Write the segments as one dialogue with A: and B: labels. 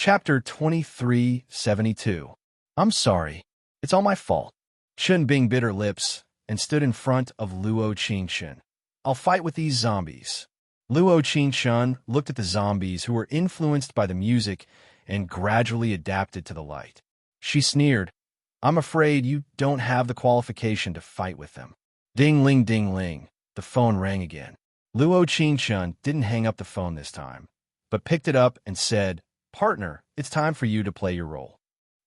A: Chapter 2372. I'm sorry. It's all my fault. Chun Bing bit her lips and stood in front of Luo Qingshun. I'll fight with these zombies. Luo Qingshun looked at the zombies who were influenced by the music and gradually adapted to the light. She sneered, I'm afraid you don't have the qualification to fight with them. Ding-ling, ding-ling. The phone rang again. Luo Qingshun didn't hang up the phone this time, but picked it up and said, Partner, it's time for you to play your role.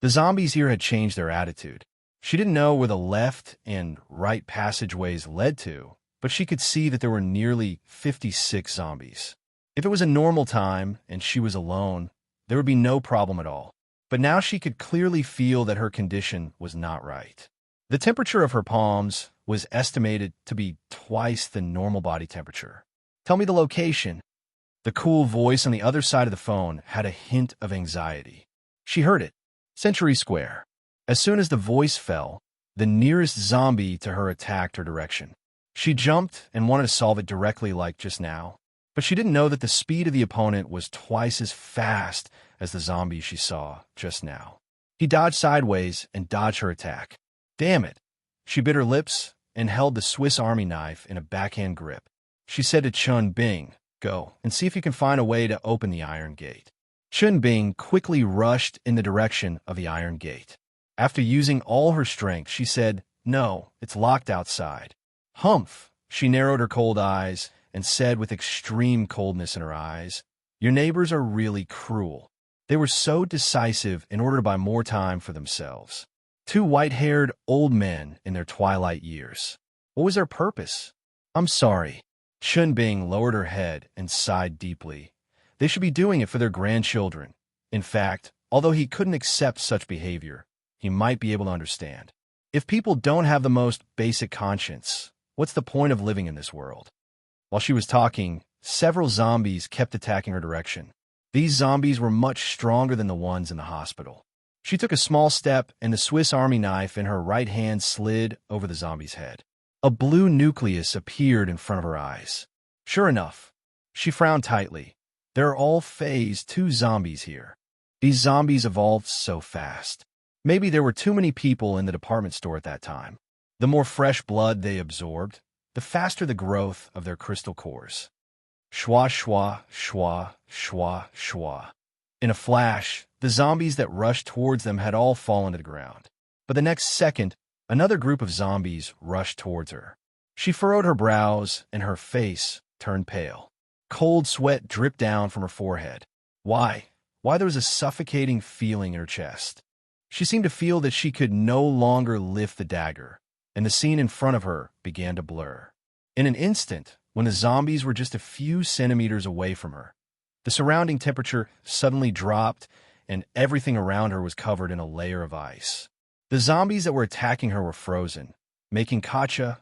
A: The zombies here had changed their attitude. She didn't know where the left and right passageways led to, but she could see that there were nearly 56 zombies. If it was a normal time and she was alone, there would be no problem at all. But now she could clearly feel that her condition was not right. The temperature of her palms was estimated to be twice the normal body temperature. Tell me the location. The cool voice on the other side of the phone had a hint of anxiety. She heard it. Century Square. As soon as the voice fell, the nearest zombie to her attacked her direction. She jumped and wanted to solve it directly like just now, but she didn't know that the speed of the opponent was twice as fast as the zombie she saw just now. He dodged sideways and dodged her attack. Damn it! She bit her lips and held the Swiss Army knife in a backhand grip. She said to Chun Bing, Go and see if you can find a way to open the iron gate. Chun Bing quickly rushed in the direction of the iron gate. After using all her strength, she said, No, it's locked outside. Humph! She narrowed her cold eyes and said with extreme coldness in her eyes, Your neighbors are really cruel. They were so decisive in order to buy more time for themselves. Two white-haired old men in their twilight years. What was their purpose? I'm sorry. Chun Bing lowered her head and sighed deeply. They should be doing it for their grandchildren. In fact, although he couldn't accept such behavior, he might be able to understand. If people don't have the most basic conscience, what's the point of living in this world? While she was talking, several zombies kept attacking her direction. These zombies were much stronger than the ones in the hospital. She took a small step, and the Swiss Army knife in her right hand slid over the zombie's head. A blue nucleus appeared in front of her eyes. Sure enough, she frowned tightly. There are all Phase 2 zombies here. These zombies evolved so fast. Maybe there were too many people in the department store at that time. The more fresh blood they absorbed, the faster the growth of their crystal cores. Shwa, shwa, shwa, shwa, shwa. In a flash, the zombies that rushed towards them had all fallen to the ground. But the next second, another group of zombies rushed towards her. She furrowed her brows, and her face turned pale. Cold sweat dripped down from her forehead. Why? Why there was a suffocating feeling in her chest. She seemed to feel that she could no longer lift the dagger, and the scene in front of her began to blur. In an instant, when the zombies were just a few centimeters away from her, the surrounding temperature suddenly dropped, and everything around her was covered in a layer of ice. The zombies that were attacking her were frozen, making kacha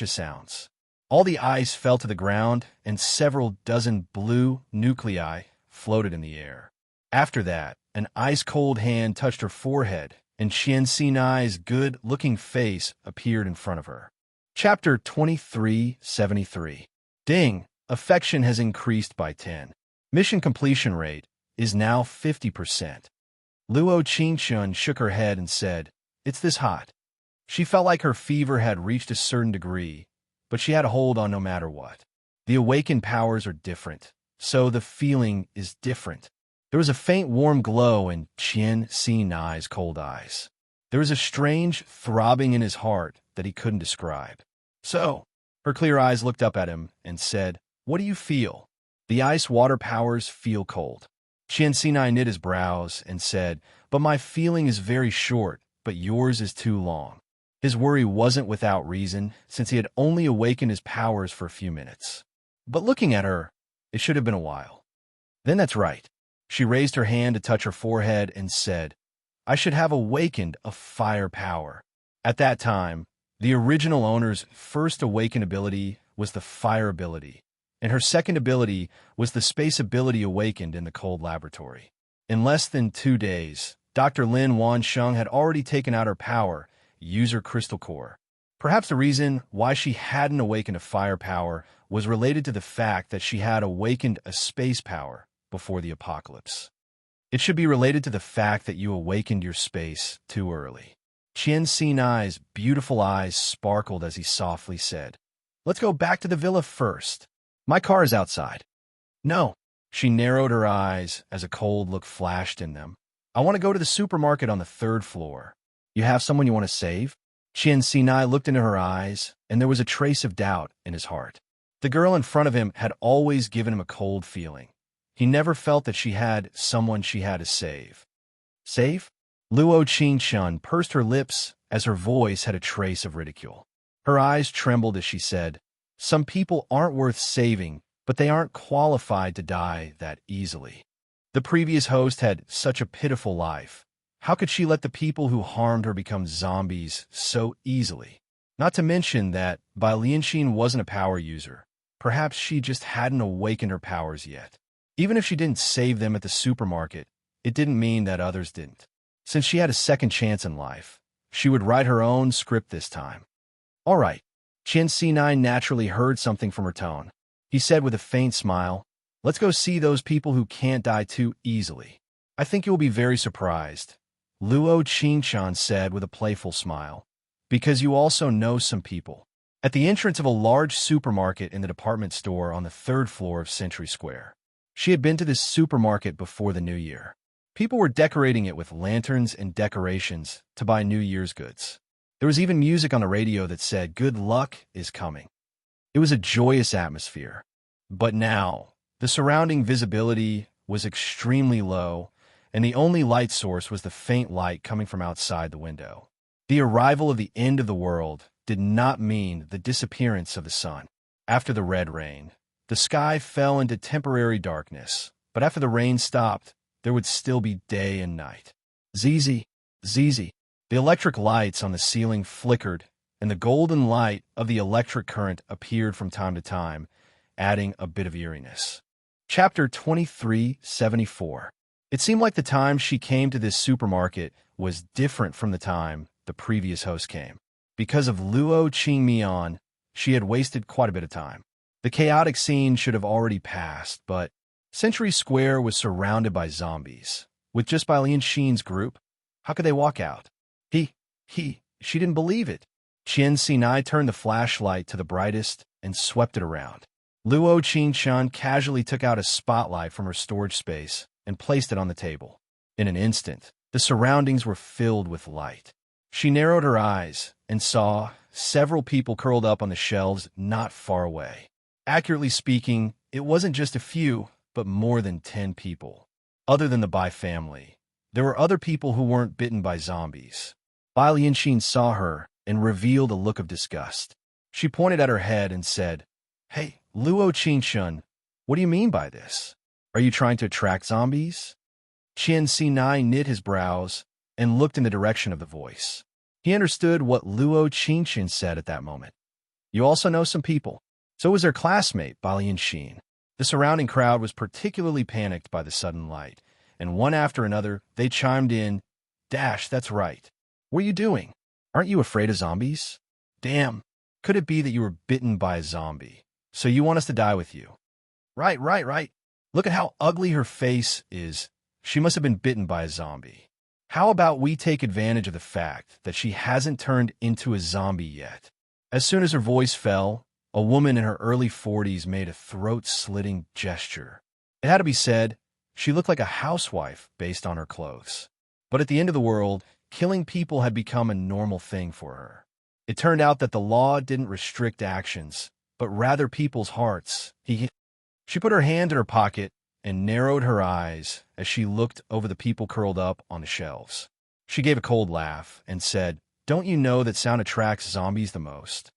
A: sounds. All the ice fell to the ground, and several dozen blue nuclei floated in the air. After that, an ice-cold hand touched her forehead, and Qian Xinai's good-looking face appeared in front of her. Chapter 2373. Ding! Affection has increased by 10. Mission completion rate is now 50%. Luo Qingshun shook her head and said, It's this hot. She felt like her fever had reached a certain degree, but she had a hold on no matter what. The awakened powers are different, so the feeling is different. There was a faint warm glow in Qian Xinai's cold eyes. There was a strange throbbing in his heart that he couldn't describe. So, her clear eyes looked up at him and said, What do you feel? The ice water powers feel cold. Qian Xinai knit his brows and said, But my feeling is very short, but yours is too long. His worry wasn't without reason, since he had only awakened his powers for a few minutes. But looking at her, it should have been a while. Then that's right. She raised her hand to touch her forehead and said, I should have awakened a fire power. At that time, the original owner's first awakened ability was the fire ability, and her second ability was the space ability awakened in the cold laboratory. In less than 2 days, Dr. Lin Wansheng had already taken out her power, user crystal core. Perhaps the reason why she hadn't awakened a fire power was related to the fact that she had awakened a space power before the apocalypse. It should be related to the fact that you awakened your space too early. Qian Xinai's beautiful eyes sparkled as he softly said, "Let's go back to the villa first. My car is outside." "No." She narrowed her eyes as a cold look flashed in them. "I want to go to the supermarket on the third floor." "You have someone you want to save?" Qian Xinai looked into her eyes, and there was a trace of doubt in his heart. The girl in front of him had always given him a cold feeling. He never felt that she had someone she had to save. Save? Luo Qingshun pursed her lips as her voice had a trace of ridicule. Her eyes trembled as she said, "Some people aren't worth saving, but they aren't qualified to die that easily." The previous host had such a pitiful life. How could she let the people who harmed her become zombies so easily? Not to mention that Bai Lianxin wasn't a power user. Perhaps she just hadn't awakened her powers yet. Even if she didn't save them at the supermarket, it didn't mean that others didn't. Since she had a second chance in life, she would write her own script this time. "All right." Qian C9 naturally heard something from her tone. He said with a faint smile, "Let's go see those people who can't die too easily." "I think you'll be very surprised," Luo Qingshan said with a playful smile, "because you also know some people." At the entrance of a large supermarket in the department store on the third floor of Century Square. She had been to this supermarket before the New Year. People were decorating it with lanterns and decorations to buy New Year's goods. There was even music on the radio that said, "Good luck is coming." It was a joyous atmosphere. But now, the surrounding visibility was extremely low, and the only light source was the faint light coming from outside the window. The arrival of the end of the world did not mean the disappearance of the sun. After the red rain, the sky fell into temporary darkness, but after the rain stopped, there would still be day and night. Zizi, zizi. The electric lights on the ceiling flickered, and the golden light of the electric current appeared from time to time, adding a bit of eeriness. Chapter 2374. It seemed like the time she came to this supermarket was different from the time the previous host came. Because of Luo Qingmian, she had wasted quite a bit of time. The chaotic scene should have already passed, but Century Square was surrounded by zombies. With just Bai Lianxin's group, how could they walk out? She didn't believe it. Qian Xinai turned the flashlight to the brightest and swept it around. Luo Qingshan casually took out a spotlight from her storage space and placed it on the table. In an instant, the surroundings were filled with light. She narrowed her eyes and saw several people curled up on the shelves not far away. Accurately speaking, it wasn't just a few, but more than 10 people. Other than the Bai family, there were other people who weren't bitten by zombies. Bai Lianxin saw her and revealed a look of disgust. She pointed at her head and said, "Hey, Luo Qingshun, what do you mean by this? Are you trying to attract zombies?" Qian Xinai knit his brows and looked in the direction of the voice. He understood what Luo Qingshun said at that moment. "You also know some people." So was their classmate, Bai Lianxin. The surrounding crowd was particularly panicked by the sudden light, and one after another, they chimed in, "That's right. What are you doing? Aren't you afraid of zombies? Damn, could it be that you were bitten by a zombie? So you want us to die with you?" Right. Look at how ugly her face is. She must have been bitten by a zombie. How about we take advantage of the fact that she hasn't turned into a zombie yet? As soon as her voice fell, a woman in her early 40s made a throat-slitting gesture. It had to be said, she looked like a housewife based on her clothes. But at the end of the world, killing people had become a normal thing for her. It turned out that the law didn't restrict actions, but rather people's hearts. She put her hand in her pocket and narrowed her eyes as she looked over the people curled up on the shelves. She gave a cold laugh and said, "Don't you know that sound attracts zombies the most?"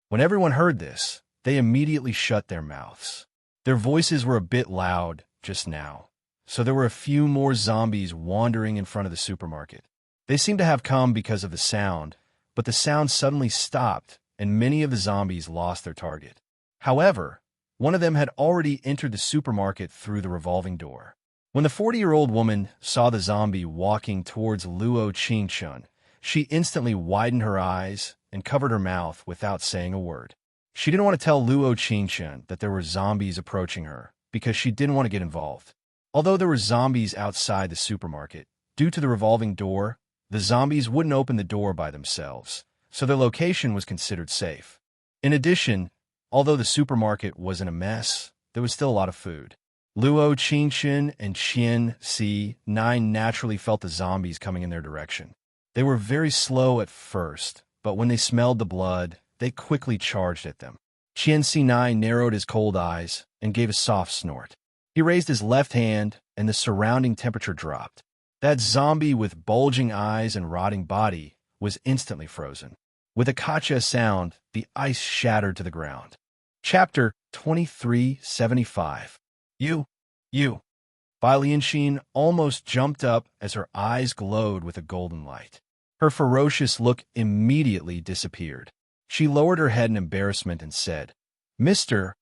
A: When everyone heard this, they immediately shut their mouths. Their voices were a bit loud just now, so there were a few more zombies wandering in front of the supermarket. They seemed to have come because of the sound, but the sound suddenly stopped and many of the zombies lost their target. However, one of them had already entered the supermarket through the revolving door. When the 40-year-old woman saw the zombie walking towards Luo Qingshun, she instantly widened her eyes and covered her mouth without saying a word. She didn't want to tell Luo Qingshun that there were zombies approaching her because she didn't want to get involved. Although there were zombies outside the supermarket, due to the revolving door, the zombies wouldn't open the door by themselves, so their location was considered safe. In addition, although the supermarket was in a mess, there was still a lot of food. Luo Qingxin and Qian C9 naturally felt the zombies coming in their direction. They were very slow at first, but when they smelled the blood, they quickly charged at them. Qian C9 narrowed his cold eyes and gave a soft snort. He raised his left hand, and the surrounding temperature dropped. That zombie with bulging eyes and rotting body was instantly frozen. With a kacha sound, the ice shattered to the ground. Chapter 2375. You. Bai Lianxin almost jumped up as her eyes glowed with a golden light. Her ferocious look immediately disappeared. She lowered her head in embarrassment and said, "Mister,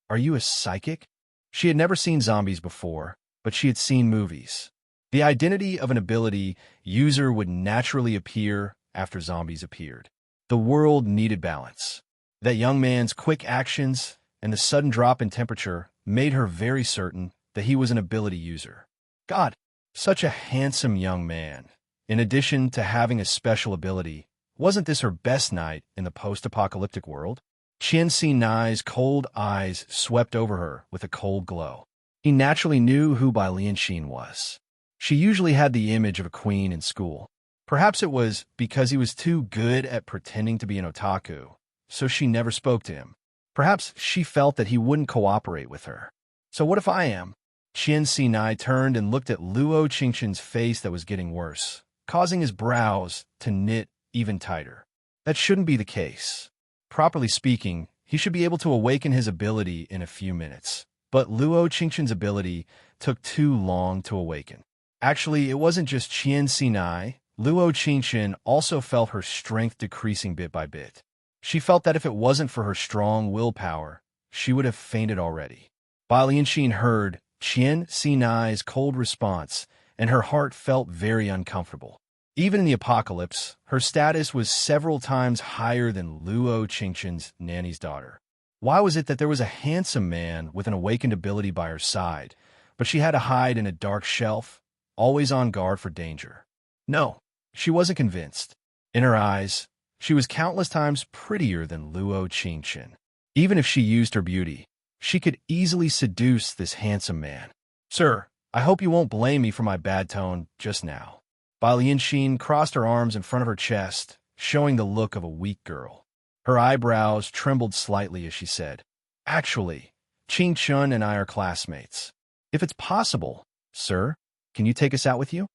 A: are you a psychic?" She had never seen zombies before, but she had seen movies. The identity of an ability user would naturally appear after zombies appeared. The world needed balance. That young man's quick actions and the sudden drop in temperature made her very certain that he was an ability user. God, such a handsome young man. In addition to having a special ability, wasn't this her best night in the post-apocalyptic world? Qian Xinai's cold eyes swept over her with a cold glow. He naturally knew who Bai Lianxin was. She usually had the image of a queen in school. Perhaps it was because he was too good at pretending to be an otaku, so she never spoke to him. Perhaps she felt that he wouldn't cooperate with her. So what if I am? Qian Xinai turned and looked at Luo Qingxin's face that was getting worse, causing his brows to knit even tighter. That shouldn't be the case. Properly speaking, he should be able to awaken his ability in a few minutes. But Luo Qingxin's ability took too long to awaken. Actually, it wasn't just Qian Xinai. Luo Qingxin also felt her strength decreasing bit by bit. She felt that if it wasn't for her strong willpower, she would have fainted already. Bai Lianxin heard Qian Xinai's cold response, and her heart felt very uncomfortable. Even in the apocalypse, her status was several times higher than Luo Qingxin's nanny's daughter. Why was it that there was a handsome man with an awakened ability by her side, but she had to hide in a dark shelf, always on guard for danger? No, she wasn't convinced. In her eyes, she was countless times prettier than Luo Qingxin. Even if she used her beauty, she could easily seduce this handsome man. Sir, I hope you won't blame me for my bad tone just now. Bai Lianxin crossed her arms in front of her chest, showing the look of a weak girl. Her eyebrows trembled slightly as she said, "Actually, Qingxun and I are classmates. If it's possible, sir, can you take us out with you?"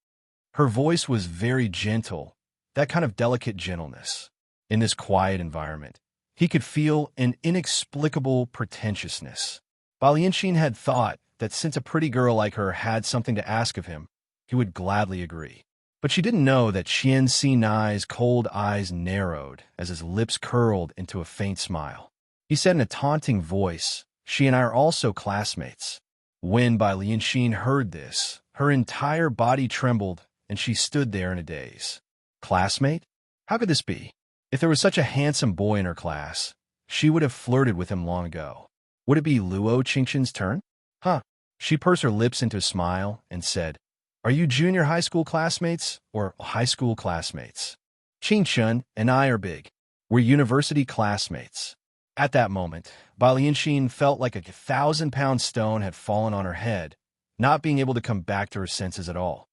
A: Her voice was very gentle, that kind of delicate gentleness. In this quiet environment, he could feel an inexplicable pretentiousness. Bai Lianxin had thought that since a pretty girl like her had something to ask of him, he would gladly agree. But she didn't know that Qian Xinai's cold eyes narrowed as his lips curled into a faint smile. He said in a taunting voice, "She and I are also classmates." When Bai Lianxin heard this, her entire body trembled and she stood there in a daze. Classmate? How could this be? If there was such a handsome boy in her class, she would have flirted with him long ago. Would it be Luo Qingxin's turn? Huh. She pursed her lips into a smile and said, "Are you junior high school classmates or high school classmates?" "Qingxun and I are big. We're university classmates." At that moment, Bai Lianxin felt like a 1,000-pound stone had fallen on her head, not being able to come back to her senses at all.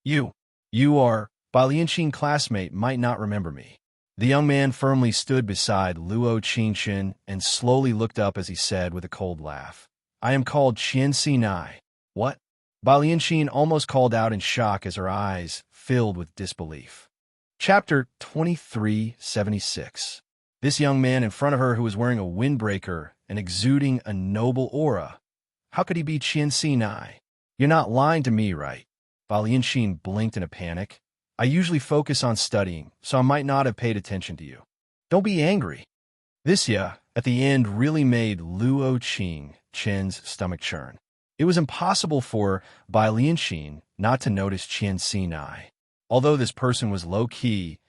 A: You are, Bai Lianxin classmate might not remember me. The young man firmly stood beside Luo Qingxin and slowly looked up as he said with a cold laugh, "I am called Qian Xinai." What? Bai Lianxin almost called out in shock as her eyes filled with disbelief. Chapter 2376. This young man in front of her who was wearing a windbreaker and exuding a noble aura. How could he be Qian Xinai? You're not lying to me, right? Bai Lianxin blinked in a panic. I usually focus on studying, so I might not have paid attention to you. Don't be angry. This at the end really made Luo Qingxin's stomach churn. It was impossible for Bai Lianxin not to notice Qian Xinai. Although this person was low-key,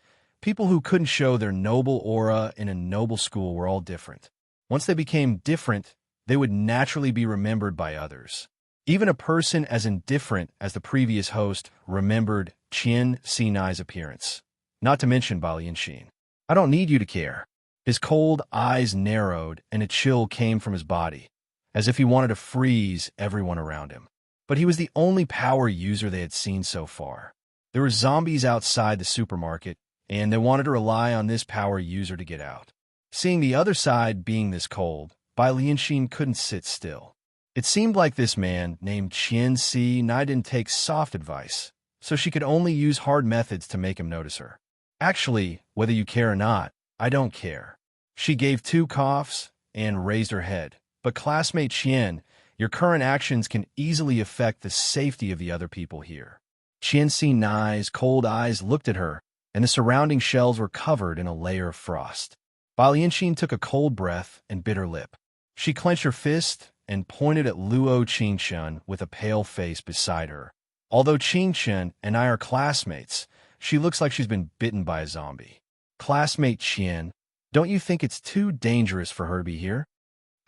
A: people who couldn't show their noble aura in a noble school were all different. Once they became different, they would naturally be remembered by others. Even a person as indifferent as the previous host remembered Qian Sinai's appearance, not to mention Balianxin. I don't need you to care. His cold eyes narrowed and a chill came from his body, as if he wanted to freeze everyone around him. But he was the only power user they had seen so far. There were zombies outside the supermarket, and they wanted to rely on this power user to get out. Seeing the other side being this cold, Bai Lianxin couldn't sit still. It seemed like this man, named Qian Sinai, didn't take soft advice, so she could only use hard methods to make him notice her. Actually, whether you care or not, I don't care. She gave 2 coughs and raised her head. But classmate Qian, your current actions can easily affect the safety of the other people here. Qian Sinai's cold eyes looked at her, and the surrounding shelves were covered in a layer of frost. Balianxin took a cold breath and bit her lip. She clenched her fist and pointed at Luo Qingchen with a pale face beside her. Although Qingchen and I are classmates, she looks like she's been bitten by a zombie. Classmate Qian, don't you think it's too dangerous for her to be here?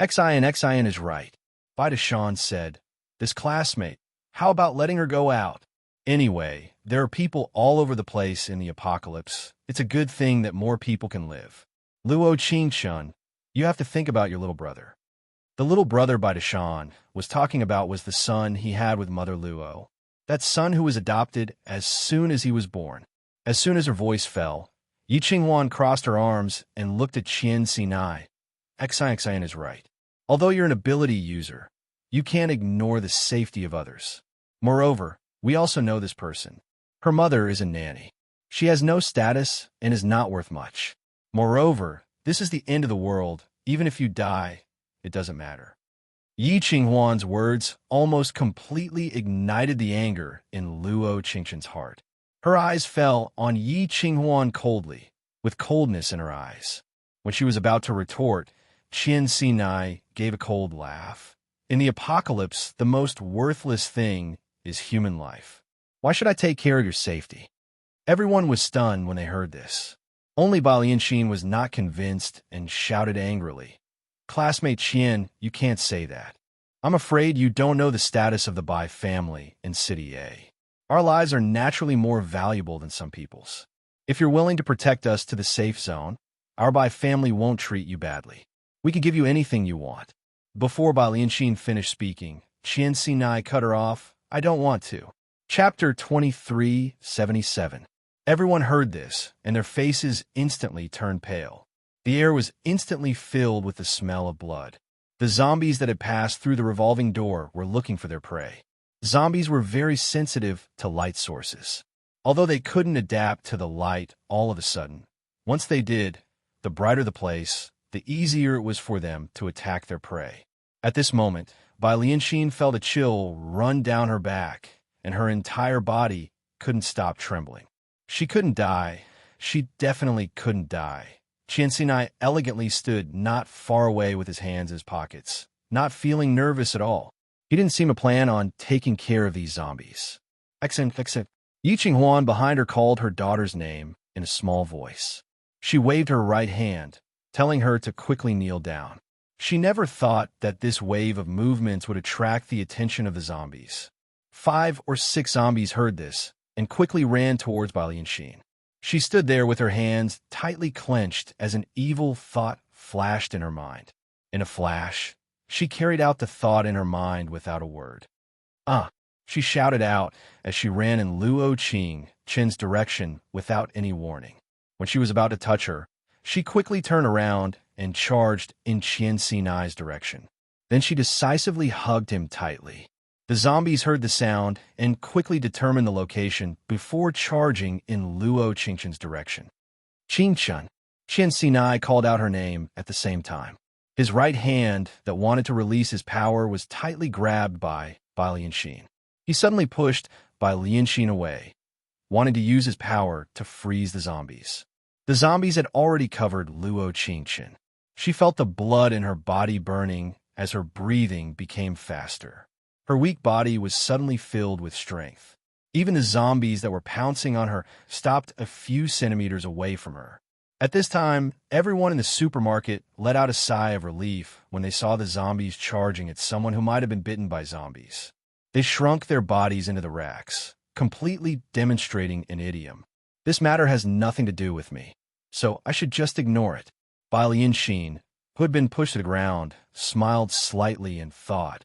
A: Xin is right. Bai Deshan said, this classmate, how about letting her go out? Anyway, there are people all over the place in the apocalypse. It's a good thing that more people can live. Luo Qingchen, you have to think about your little brother. The little brother Bai Deshan was talking about was the son he had with Mother Luo. That son who was adopted as soon as he was born. As soon as her voice fell, Yi Qinghuan crossed her arms and looked at Qian Sinai. Xin is right. Although you're an ability user, you can't ignore the safety of others. Moreover, we also know this person. Her mother is a nanny. She has no status and is not worth much. Moreover, this is the end of the world. Even if you die, it doesn't matter. Yi Qinghuan's words almost completely ignited the anger in Luo Qingchen's heart. Her eyes fell on Yi Qinghuan coldly, with coldness in her eyes. When she was about to retort, Qian Sinai gave a cold laugh. In the apocalypse, the most worthless thing is human life. Why should I take care of your safety? Everyone was stunned when they heard this. Only Balianxin was not convinced and shouted angrily. Classmate Qian, you can't say that. I'm afraid you don't know the status of the Bai family in City A. Our lives are naturally more valuable than some people's. If you're willing to protect us to the safe zone, our Bai family won't treat you badly. We can give you anything you want. Before Balianxin finished speaking, Qian Sinai cut her off. I don't want to. Chapter 2377. Everyone heard this, and their faces instantly turned pale. The air was instantly filled with the smell of blood. The zombies that had passed through the revolving door were looking for their prey. Zombies were very sensitive to light sources. Although they couldn't adapt to the light all of a sudden, once they did, the brighter the place, the easier it was for them to attack their prey. At this moment, Bai Lianxin felt a chill run down her back, and her entire body couldn't stop trembling. She couldn't die. She definitely couldn't die. Qian Sinai elegantly stood not far away with his hands in his pockets, not feeling nervous at all. He didn't seem to plan on taking care of these zombies. Exit. Yi Qinghuan behind her called her daughter's name in a small voice. She waved her right hand, telling her to quickly kneel down. She never thought that this wave of movements would attract the attention of the zombies. 5 or 6 zombies heard this and quickly ran towards Balianxin. She stood there with her hands tightly clenched as an evil thought flashed in her mind. In a flash, she carried out the thought in her mind without a word. She shouted out as she ran in Luo Qingchen's direction without any warning. When she was about to touch her, she quickly turned around and charged in Qian Sinai's direction. Then she decisively hugged him tightly. The zombies heard the sound and quickly determined the location before charging in Luo Qingchen's direction. Qingchen. Qian Sinai called out her name at the same time. His right hand that wanted to release his power was tightly grabbed by Lianxin. He suddenly pushed Lianxin away, wanting to use his power to freeze the zombies. The zombies had already covered Luo Qingchen. She felt the blood in her body burning as her breathing became faster. Her weak body was suddenly filled with strength. Even the zombies that were pouncing on her stopped a few centimeters away from her. At this time, everyone in the supermarket let out a sigh of relief when they saw the zombies charging at someone who might have been bitten by zombies. They shrunk their bodies into the racks, completely demonstrating an idiom. This matter has nothing to do with me, so I should just ignore it. Bai Lianxin, who had been pushed to the ground, smiled slightly and thought,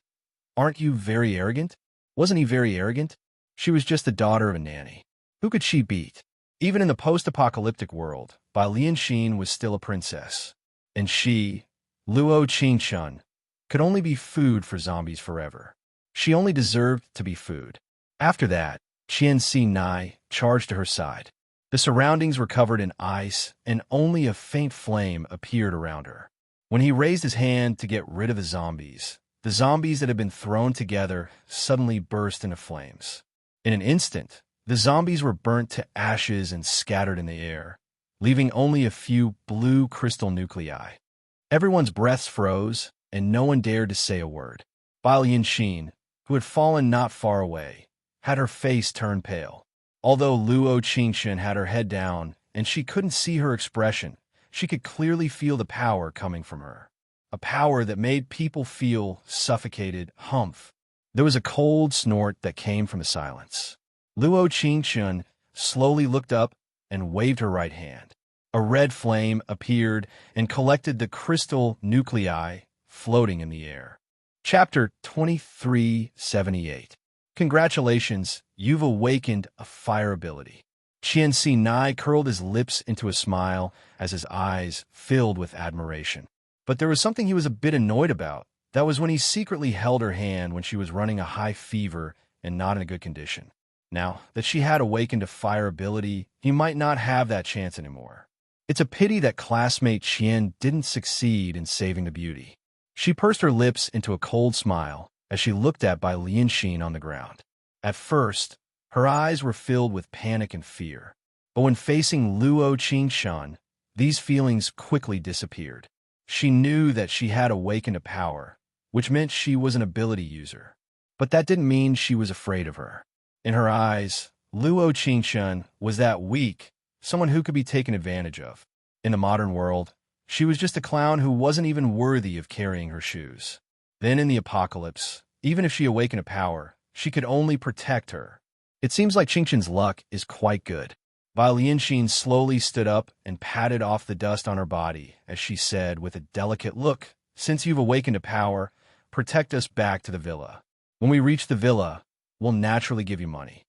A: "Aren't you very arrogant?" Wasn't he very arrogant? She was just the daughter of a nanny. Who could she beat? Even in the post-apocalyptic world, Bai Lianxin was still a princess. And she, Luo Qingshun, could only be food for zombies forever. She only deserved to be food. After that, Qian Si Nai charged to her side. The surroundings were covered in ice, and only a faint flame appeared around her. When he raised his hand to get rid of the zombies that had been thrown together suddenly burst into flames. In an instant, the zombies were burnt to ashes and scattered in the air, leaving only a few blue crystal nuclei. Everyone's breaths froze, and no one dared to say a word. Bai Lianxin, who had fallen not far away, had her face turn pale. Although Luo Qingshun had her head down and she couldn't see her expression, she could clearly feel the power coming from her. A power that made people feel suffocated, humph. There was a cold snort that came from the silence. Luo Qingshun slowly looked up and waved her right hand. A red flame appeared and collected the crystal nuclei floating in the air. Chapter 2378. Congratulations, you've awakened a fire ability. Qian Si Nai curled his lips into a smile as his eyes filled with admiration. But there was something he was a bit annoyed about. That was when he secretly held her hand when she was running a high fever and not in a good condition. Now that she had awakened a fire ability, he might not have that chance anymore. It's a pity that classmate Qian didn't succeed in saving the beauty. She pursed her lips into a cold smile as she looked at Bai Lianxin on the ground. At first, her eyes were filled with panic and fear. But when facing Luo Qingshun, these feelings quickly disappeared. She knew that she had awakened a power, which meant she was an ability user. But that didn't mean she was afraid of her. In her eyes, Luo Qingshun was that weak, someone who could be taken advantage of. In the modern world, she was just a clown who wasn't even worthy of carrying her shoes. Then in the apocalypse, even if she awakened a power, she could only protect her. It seems like Qingshun's luck is quite good. Bai Lianxin slowly stood up and patted off the dust on her body as she said with a delicate look, "Since you've awakened a power, protect us back to the villa. When we reach the villa, we'll naturally give you money."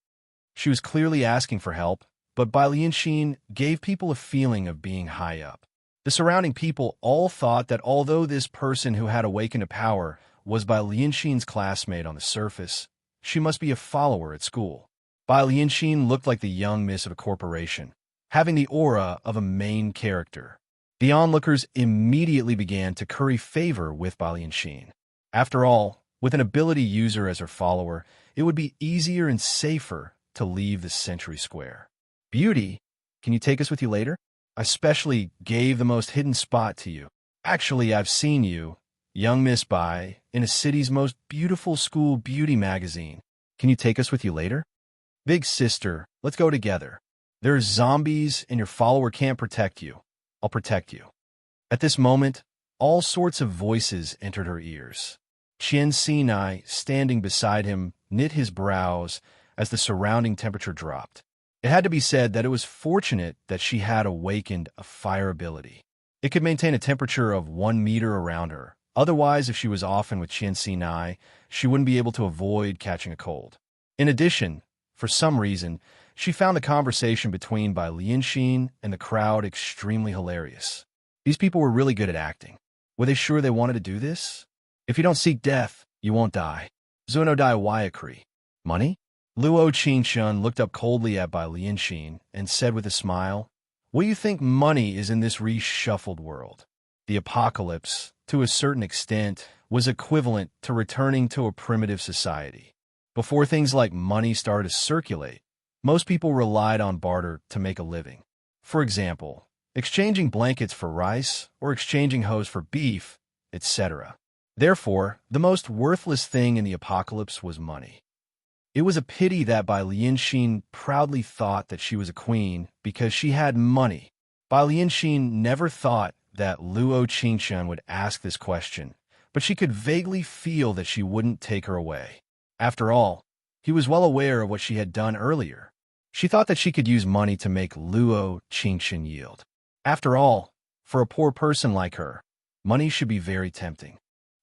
A: She was clearly asking for help, but Bai Lianxin gave people a feeling of being high up. The surrounding people all thought that although this person who had awakened a power was Bai Lianxin's classmate on the surface, she must be a follower at school. Bai Lianxin looked like the young miss of a corporation, having the aura of a main character. The onlookers immediately began to curry favor with Bai Lianxin. After all, with an ability user as her follower, it would be easier and safer to leave the Century Square. "Beauty, can you take us with you later? I specially gave the most hidden spot to you. Actually, I've seen you, young Miss Bai, in a city's most beautiful school beauty magazine. Can you take us with you later?" "Big sister, let's go together. There's zombies and your follower can't protect you. I'll protect you." At this moment, all sorts of voices entered her ears. Qian Si Nai, standing beside him, knit his brows as the surrounding temperature dropped. It had to be said that it was fortunate that she had awakened a fire ability. It could maintain a temperature of 1 meter around her. Otherwise, if she was often with Qian Si Nai, she wouldn't be able to avoid catching a cold. In addition, for some reason, she found the conversation between Bai Lianxin and the crowd extremely hilarious. These people were really good at acting. Were they sure they wanted to do this? "If you don't seek death, you won't die. Zuno Dai Wayakri." Money? Luo Qingshun looked up coldly at Bai Lianxin and said with a smile, "What do you think money is in this reshuffled world?" The apocalypse, to a certain extent, was equivalent to returning to a primitive society. Before things like money started to circulate, most people relied on barter to make a living. For example, exchanging blankets for rice or exchanging hose for beef, etc. Therefore, the most worthless thing in the apocalypse was money. It was a pity that Bai Lianxin proudly thought that she was a queen because she had money. Bai Lianxin never thought that Luo Qingshun would ask this question, but she could vaguely feel that she wouldn't take her away. After all, he was well aware of what she had done earlier. She thought that she could use money to make Luo Qingxin yield. After all, for a poor person like her, money should be very tempting.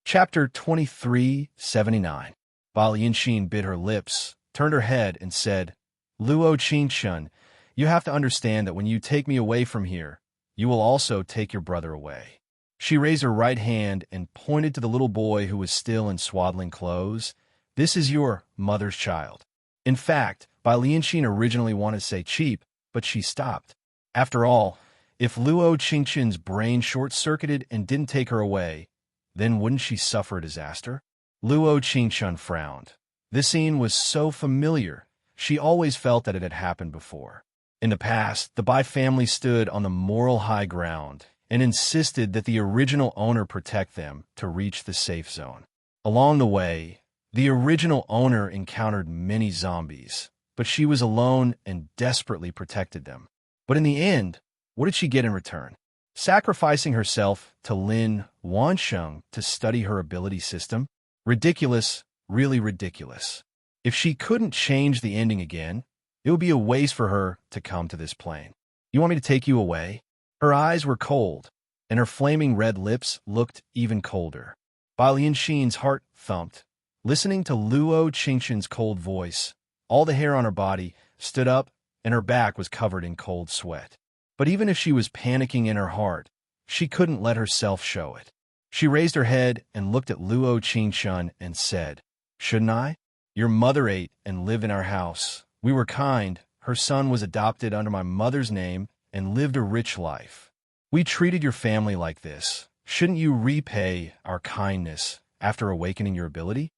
A: Chapter 2379. Ba Lianxin bit her lips, turned her head, and said, Luo Qingxin, you have to understand that when you take me away from here, you will also take your brother away. She raised her right hand and pointed to the little boy who was still in swaddling clothes. This is your mother's child. In fact, Ba Lianxin originally wanted to say cheap, but she stopped. After all, if Luo Qingxin's brain short-circuited and didn't take her away, then wouldn't she suffer a disaster? Luo Qingxin frowned. This scene was so familiar. She always felt that it had happened before. In the past, the Bai family stood on the moral high ground and insisted that the original owner protect them to reach the safe zone. Along the way, the original owner encountered many zombies, but she was alone and desperately protected them. But in the end, what did she get in return? Sacrificing herself to Lin Wansheng to study her ability system? Ridiculous, really ridiculous. If she couldn't change the ending again, it would be a waste for her to come to this plane. You want me to take you away? Her eyes were cold, and her flaming red lips looked even colder. Ba Lianxin's heart thumped. Listening to Luo Qingxin's cold voice, all the hair on her body stood up, and her back was covered in cold sweat. But even if she was panicking in her heart, she couldn't let herself show it. She raised her head and looked at Luo Qingxin and said, Shouldn't I? Your mother ate and lived in our house. We were kind. Her son was adopted under my mother's name and lived a rich life. We treated your family like this. Shouldn't you repay our kindness after awakening your ability?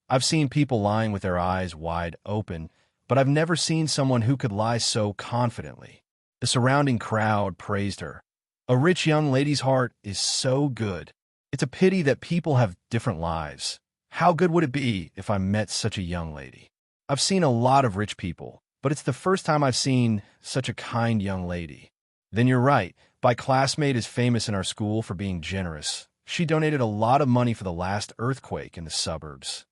A: I've seen people lying with their eyes wide open, but I've never seen someone who could lie so confidently. The surrounding crowd praised her. A rich young lady's heart is so good. It's a pity that people have different lives. How good would it be if I met such a young lady? I've seen a lot of rich people, but it's the first time I've seen such a kind young lady. Then you're right. My classmate is famous in our school for being generous. She donated a lot of money for the last earthquake in the suburbs.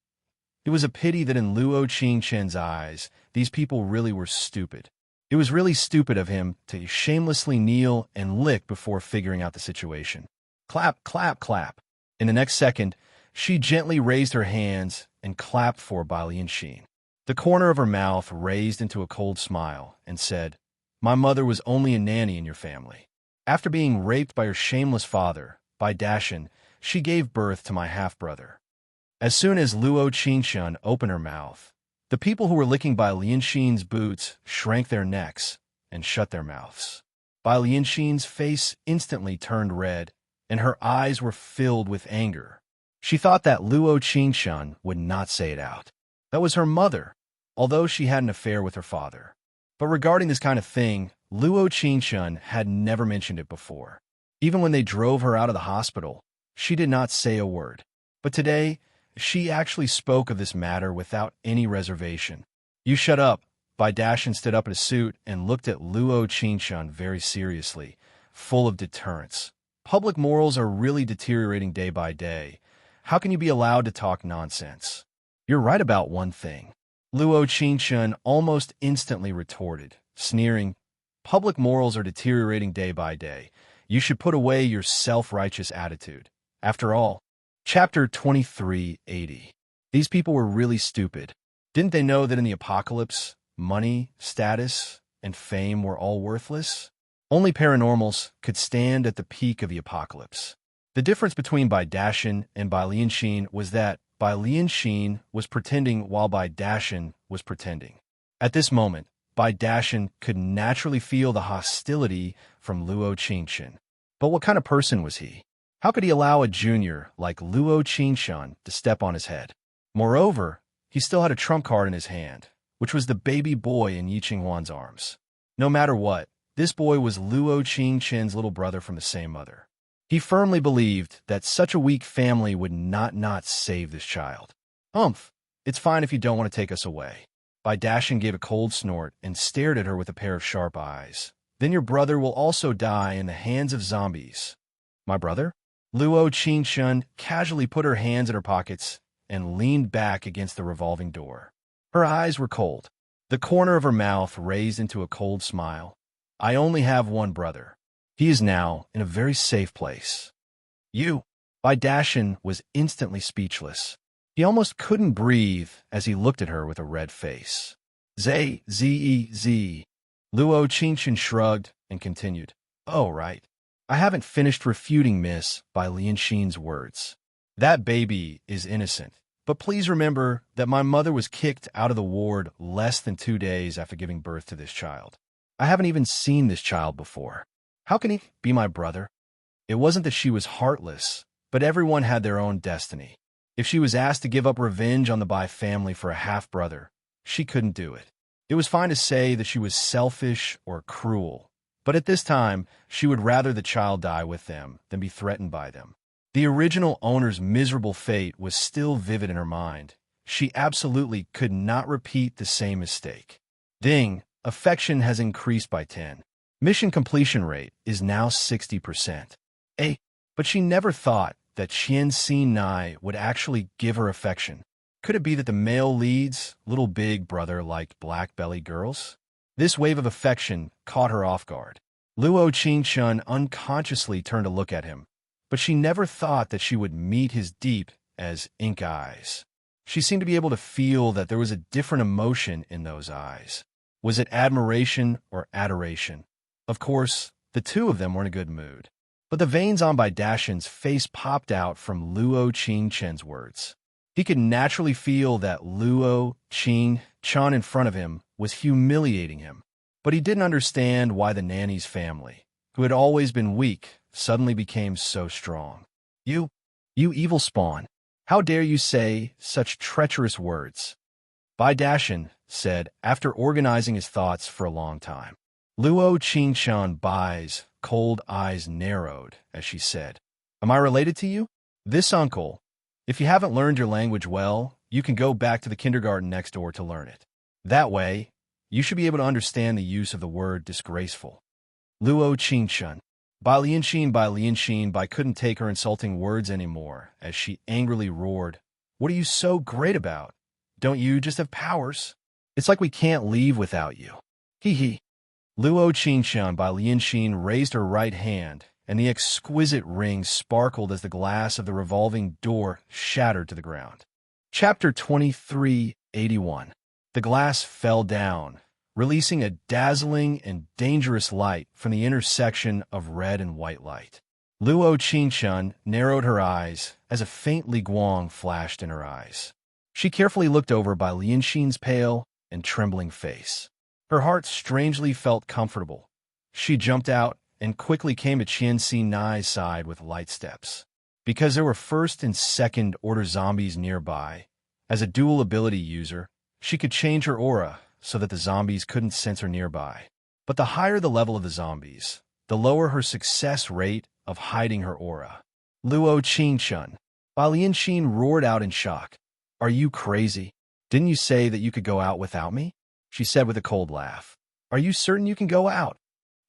A: It was a pity that in Luo Qingxin's eyes, these people really were stupid. It was really stupid of him to shamelessly kneel and lick before figuring out the situation. Clap, clap, clap. In the next second, she gently raised her hands and clapped for Ba Lianxin. The corner of her mouth raised into a cold smile and said, My mother was only a nanny in your family. After being raped by her shameless father, Bai Dashin, she gave birth to my half-brother. As soon as Luo Qingxin opened her mouth, the people who were licking Bai Lianxin's boots shrank their necks and shut their mouths. Bai Lianxin's face instantly turned red, and her eyes were filled with anger. She thought that Luo Qingxin would not say it out. That was her mother, although she had an affair with her father. But regarding this kind of thing, Luo Qingxin had never mentioned it before. Even when they drove her out of the hospital, she did not say a word. But today, she actually spoke of this matter without any reservation. You shut up. Bai Dashin stood up in a suit and looked at Luo Qingxin very seriously, full of deterrence. Public morals are really deteriorating day by day. How can you be allowed to talk nonsense? You're right about one thing. Luo Qingxin almost instantly retorted, sneering, Public morals are deteriorating day by day. You should put away your self-righteous attitude. After all, Chapter 2380. These people were really stupid. Didn't they know that in the apocalypse, money, status, and fame were all worthless? Only paranormals could stand at the peak of the apocalypse. The difference between Bai Dashin and Bai Lianxin was that Bai Lianxin was pretending while Bai Dashin was pretending. At this moment, Bai Dashin could naturally feel the hostility from Luo Qingxin. But what kind of person was he? How could he allow a junior like Luo Qingxin to step on his head? Moreover, he still had a trump card in his hand, which was the baby boy in Yi Qinghuan's arms. No matter what, this boy was Luo Qingxin's little brother from the same mother. He firmly believed that such a weak family would not save this child. It's fine if you don't want to take us away. Bai Dashin gave a cold snort and stared at her with a pair of sharp eyes. Then your brother will also die in the hands of zombies. My brother? Luo Qingxin casually put her hands in her pockets and leaned back against the revolving door. Her eyes were cold. The corner of her mouth raised into a cold smile. I only have one brother. He is now in a very safe place. You. Bydashin was instantly speechless. He almost couldn't breathe as he looked at her with a red face. Z. Luo Qingchen shrugged and continued. Oh, right. I haven't finished refuting Miss by Lianxin's words. That baby is innocent. But please remember that my mother was kicked out of the ward less than 2 days after giving birth to this child. I haven't even seen this child before. How can he be my brother? It wasn't that she was heartless, but everyone had their own destiny. If she was asked to give up revenge on the Bai family for a half-brother, she couldn't do it. It was fine to say that she was selfish or cruel, but at this time, she would rather the child die with them than be threatened by them. The original owner's miserable fate was still vivid in her mind. She absolutely could not repeat the same mistake. Ding, affection has increased by 10. Mission completion rate is now 60%. But she never thought that Qianxin Nai would actually give her affection. Could it be that the male lead's little big brother liked black-bellied girls? This wave of affection caught her off guard. Luo Qingchen unconsciously turned to look at him, but she never thought that she would meet his deep as ink eyes. She seemed to be able to feel that there was a different emotion in those eyes. Was it admiration or adoration? Of course, the two of them were in a good mood. But the veins on Bydashin's face popped out from Luo Qingchen's words. He could naturally feel that Luo Qingchen in front of him was humiliating him. But he didn't understand why the nanny's family, who had always been weak, suddenly became so strong. You evil spawn. How dare you say such treacherous words? Bydashin said after organizing his thoughts for a long time. Luo Qingchen Bai's cold eyes narrowed as she said, Am I related to you? This uncle. If you haven't learned your language well, you can go back to the kindergarten next door to learn it. That way, you should be able to understand the use of the word disgraceful. Luo Qingchen. Bai Lianxin couldn't take her insulting words anymore as she angrily roared, What are you so great about? Don't you just have powers? It's like we can't leave without you. Hee. Luo Qingchen Bai Lianxin raised her right hand, and the exquisite ring sparkled as the glass of the revolving door shattered to the ground. Chapter 2381. The glass fell down, releasing a dazzling and dangerous light from the intersection of red and white light. Luo Qingchen narrowed her eyes as a faint liguang flashed in her eyes. She carefully looked over Bai Lianxin's pale and trembling face. Her heart strangely felt comfortable. She jumped out and quickly came to Qianxin Nai's side with light steps. Because there were first and second order zombies nearby, as a dual ability user, she could change her aura so that the zombies couldn't sense her nearby. But the higher the level of the zombies, the lower her success rate of hiding her aura. Luo Qingchen. Bai Lianxin roared out in shock. Are you crazy? Didn't you say that you could go out without me? She said with a cold laugh. Are you certain you can go out?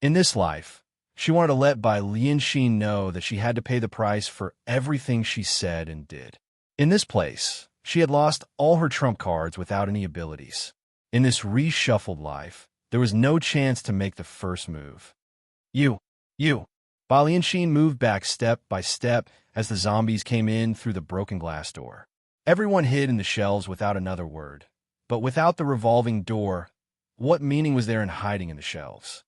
A: In this life, she wanted to let Bai Lianxin know that she had to pay the price for everything she said and did. In this place, she had lost all her trump cards without any abilities. In this reshuffled life, there was no chance to make the first move. You. Bai Lianxin moved back step by step as the zombies came in through the broken glass door. Everyone hid in the shelves without another word. But without the revolving door, what meaning was there in hiding in the shelves?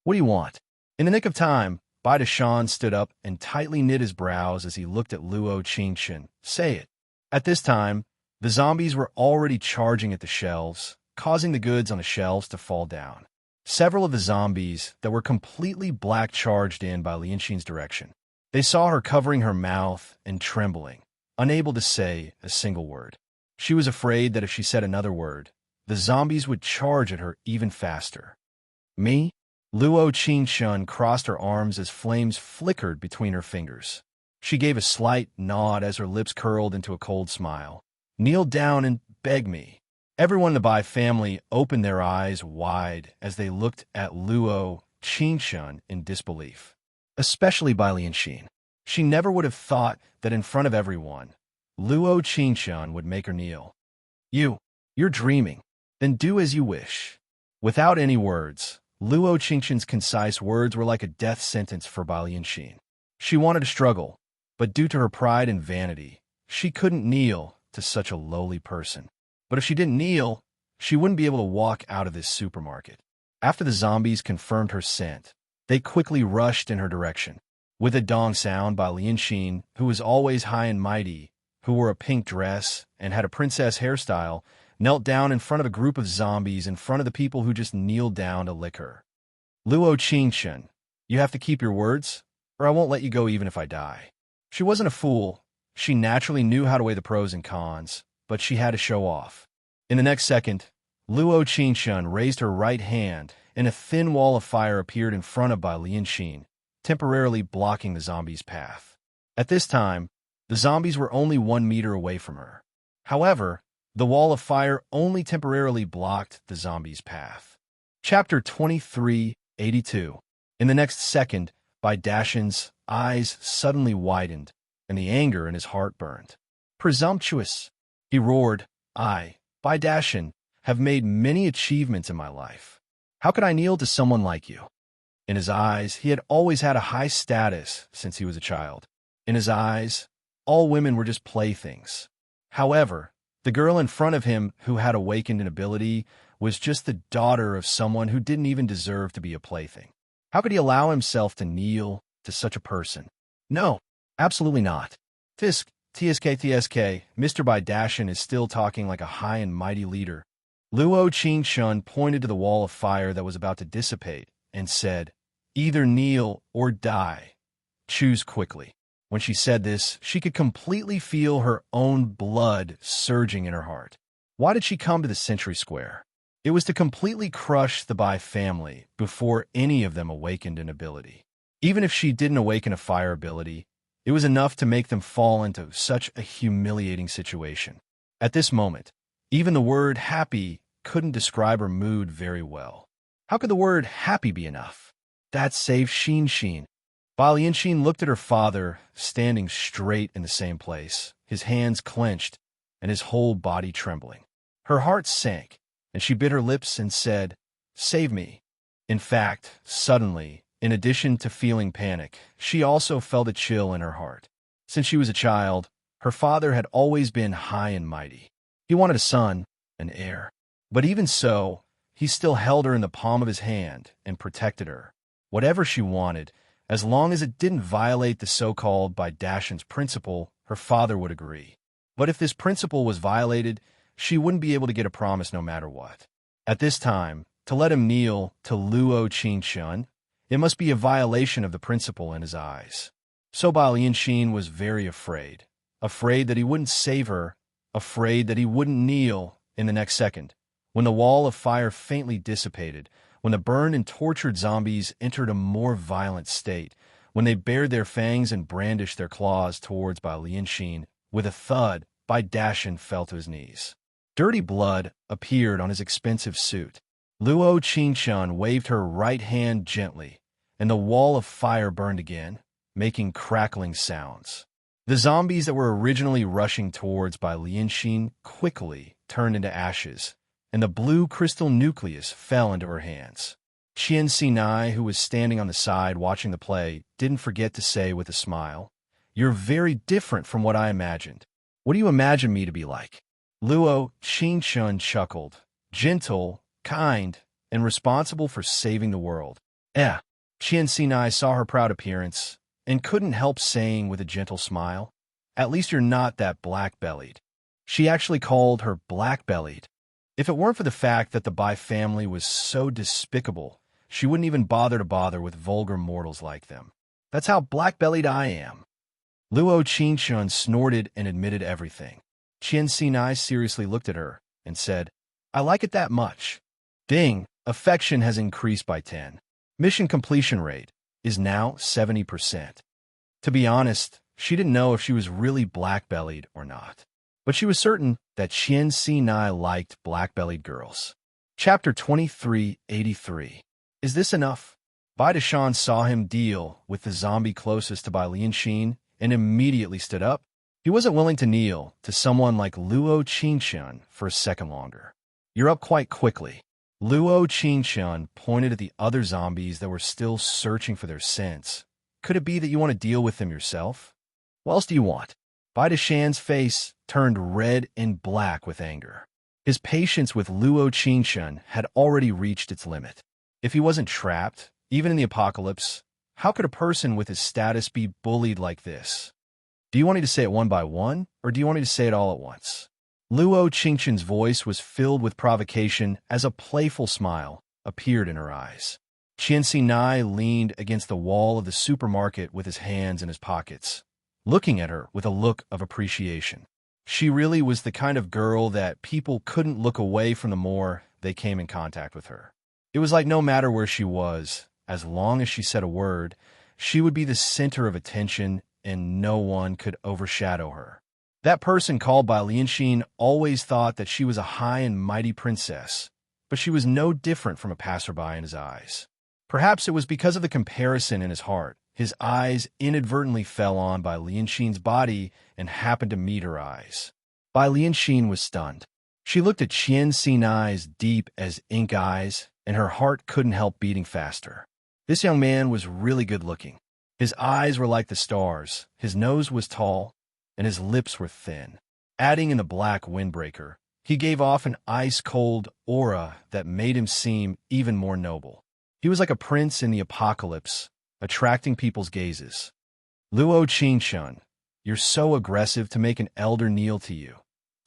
A: What do you want? In the nick of time, Bydashin stood up and tightly knit his brows as he looked at Luo Qingchen. Say it. At this time, the zombies were already charging at the shelves, causing the goods on the shelves to fall down. Several of the zombies that were completely black charged in Bai Lianxin's direction. They saw her covering her mouth and trembling, unable to say a single word. She was afraid that if she said another word, the zombies would charge at her even faster. Me? Luo Qingchen crossed her arms as flames flickered between her fingers. She gave a slight nod as her lips curled into a cold smile. Kneel down and beg me. Everyone in the Bai family opened their eyes wide as they looked at Luo Qingchen in disbelief. Especially Bai Lianxin. She never would have thought that in front of everyone, Luo Qingshan would make her kneel. You're dreaming. Then do as you wish. Without any words, Luo Qingshan's concise words were like a death sentence for Balianxin. She wanted to struggle, but due to her pride and vanity, she couldn't kneel to such a lowly person. But if she didn't kneel, she wouldn't be able to walk out of this supermarket. After the zombies confirmed her scent, they quickly rushed in her direction. With a dong sound, Balianxin, who was always high and mighty, who wore a pink dress and had a princess hairstyle, knelt down in front of a group of zombies in front of the people who just kneeled down to lick her. Luo Qingshan, you have to keep your words, or I won't let you go even if I die. She wasn't a fool. She naturally knew how to weigh the pros and cons, but she had to show off. In the next second, Luo Qingshan raised her right hand, and a thin wall of fire appeared in front of Balianxin, temporarily blocking the zombies' path. At this time, the zombies were only 1 meter away from her. However, the wall of fire only temporarily blocked the zombies' path. Chapter 2382. In the next second, Baidaxian's eyes suddenly widened, and the anger in his heart burned. Presumptuous! He roared. I, Baidaxian, have made many achievements in my life. How could I kneel to someone like you? In his eyes, he had always had a high status since he was a child. In his eyes, all women were just playthings. However, the girl in front of him who had awakened an ability was just the daughter of someone who didn't even deserve to be a plaything. How could he allow himself to kneel to such a person? No, absolutely not. Tsk, Mr. Baidaxian is still talking like a high and mighty leader. Luo Qingshan pointed to the wall of fire that was about to dissipate and said, either kneel or die. Choose quickly. When she said this, she could completely feel her own blood surging in her heart. Why did she come to the Century Square? It was to completely crush the Bai family before any of them awakened an ability. Even if she didn't awaken a fire ability, it was enough to make them fall into such a humiliating situation. At this moment, even the word happy couldn't describe her mood very well. How could the word happy be enough? That saved Xin. Balianxin looked at her father, standing straight in the same place, his hands clenched and his whole body trembling. Her heart sank, and she bit her lips and said, save me. In fact, suddenly, in addition to feeling panic, she also felt a chill in her heart. Since she was a child, her father had always been high and mighty. He wanted a son, an heir. But even so, he still held her in the palm of his hand and protected her. Whatever she wanted, as long as it didn't violate the so-called Baidaxian's principle, her father would agree. But if this principle was violated, she wouldn't be able to get a promise no matter what. At this time, to let him kneel to Luo Qingshan, it must be a violation of the principle in his eyes. So Balianxin was very afraid that he wouldn't save her, afraid that he wouldn't kneel in the next second. When the wall of fire faintly dissipated, when the burned and tortured zombies entered a more violent state, when they bared their fangs and brandished their claws towards Balianxin, with a thud, Baidaxian fell to his knees. Dirty blood appeared on his expensive suit. Luo Qingshan waved her right hand gently, and the wall of fire burned again, making crackling sounds. The zombies that were originally rushing towards Balianxin quickly turned into ashes, and the blue crystal nucleus fell into her hands. Qian Sinai, who was standing on the side watching the play, didn't forget to say with a smile, "You're very different from what I imagined. What do you imagine me to be like?" Luo Qingshan chuckled, gentle, kind, and responsible for saving the world. Qian Sinai saw her proud appearance and couldn't help saying with a gentle smile, "At least you're not that black-bellied." She actually called her black-bellied. If it weren't for the fact that the Bai family was so despicable, she wouldn't even bother with vulgar mortals like them. That's how black-bellied I am. Luo Qingshan snorted and admitted everything. Qian Sinai seriously looked at her and said, "I like it that much." Ding, affection has increased by 10. Mission completion rate is now 70%. To be honest, she didn't know if she was really black-bellied or not. But she was certain that Qian Sinai liked black-bellied girls. Chapter 2383. Is this enough? Baidaxian saw him deal with the zombie closest to Balianxin and immediately stood up. He wasn't willing to kneel to someone like Luo Qingxian for a second longer. You're up quite quickly. Luo Qingxian pointed at the other zombies that were still searching for their scents. Could it be that you want to deal with them yourself? What else do you want? Bai Shan's face turned red and black with anger. His patience with Luo Qingxian had already reached its limit. If he wasn't trapped, even in the apocalypse, how could a person with his status be bullied like this? Do you want me to say it one by one, or do you want me to say it all at once? Luo Qingxian's voice was filled with provocation as a playful smile appeared in her eyes. Qian Xinai leaned against the wall of the supermarket with his hands in his pockets, looking at her with a look of appreciation. She really was the kind of girl that people couldn't look away from the more they came in contact with her. It was like no matter where she was, as long as she said a word, she would be the center of attention and no one could overshadow her. That person called by Lianxin always thought that she was a high and mighty princess, but she was no different from a passerby in his eyes. Perhaps it was because of the comparison in his heart. His eyes inadvertently fell on Bai Lianxin's body and happened to meet her eyes. Bai Lianxin was stunned. She looked at Qian Xinai's deep as ink eyes, and her heart couldn't help beating faster. This young man was really good looking. His eyes were like the stars, his nose was tall, and his lips were thin. Adding in the black windbreaker, he gave off an ice-cold aura that made him seem even more noble. He was like a prince in the apocalypse, attracting people's gazes. Luo Qingxian, you're so aggressive to make an elder kneel to you.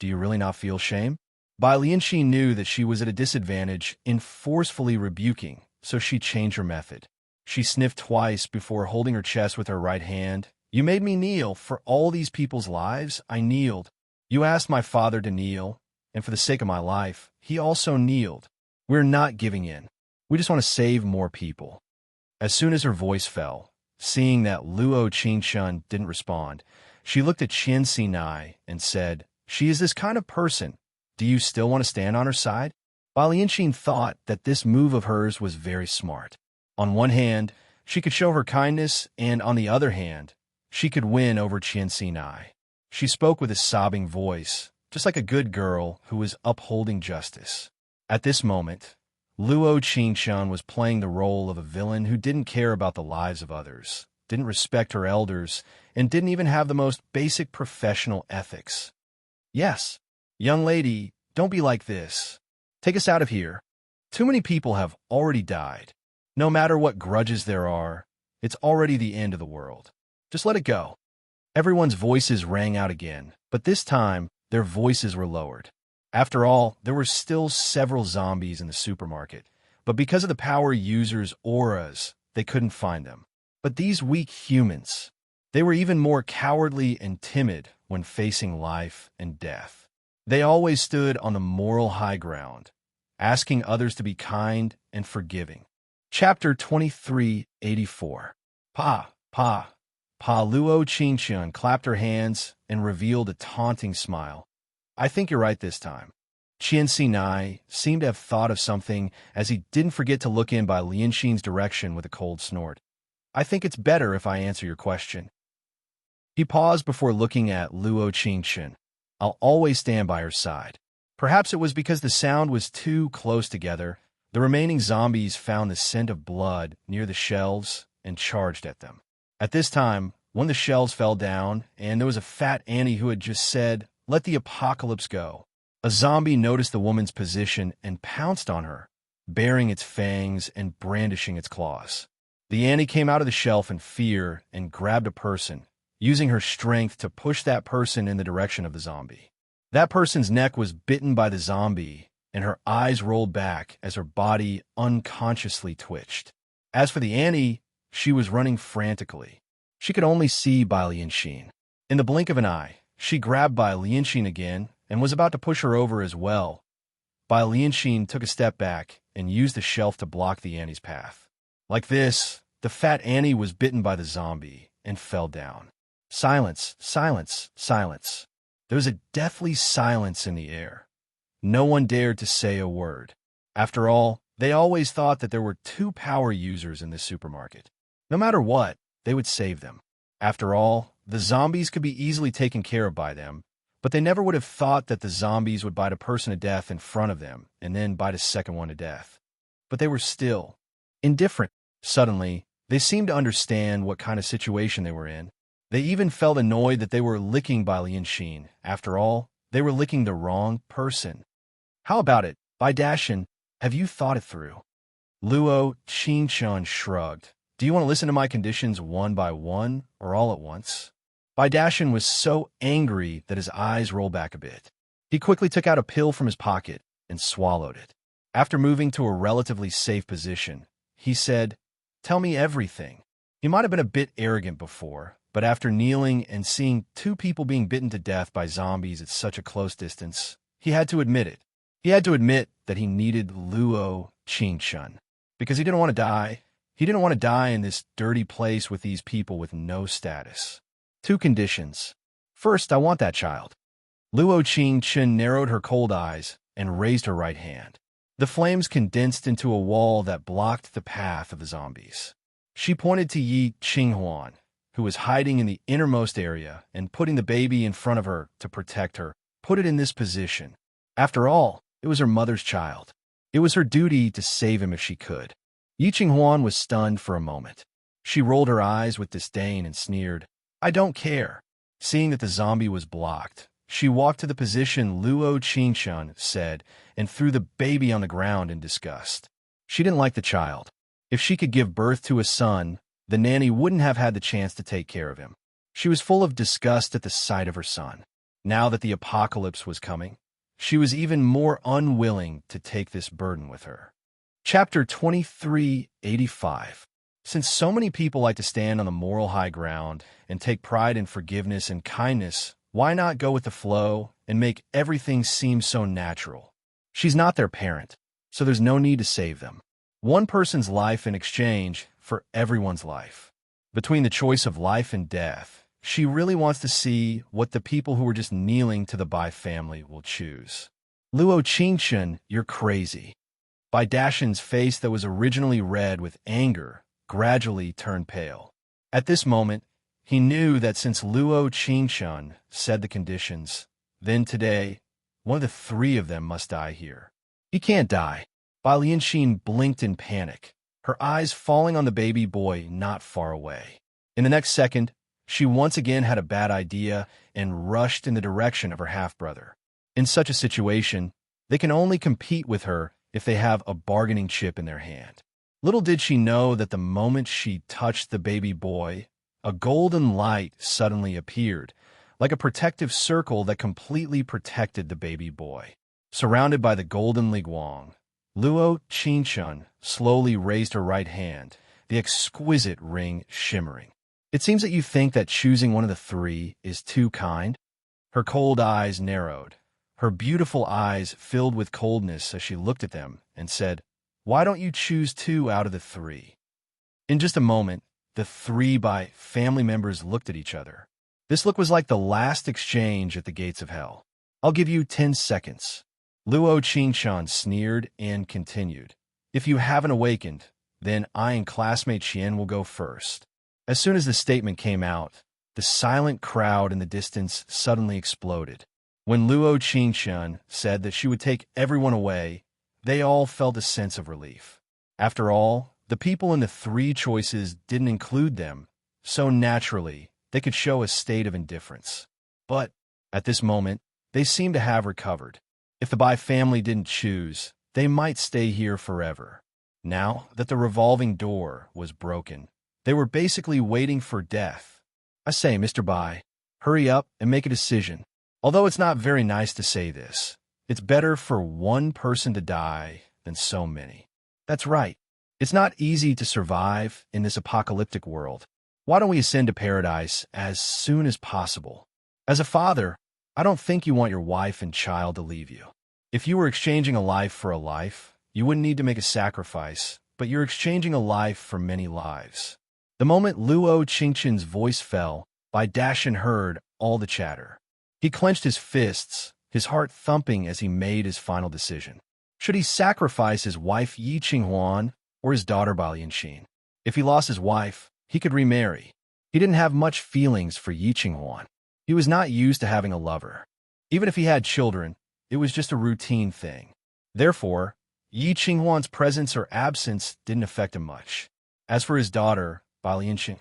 A: Do you really not feel shame? Bai Lianxin knew that she was at a disadvantage in forcefully rebuking, so she changed her method. She sniffed twice before holding her chest with her right hand. You made me kneel. For all these people's lives, I kneeled. You asked my father to kneel, and for the sake of my life, he also kneeled. We're not giving in. We just want to save more people. As soon as her voice fell, seeing that Luo Qingxian didn't respond, she looked at Qian Xinai and said, she is this kind of person. Do you still want to stand on her side? Bai Lianxin thought that this move of hers was very smart. On one hand, she could show her kindness, and on the other hand, she could win over Qian Xinai. She spoke with a sobbing voice, just like a good girl who was upholding justice. At this moment, Luo Qingxian was playing the role of a villain who didn't care about the lives of others, didn't respect her elders, and didn't even have the most basic professional ethics. Yes, young lady, don't be like this. Take us out of here. Too many people have already died. No matter what grudges there are, it's already the end of the world. Just let it go. Everyone's voices rang out again, but this time, their voices were lowered. After all, there were still several zombies in the supermarket, but because of the power users' auras, they couldn't find them. But these weak humans, they were even more cowardly and timid when facing life and death. They always stood on the moral high ground, asking others to be kind and forgiving. Chapter 2384. Pa, Luo Qingxian clapped her hands and revealed a taunting smile. I think you're right this time. Qian Xinai seemed to have thought of something as he didn't forget to look in by Lianxin's direction with a cold snort. I think it's better if I answer your question. He paused before looking at Luo Qingxian. I'll always stand by her side. Perhaps it was because the sound was too close together. The remaining zombies found the scent of blood near the shelves and charged at them. At this time, one of the shelves fell down, and there was a fat Annie who had just said, "Let the apocalypse go." A zombie noticed the woman's position and pounced on her, baring its fangs and brandishing its claws. The Annie came out of the shelf in fear and grabbed a person, using her strength to push that person in the direction of the zombie. That person's neck was bitten by the zombie, and her eyes rolled back as her body unconsciously twitched. As for the Annie, she was running frantically. She could only see Bai Lianxin. In the blink of an eye, she grabbed Bai Lianxin again and was about to push her over as well. Bai Lianxin took a step back and used the shelf to block the Annie's path. Like this, the fat Annie was bitten by the zombie and fell down. Silence, silence, silence. There was a deathly silence in the air. No one dared to say a word. After all, they always thought that there were two power users in this supermarket. No matter what, they would save them. After all, The zombies could be easily taken care of by them, but they never would have thought that the zombies would bite a person to death in front of them and then bite a second one to death. But they were still indifferent. Suddenly, they seemed to understand what kind of situation they were in. They even felt annoyed that they were licking Bai Lianxin. After all, they were licking the wrong person. How about it, Bai Dashin? Have you thought it through? Luo Qingchun shrugged. Do you want to listen to my conditions one by one or all at once? Bai Dashin was so angry that his eyes rolled back a bit. He quickly took out a pill from his pocket and swallowed it. After moving to a relatively safe position, he said, "Tell me everything." He might have been a bit arrogant before, but after kneeling and seeing two people being bitten to death by zombies at such a close distance, he had to admit it. He had to admit that he needed Luo Qingchun, because he didn't want to die. He didn't want to die in this dirty place with these people with no status. 2 conditions. First, I want that child. Luo Qingchun narrowed her cold eyes and raised her right hand. The flames condensed into a wall that blocked the path of the zombies. She pointed to Yi Qinghuan, who was hiding in the innermost area, and putting the baby in front of her to protect her. Put it in this position. After all, it was her mother's child. It was her duty to save him if she could. Yi Qinghuan was stunned for a moment. She rolled her eyes with disdain and sneered, "I don't care." Seeing that the zombie was blocked, she walked to the position Luo Qingchun said and threw the baby on the ground in disgust. She didn't like the child. If she could give birth to a son, the nanny wouldn't have had the chance to take care of him. She was full of disgust at the sight of her son. Now that the apocalypse was coming, she was even more unwilling to take this burden with her. Chapter 2385. Since so many people like to stand on the moral high ground and take pride in forgiveness and kindness, why not go with the flow and make everything seem so natural? She's not their parent, so there's no need to save them. One person's life in exchange for everyone's life. Between the choice of life and death, she really wants to see what the people who were just kneeling to the Bai family will choose. Luo Qingchun, you're crazy. Bai Dashin's face that was originally red with anger gradually turned pale. At this moment, he knew that since Luo Qingchun said the conditions, then today, one of the 3 of them must die here. He can't die. Bai Lianxin blinked in panic, her eyes falling on the baby boy not far away. In the next second, she once again had a bad idea and rushed in the direction of her half-brother. In such a situation, they can only compete with her if they have a bargaining chip in their hand. Little did she know that the moment she touched the baby boy, a golden light suddenly appeared, like a protective circle that completely protected the baby boy. Surrounded by the golden liguang, Luo Qingchun slowly raised her right hand, the exquisite ring shimmering. It seems that you think that choosing one of the 3 is too kind. Her cold eyes narrowed. Her beautiful eyes filled with coldness as she looked at them and said, "Why don't you choose 2 out of the 3? In just a moment, the 3 Bai family members looked at each other. This look was like the last exchange at the gates of hell. "I'll give you 10 seconds. Luo Qingchun sneered and continued, "If you haven't awakened, then I and classmate Qian will go first." As soon as the statement came out, the silent crowd in the distance suddenly exploded. When Luo Qingchun said that she would take everyone away, they all felt a sense of relief. After all, the people in the 3 choices didn't include them, so naturally, they could show a state of indifference. But, at this moment, they seemed to have recovered. If the Bai family didn't choose, they might stay here forever. Now that the revolving door was broken, they were basically waiting for death. I say, Mr. Bai, hurry up and make a decision. Although it's not very nice to say this, it's better for one person to die than so many. That's right. It's not easy to survive in this apocalyptic world. Why don't we ascend to paradise as soon as possible? As a father, I don't think you want your wife and child to leave you. If you were exchanging a life for a life, you wouldn't need to make a sacrifice, but you're exchanging a life for many lives. The moment Luo Qingchun's voice fell, Bai Dashin heard all the chatter. He clenched his fists, his heart thumping as he made his final decision. Should he sacrifice his wife Yi Qinghuan or his daughter Bai Lianxin? If he lost his wife, he could remarry. He didn't have much feelings for Yi Qinghuan. He was not used to having a lover. Even if he had children, it was just a routine thing. Therefore, Yi Qinghuan's presence or absence didn't affect him much. As for his daughter, Balianqing,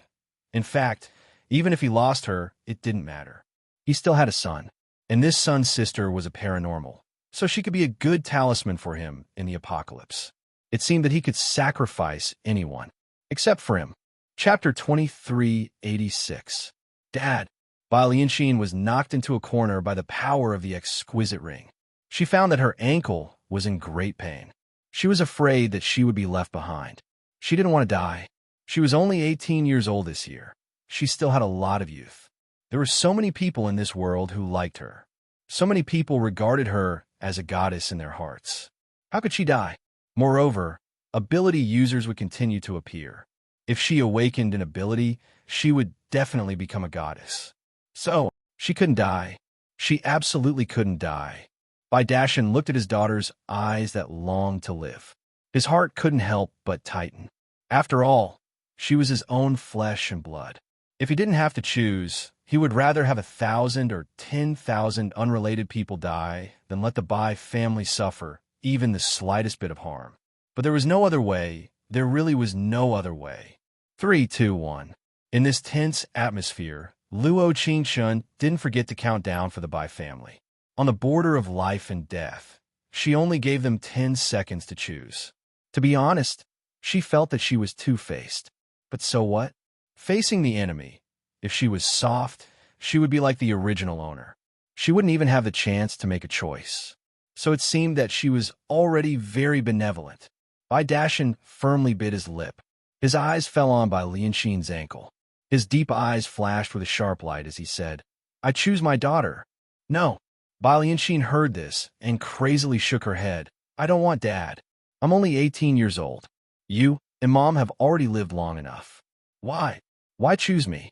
A: in fact, even if he lost her, it didn't matter. He still had a son, and this son's sister was a paranormal, so she could be a good talisman for him in the apocalypse. It seemed that he could sacrifice anyone, except for him. Chapter 2386. Dad. Balianqing was knocked into a corner by the power of the exquisite ring. She found that her ankle was in great pain. She was afraid that she would be left behind. She didn't want to die. She was only 18 years old this year. She still had a lot of youth. There were so many people in this world who liked her. So many people regarded her as a goddess in their hearts. How could she die? Moreover, ability users would continue to appear. If she awakened an ability, she would definitely become a goddess. So, she couldn't die. She absolutely couldn't die. Dashan looked at his daughter's eyes that longed to live. His heart couldn't help but tighten. After all, she was his own flesh and blood. If he didn't have to choose, he would rather have 1,000 or 10,000 unrelated people die than let the Bai family suffer even the slightest bit of harm. But there was no other way. There really was no other way. 3, 2, 1. In this tense atmosphere, Luo Qingshun didn't forget to count down for the Bai family. On the border of life and death, she only gave them 10 seconds to choose. To be honest, she felt that she was two-faced. But so what? Facing the enemy, if she was soft, she would be like the original owner. She wouldn't even have the chance to make a choice. So it seemed that she was already very benevolent. Dashan firmly bit his lip. His eyes fell on Lianxin's ankle. His deep eyes flashed with a sharp light as he said, "I choose my daughter." "No." Lianxin heard this and crazily shook her head. "I don't want Dad. I'm only 18 years old. You and Mom have already lived long enough. Why? Why choose me?"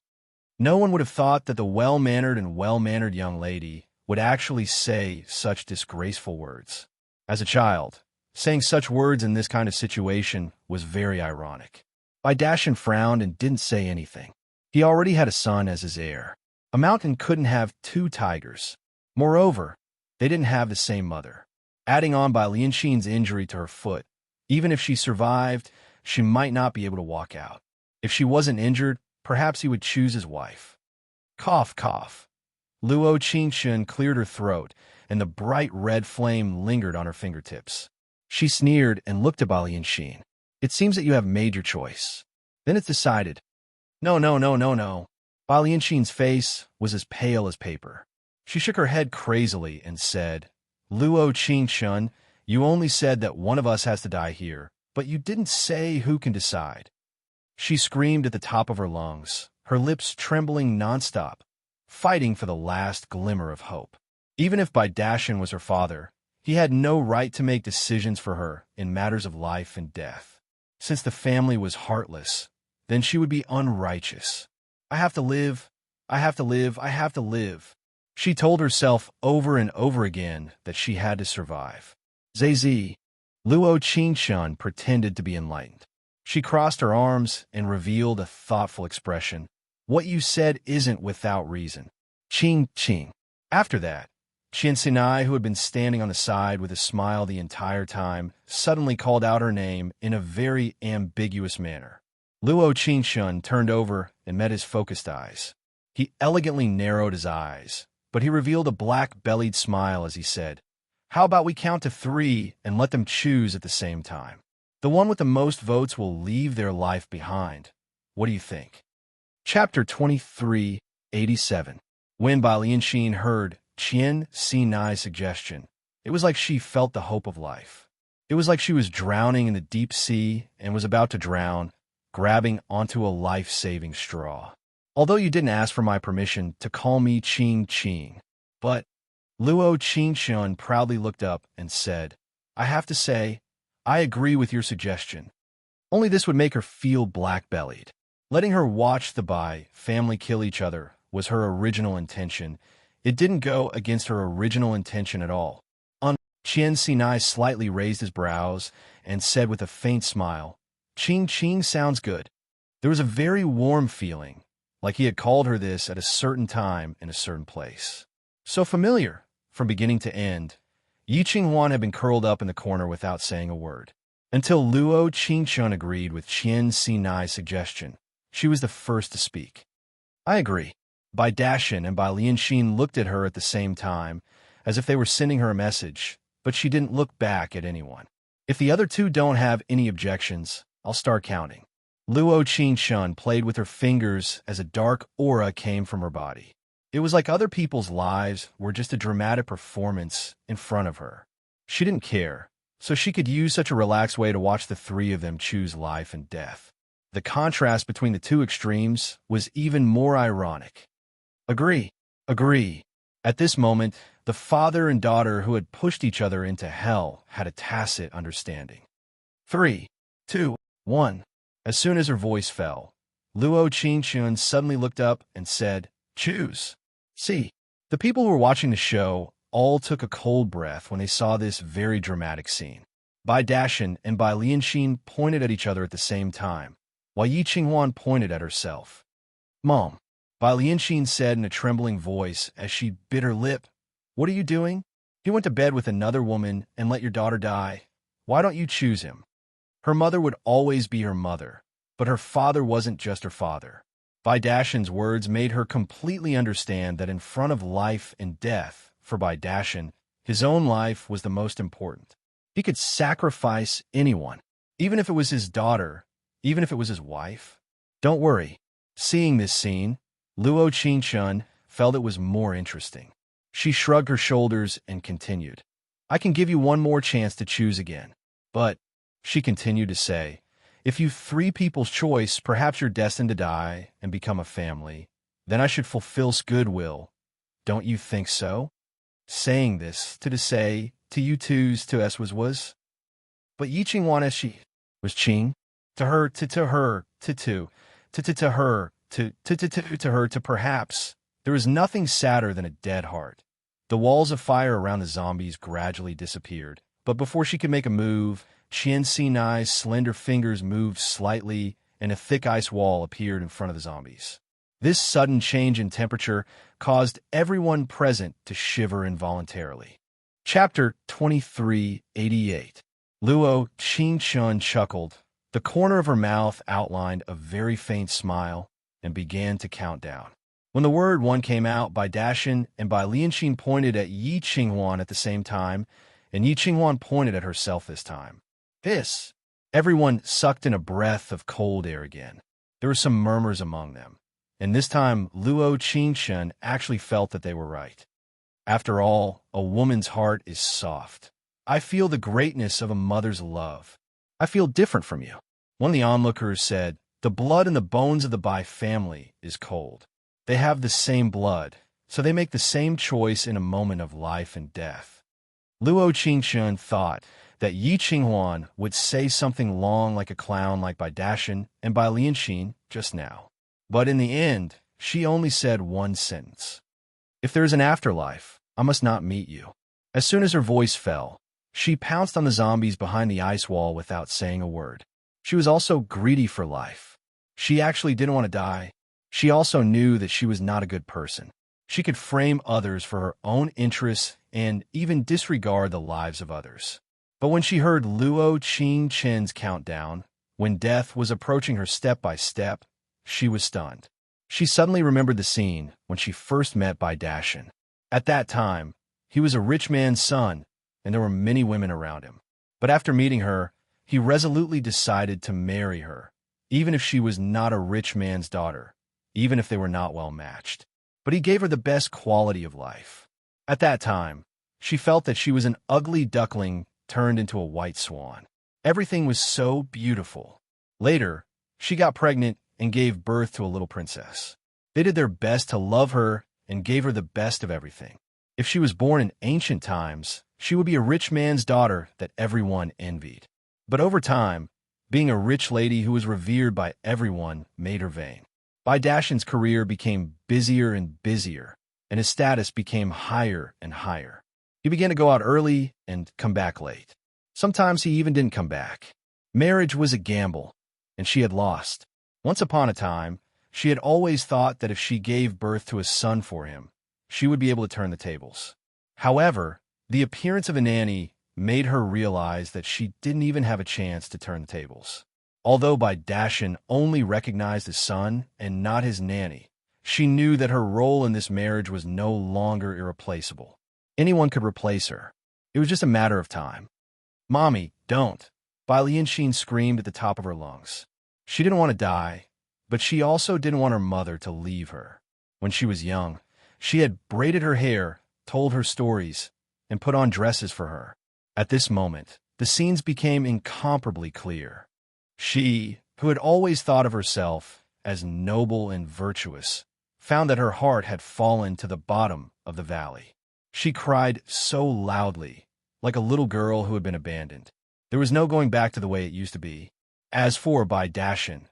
A: No one would have thought that the well-mannered young lady would actually say such disgraceful words. As a child, saying such words in this kind of situation was very ironic. Dashan frowned and didn't say anything. He already had a son as his heir. A mountain couldn't have two tigers. Moreover, they didn't have the same mother. Adding on Lianxin's injury to her foot, even if she survived, she might not be able to walk out. If she wasn't injured, perhaps he would choose his wife. Cough, cough. Luo Qingshun cleared her throat, and the bright red flame lingered on her fingertips. She sneered and looked at Lianxin. "It seems that you have made your choice." Then it's decided. No. Lianxin's face was as pale as paper. She shook her head crazily and said, "Luo Qingshun, you only said that one of us has to die here, but you didn't say who can decide." She screamed at the top of her lungs, her lips trembling nonstop, fighting for the last glimmer of hope. Even if Dashan was her father, he had no right to make decisions for her in matters of life and death. Since the family was heartless, then she would be unrighteous. "I have to live. I have to live. I have to live." She told herself over and over again that she had to survive. Zazi. Luo Qingshun pretended to be enlightened. She crossed her arms and revealed a thoughtful expression. "What you said isn't without reason." Qing. After that, Qian Sinai, who had been standing on the side with a smile the entire time, suddenly called out her name in a very ambiguous manner. Luo Qingshun turned over and met his focused eyes. He elegantly narrowed his eyes, but he revealed a black-bellied smile as he said, "How about we count to 3 and let them choose at the same time? The one with the most votes will leave their life behind. What do you think?" Chapter 2387. When Lianxin heard Qian Sinai's suggestion, it was like she felt the hope of life. It was like she was drowning in the deep sea and was about to drown, grabbing onto a life-saving straw. "Although you didn't ask for my permission to call me Qing, but..." Luo Qingshun proudly looked up and said, "I have to say, I agree with your suggestion. Only this would make her feel black-bellied." Letting her watch the Bai family kill each other was her original intention. It didn't go against her original intention at all. Qian Sinai slightly raised his brows and said with a faint smile, "Qing sounds good." There was a very warm feeling, like he had called her this at a certain time in a certain place. So familiar, from beginning to end. Yi Qinghuan had been curled up in the corner without saying a word. Until Luo Qingchun agreed with Qian Xinai's suggestion. She was the first to speak. I agree. Bai Dashin and Bai Lianxin looked at her at the same time, as if they were sending her a message, but she didn't look back at anyone. If the other two don't have any objections, I'll start counting. Luo Qingchun played with her fingers as a dark aura came from her body. It was like other people's lives were just a dramatic performance in front of her. She didn't care, so she could use such a relaxed way to watch the three of them choose life and death. The contrast between the two extremes was even more ironic. Agree. Agree. At this moment, the father and daughter who had pushed each other into hell had a tacit understanding. 3, 2, 1. As soon as her voice fell, Luo Qingchun suddenly looked up and said, "Choose." See, the people who were watching the show all took a cold breath when they saw this very dramatic scene. Bai Dashin and Bai Lianxin pointed at each other at the same time, while Yi Qinghuan pointed at herself. "Mom," Bai Lianxin said in a trembling voice as she bit her lip. "What are you doing? He went to bed with another woman and let your daughter die. Why don't you choose him?" Her mother would always be her mother, but her father wasn't just her father. Bai Dashin's words made her completely understand that in front of life and death, for Bai Dashin, his own life was the most important. He could sacrifice anyone, even if it was his daughter, even if it was his wife. Don't worry. Seeing this scene, Luo Qingchun felt it was more interesting. She shrugged her shoulders and continued. "I can give you one more chance to choose again. But," she continued to say, "if you've three people's choice, perhaps you're destined to die and become a family. Then I should fulfill goodwill. Don't you think so?" Saying this to say to you twos to us was. But Yi Qinghuan as she was Qing, to her, to her, to her, to her, to perhaps. There was nothing sadder than a dead heart. The walls of fire around the zombies gradually disappeared, but before she could make a move, Qian Xinai's slender fingers moved slightly, and a thick ice wall appeared in front of the zombies. This sudden change in temperature caused everyone present to shiver involuntarily. Chapter 2388. Luo Qingchun chuckled. The corner of her mouth outlined a very faint smile and began to count down. When the word 1 came out, Bai Dashin and Bai Lianxin pointed at Yi Qinghuan at the same time, and Yi Qinghuan pointed at herself this time. Hiss! Everyone sucked in a breath of cold air again. There were some murmurs among them, and this time Luo Qingchun actually felt that they were right. After all, a woman's heart is soft. I feel the greatness of a mother's love. I feel different from you. One of the onlookers said, "The blood in the bones of the Bai family is cold. They have the same blood, so they make the same choice in a moment of life and death." Luo Qingchun thought that Yi Qinghuan would say something long like a clown like Bai Dashin and Bai Lianxin just now. But in the end, she only said one sentence. "If there is an afterlife, I must not meet you." As soon as her voice fell, she pounced on the zombies behind the ice wall without saying a word. She was also greedy for life. She actually didn't want to die. She also knew that she was not a good person. She could frame others for her own interests and even disregard the lives of others. But when she heard Luo Qingchun's countdown, when death was approaching her step by step, she was stunned. She suddenly remembered the scene when she first met Bai Dashin. At that time, he was a rich man's son, and there were many women around him. But after meeting her, he resolutely decided to marry her, even if she was not a rich man's daughter, even if they were not well matched. But he gave her the best quality of life. At that time, she felt that she was an ugly duckling turned into a white swan. Everything was so beautiful. Later, she got pregnant and gave birth to a little princess. They did their best to love her and gave her the best of everything. If she was born in ancient times, she would be a rich man's daughter that everyone envied. But over time, being a rich lady who was revered by everyone made her vain. Bai Dashin's career became busier and busier, and his status became higher and higher. He began to go out early and come back late. Sometimes he even didn't come back. Marriage was a gamble, and she had lost. Once upon a time, She had always thought that if she gave birth to a son for him, she would be able to turn the tables. However, the appearance of a nanny made her realize that she didn't even have a chance to turn the tables. Although Dashan only recognized his son and not his nanny, she knew that her role in this marriage was no longer irreplaceable. Anyone could replace her. It was just a matter of time. "Mommy, don't!" Lianxin screamed at the top of her lungs. She didn't want to die, but she also didn't want her mother to leave her. When she was young, she had braided her hair, told her stories, and put on dresses for her. At this moment, the scenes became incomparably clear. She, who had always thought of herself as noble and virtuous, found that her heart had fallen to the bottom of the valley. She cried so loudly, like a little girl who had been abandoned. There was no going back to the way it used to be. As for Dashan,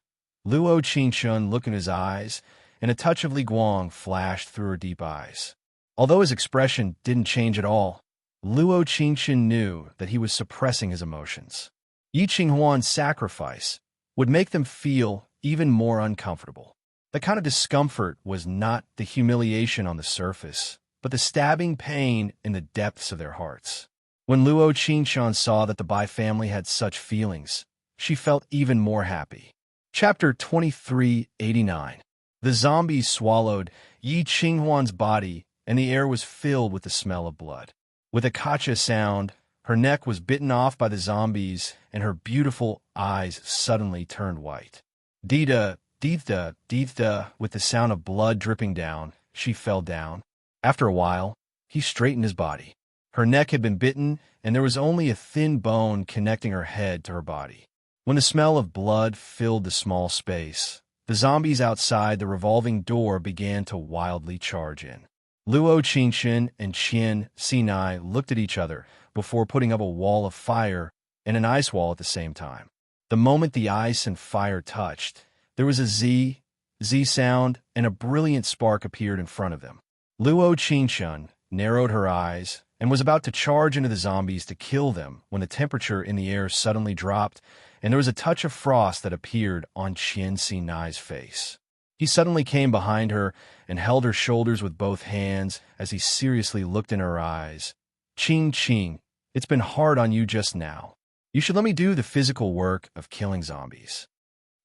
A: Luo Qingshun looked in his eyes, and a touch of Li Guang flashed through her deep eyes. Although his expression didn't change at all, Luo Qingshun knew that he was suppressing his emotions. Yi Qinghuan's sacrifice would make them feel even more uncomfortable. The kind of discomfort was not the humiliation on the surface, but the stabbing pain in the depths of their hearts. When Luo Qingshun saw that the Bai family had such feelings, she felt even more happy. Chapter 2389. The zombies swallowed Yi Qinghuan's body, and the air was filled with the smell of blood. With a kacha sound, her neck was bitten off by the zombies, and her beautiful eyes suddenly turned white. Dita, Dita, Dita, with the sound of blood dripping down, she fell down. After a while, he straightened his body. Her neck had been bitten, and there was only a thin bone connecting her head to her body. When the smell of blood filled the small space, the zombies outside the revolving door began to wildly charge in. Luo Qingshun and Qian Sinai looked at each other before putting up a wall of fire and an ice wall at the same time. The moment the ice and fire touched, there was a Z sound, and a brilliant spark appeared in front of them. Luo Qingshun narrowed her eyes and was about to charge into the zombies to kill them when the temperature in the air suddenly dropped, and there was a touch of frost that appeared on Qian Sinai's face. He suddenly came behind her and held her shoulders with both hands as he seriously looked in her eyes. "Qing, it's been hard on you just now. You should let me do the physical work of killing zombies."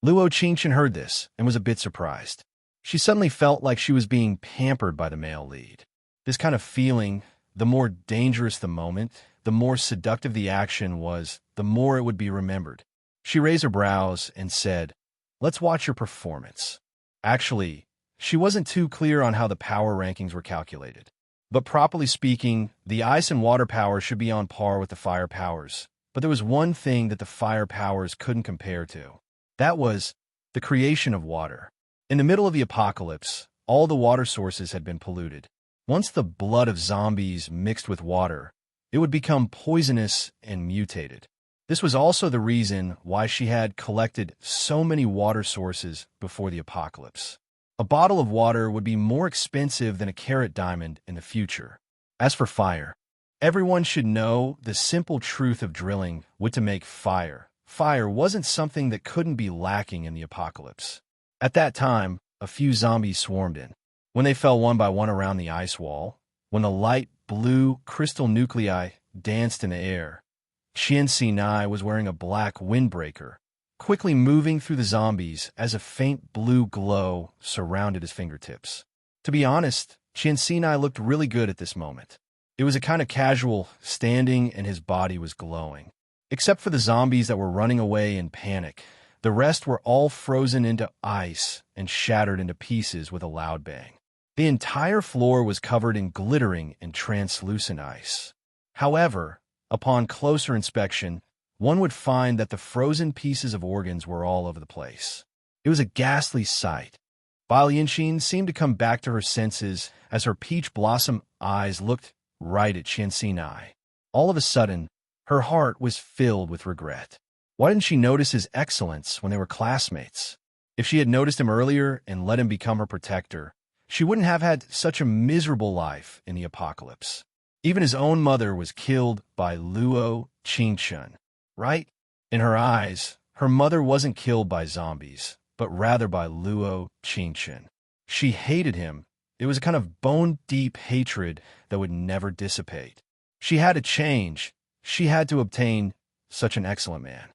A: Luo Qingshun heard this and was a bit surprised. She suddenly felt like she was being pampered by the male lead. This kind of feeling, the more dangerous the moment, the more seductive the action was, the more it would be remembered. She raised her brows and said, "Let's watch your performance." Actually, she wasn't too clear on how the power rankings were calculated. But properly speaking, the ice and water powers should be on par with the fire powers. But there was one thing that the fire powers couldn't compare to. That was the creation of water. In the middle of the apocalypse, all the water sources had been polluted. Once the blood of zombies mixed with water, it would become poisonous and mutated. This was also the reason why she had collected so many water sources before the apocalypse. A bottle of water would be more expensive than a carat diamond in the future. As for fire, everyone should know the simple truth of drilling wood to make fire. Fire wasn't something that couldn't be lacking in the apocalypse. At that time, a few zombies swarmed in. When they fell one by one around the ice wall, when the light blue crystal nuclei danced in the air, Qian Sinai was wearing a black windbreaker, quickly moving through the zombies as a faint blue glow surrounded his fingertips. To be honest, Qian Sinai looked really good at this moment. It was a kind of casual standing, and his body was glowing. Except for the zombies that were running away in panic, the rest were all frozen into ice and shattered into pieces with a loud bang. The entire floor was covered in glittering and translucent ice. However, upon closer inspection, one would find that the frozen pieces of organs were all over the place. It was a ghastly sight. Lianxin seemed to come back to her senses as her peach blossom eyes looked right at Qian Sinai. All of a sudden, her heart was filled with regret. Why didn't she notice his excellence when they were classmates? If she had noticed him earlier and let him become her protector, she wouldn't have had such a miserable life in the apocalypse. Even his own mother was killed by Luo Qingshun, right? In her eyes, her mother wasn't killed by zombies, but rather by Luo Qingchen. She hated him. It was a kind of bone-deep hatred that would never dissipate. She had to change. She had to obtain such an excellent man.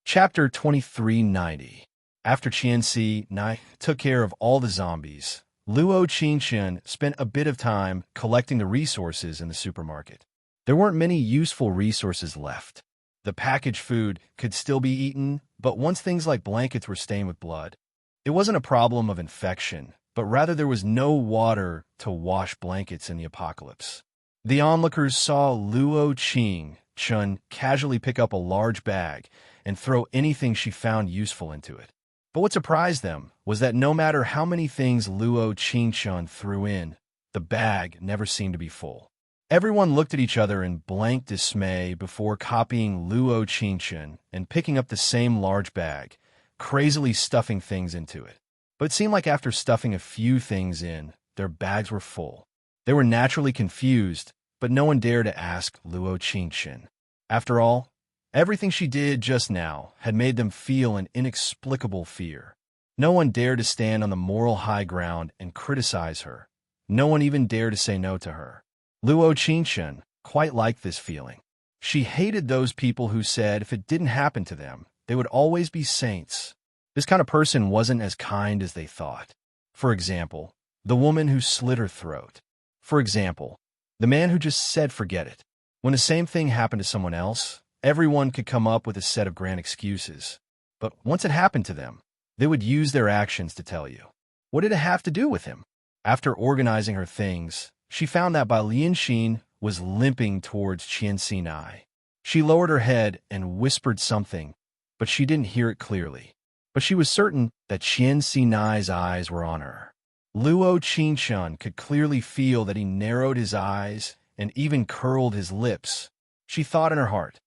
A: Chapter 2390. After Qianxi Nai took care of all the zombies, Luo Qingchen spent a bit of time collecting the resources in the supermarket. There weren't many useful resources left. The packaged food could still be eaten, but once things like blankets were stained with blood, it wasn't a problem of infection, but rather there was no water to wash blankets in the apocalypse. The onlookers saw Luo Qingchen casually pick up a large bag and throw anything she found useful into it. But what surprised them was that no matter how many things Luo Qingchen threw in, the bag never seemed to be full. Everyone looked at each other in blank dismay before copying Luo Qingchen and picking up the same large bag, crazily stuffing things into it. But it seemed like after stuffing a few things in, their bags were full. They were naturally confused, but no one dared to ask Luo Qingchen. After all, everything she did just now had made them feel an inexplicable fear. No one dared to stand on the moral high ground and criticize her. No one even dared to say no to her. Luo Qingchen quite liked this feeling. She hated those people who said if it didn't happen to them, they would always be saints. This kind of person wasn't as kind as they thought. For example, the woman who slit her throat. For example, the man who just said forget it. When the same thing happened to someone else, everyone could come up with a set of grand excuses. But once it happened to them, they would use their actions to tell you. What did it have to do with him? After organizing her things, she found that Bai Lianxin was limping towards Qianxi Nai. She lowered her head and whispered something, but she didn't hear it clearly. But she was certain that Qianxi Nai's eyes were on her. Luo Qingchen could clearly feel that he narrowed his eyes and even curled his lips. She thought in her heart,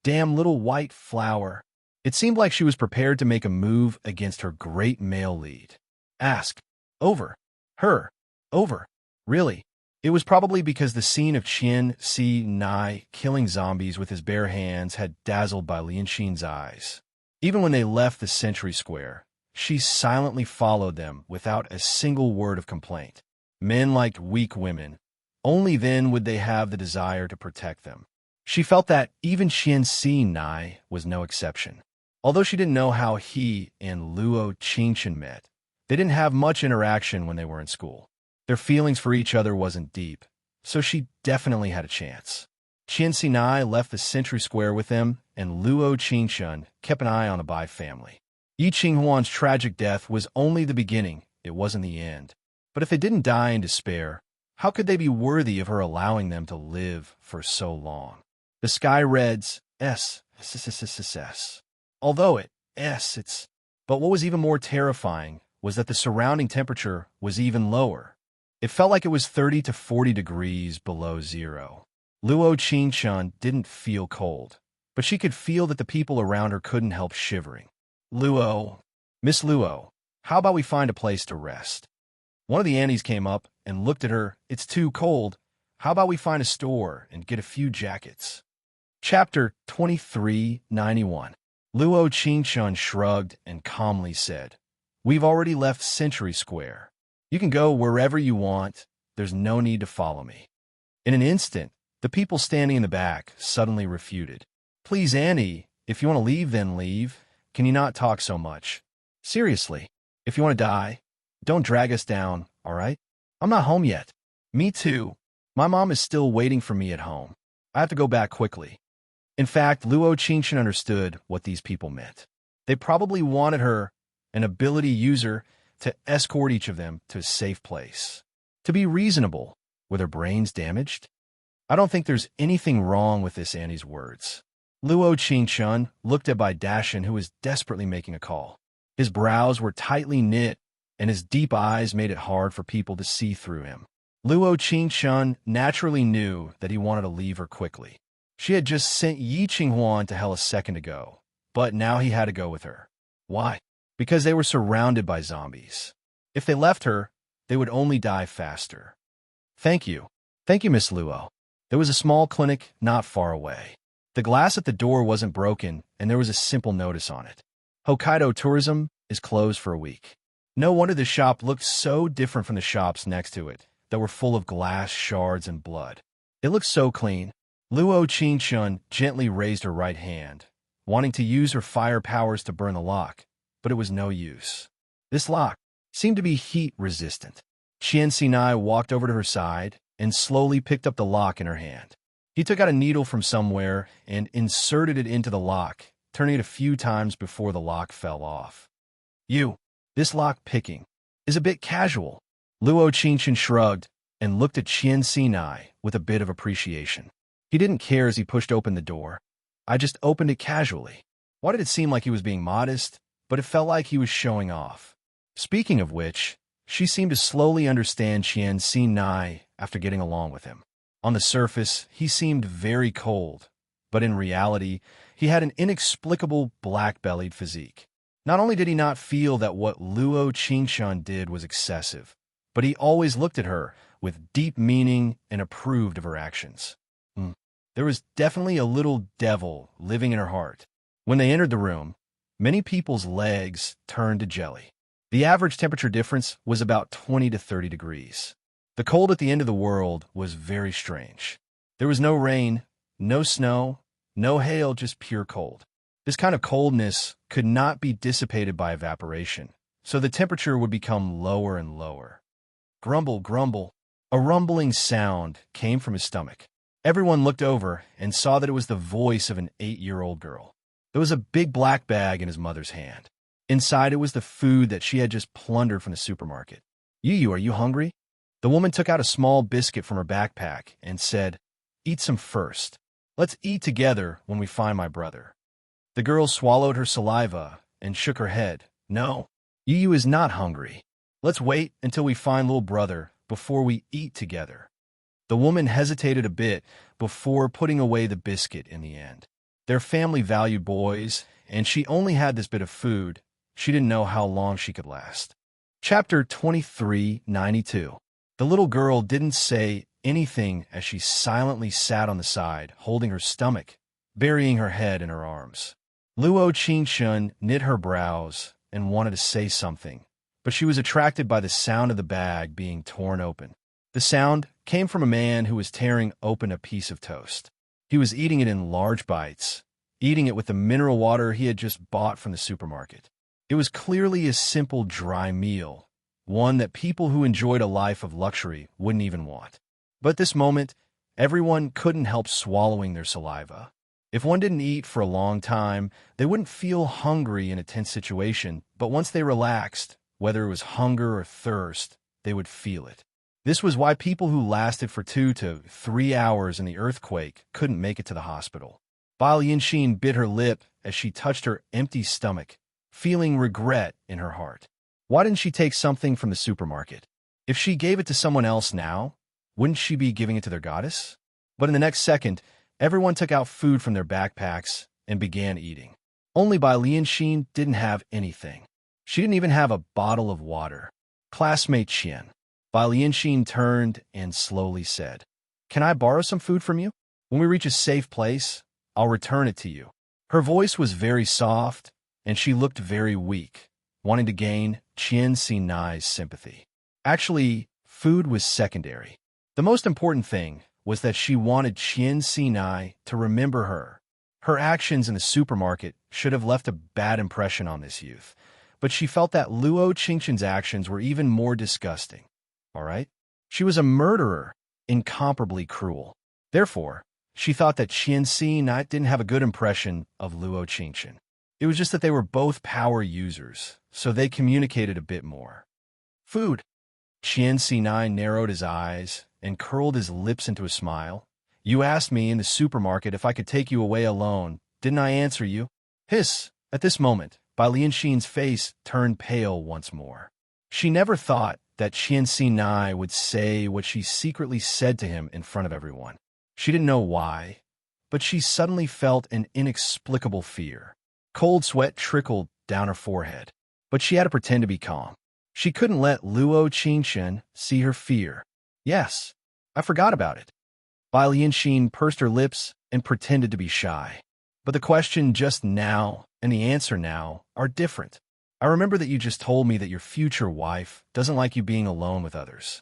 A: "Damn little white flower." It seemed like she was prepared to make a move against her great male lead. Ask. Over. Her. Over. Really? It was probably because the scene of Qianxi Nai killing zombies with his bare hands had dazzled Bai Lianxin's eyes. Even when they left the Sentry Square, she silently followed them without a single word of complaint. Men liked weak women. Only then would they have the desire to protect them. She felt that even Qianxi Nai was no exception. Although she didn't know how he and Luo Qingchen met, they didn't have much interaction when they were in school. Their feelings for each other wasn't deep, so she definitely had a chance. Qianxi Nai left the Sentry Square with them, and Luo Qingchen kept an eye on the Bai family. Yi Qinghuan's tragic death was only the beginning, it wasn't the end. But if they didn't die in despair, how could they be worthy of her allowing them to live for so long? The sky reads S. Although it's. But what was even more terrifying was that the surrounding temperature was even lower. It felt like it was 30 to 40 degrees below zero. Luo Qingchen didn't feel cold, but she could feel that the people around her couldn't help shivering. Luo, Miss Luo, how about we find a place to rest? One of the aunties came up and looked at her. It's too cold. How about we find a store and get a few jackets? Chapter 2391. Luo Qingchen shrugged and calmly said, "We've already left Sentry Square. You can go wherever you want. There's no need to follow me." In an instant, the people standing in the back suddenly refuted. "Please, Annie, if you want to leave, then leave. Can you not talk so much? Seriously, if you want to die, don't drag us down, all right? I'm not home yet." "Me too. My mom is still waiting for me at home. I have to go back quickly." In fact, Luo Qingchen understood what these people meant. They probably wanted her, an ability user, to escort each of them to a safe place. To be reasonable, were their brains damaged? I don't think there's anything wrong with this Annie's words. Luo Qingchen looked at Bai Dashin, who was desperately making a call. His brows were tightly knit, and his deep eyes made it hard for people to see through him. Luo Qingchen naturally knew that he wanted to leave her quickly. She had just sent Yi Qinghuan to hell a second ago, but now he had to go with her. Why? Because they were surrounded by zombies. If they left her, they would only die faster. Thank you, Miss Luo. There was a small clinic not far away. The glass at the door wasn't broken, and there was a simple notice on it. Hokkaido Tourism, is closed for a week. No wonder the shop looked so different from the shops next to it that were full of glass shards and blood. It looked so clean. Luo Qingshun gently raised her right hand, wanting to use her fire powers to burn the lock, but it was no use. This lock seemed to be heat-resistant. Qian Xinai walked over to her side and slowly picked up the lock in her hand. He took out a needle from somewhere and inserted it into the lock, turning it a few times before the lock fell off. This lock picking is a bit casual. Luo Qingshun shrugged and looked at Qian Xinai with a bit of appreciation. He didn't care as he pushed open the door. I just opened it casually. Why did it seem like he was being modest, but it felt like he was showing off? Speaking of which, she seemed to slowly understand Qian Xinai after getting along with him. On the surface, he seemed very cold, but in reality, he had an inexplicable black-bellied physique. Not only did he not feel that what Luo Qingshun did was excessive, but he always looked at her with deep meaning and approved of her actions. There was definitely a little devil living in her heart. When they entered the room, many people's legs turned to jelly. The average temperature difference was about 20 to 30 degrees. The cold at the end of the world was very strange. There was no rain, no snow, no hail, just pure cold. This kind of coldness could not be dissipated by evaporation, so the temperature would become lower and lower. Grumble, grumble. A rumbling sound came from his stomach. Everyone looked over and saw that it was the voice of an 8-year-old girl. There was a big black bag in his mother's hand. Inside it was the food that she had just plundered from the supermarket. Yu, are you hungry? The woman took out a small biscuit from her backpack and said, "Eat some first. Let's eat together when we find my brother." The girl swallowed her saliva and shook her head. "No, Yu is not hungry. Let's wait until we find little brother before we eat together." The woman hesitated a bit before putting away the biscuit in the end. Their family valued boys, and she only had this bit of food. She didn't know how long she could last. Chapter 2392. The little girl didn't say anything as she silently sat on the side, holding her stomach, burying her head in her arms. Luo Qingshun knit her brows and wanted to say something, but she was attracted by the sound of the bag being torn open. The sound came from a man who was tearing open a piece of toast. He was eating it in large bites, eating it with the mineral water he had just bought from the supermarket. It was clearly a simple dry meal, one that people who enjoyed a life of luxury wouldn't even want. But at this moment, everyone couldn't help swallowing their saliva. If one didn't eat for a long time, they wouldn't feel hungry in a tense situation, but once they relaxed, whether it was hunger or thirst, they would feel it. This was why people who lasted for 2 to 3 hours in the earthquake couldn't make it to the hospital. Bai Lianxin bit her lip as she touched her empty stomach, feeling regret in her heart. Why didn't she take something from the supermarket? If she gave it to someone else now, wouldn't she be giving it to their goddess? But in the next second, everyone took out food from their backpacks and began eating. Only Bai Lianxin didn't have anything. She didn't even have a bottle of water. Classmate Qian. Bai Lianxin turned and slowly said, "Can I borrow some food from you? When we reach a safe place, I'll return it to you." Her voice was very soft, and she looked very weak, wanting to gain Qian Xinai's sympathy. Actually, food was secondary. The most important thing was that she wanted Qian Xinai to remember her. Her actions in the supermarket should have left a bad impression on this youth, but she felt that Luo Qingshun's actions were even more disgusting. All right? She was a murderer, incomparably cruel. Therefore, she thought that Qian Xinai didn't have a good impression of Luo Qingshun. It was just that they were both power users, so they communicated a bit more. Food. Qian Xinai narrowed his eyes and curled his lips into a smile. "You asked me in the supermarket if I could take you away alone. Didn't I answer you?" Hiss! At this moment, Bai Lianxin's face turned pale once more. She never thought that Qian Xinai would say what she secretly said to him in front of everyone. She didn't know why, but she suddenly felt an inexplicable fear. Cold sweat trickled down her forehead, but she had to pretend to be calm. She couldn't let Luo Qingshun see her fear. "Yes, I forgot about it." Bai Lianxin pursed her lips and pretended to be shy. But the question just now and the answer now are different. I remember that you just told me that your future wife doesn't like you being alone with others.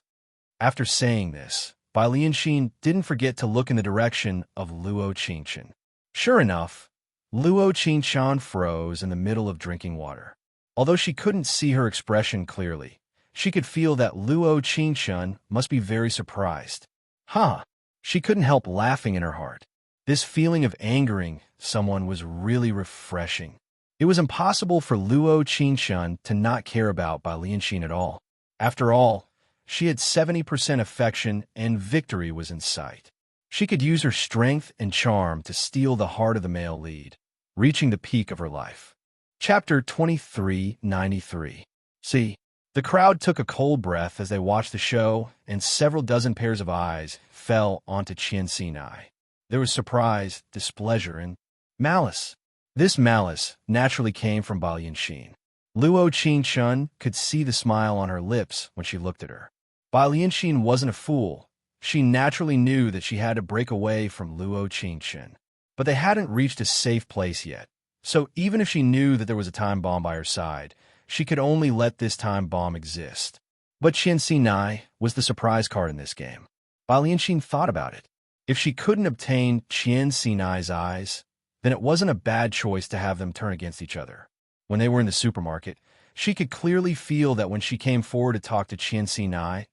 A: After saying this, Bai Lianxin didn't forget to look in the direction of Luo Qingchen. Sure enough, Luo Qingchen froze in the middle of drinking water. Although she couldn't see her expression clearly, she could feel that Luo Qingchen must be very surprised. Huh! She couldn't help laughing in her heart. This feeling of angering someone was really refreshing. It was impossible for Luo Qingchen to not care about Bai Lianxin at all. After all, she had 70% affection and victory was in sight. She could use her strength and charm to steal the heart of the male lead, reaching the peak of her life. Chapter 2393. See, the crowd took a cold breath as they watched the show, and several dozen pairs of eyes fell onto Qian Xinai. There was surprise, displeasure, and malice. This malice naturally came from Bai Lianxin. Luo Qingchen could see the smile on her lips when she looked at her. Bai Lianxin wasn't a fool. She naturally knew that she had to break away from Luo Qingchen. But they hadn't reached a safe place yet. So even if she knew that there was a time bomb by her side, she could only let this time bomb exist. But Qian Xinai was the surprise card in this game. Bai Lianxin thought about it. If she couldn't obtain Qian Xinai's eyes, then it wasn't a bad choice to have them turn against each other. When they were in the supermarket, she could clearly feel that when she came forward to talk to Qian Xinai,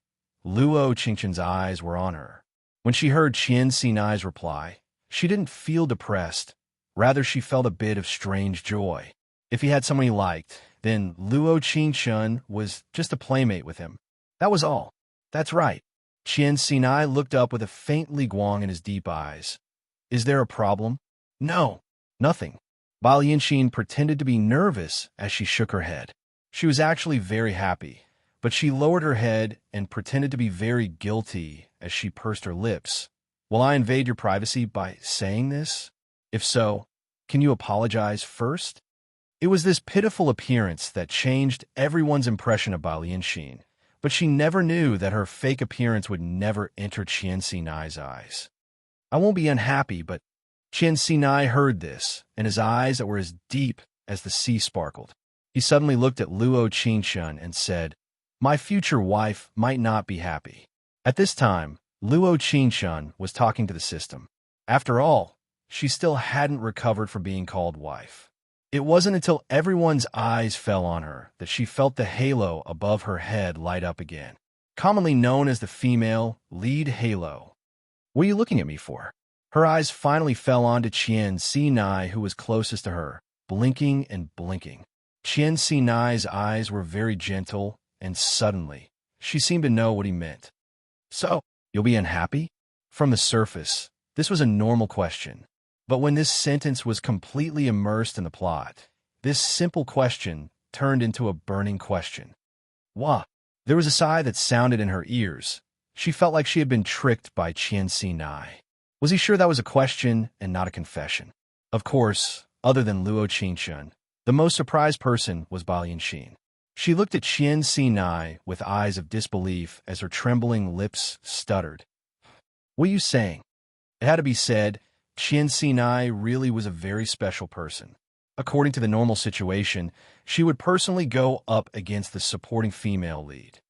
A: Luo Qingchen's eyes were on her. When she heard Qian Xinai's reply, she didn't feel depressed. Rather, she felt a bit of strange joy. If he had someone he liked, then Luo Qingchen was just a playmate with him. That was all. That's right. Qian Xinai looked up with a faint guang in his deep eyes. Is there a problem? No, nothing. Bai Lianxin pretended to be nervous as she shook her head. She was actually very happy, but she lowered her head and pretended to be very guilty as she pursed her lips. Will I invade your privacy by saying this? If so, can you apologize first? It was this pitiful appearance that changed everyone's impression of Bai Lianxin, but she never knew that her fake appearance would never enter Qian Xinai's eyes. I won't be unhappy, but Qian Xinai heard this, and his eyes that were as deep as the sea sparkled. He suddenly looked at Luo Qingchen and said, My future wife might not be happy. At this time, Luo Qingchen was talking to the system. After all, she still hadn't recovered from being called wife. It wasn't until everyone's eyes fell on her that she felt the halo above her head light up again, commonly known as the female lead halo. What are you looking at me for? Her eyes finally fell onto Qian Xinai, who was closest to her, blinking and blinking. Qian Xinai's eyes were very gentle, and suddenly, she seemed to know what he meant. So, you'll be unhappy? From the surface, this was a normal question. But when this sentence was completely immersed in the plot, this simple question turned into a burning question. Wah! There was a sigh that sounded in her ears. She felt like she had been tricked by Qian Xinai. Was he sure that was a question and not a confession? Of course, other than Luo Qingchen, the most surprised person was Bai Lianxin. She looked at Qian Xinai with eyes of disbelief as her trembling lips stuttered. What are you saying? It had to be said, Qian Xinai really was a very special person. According to the normal situation, she would personally go up against the supporting female lead.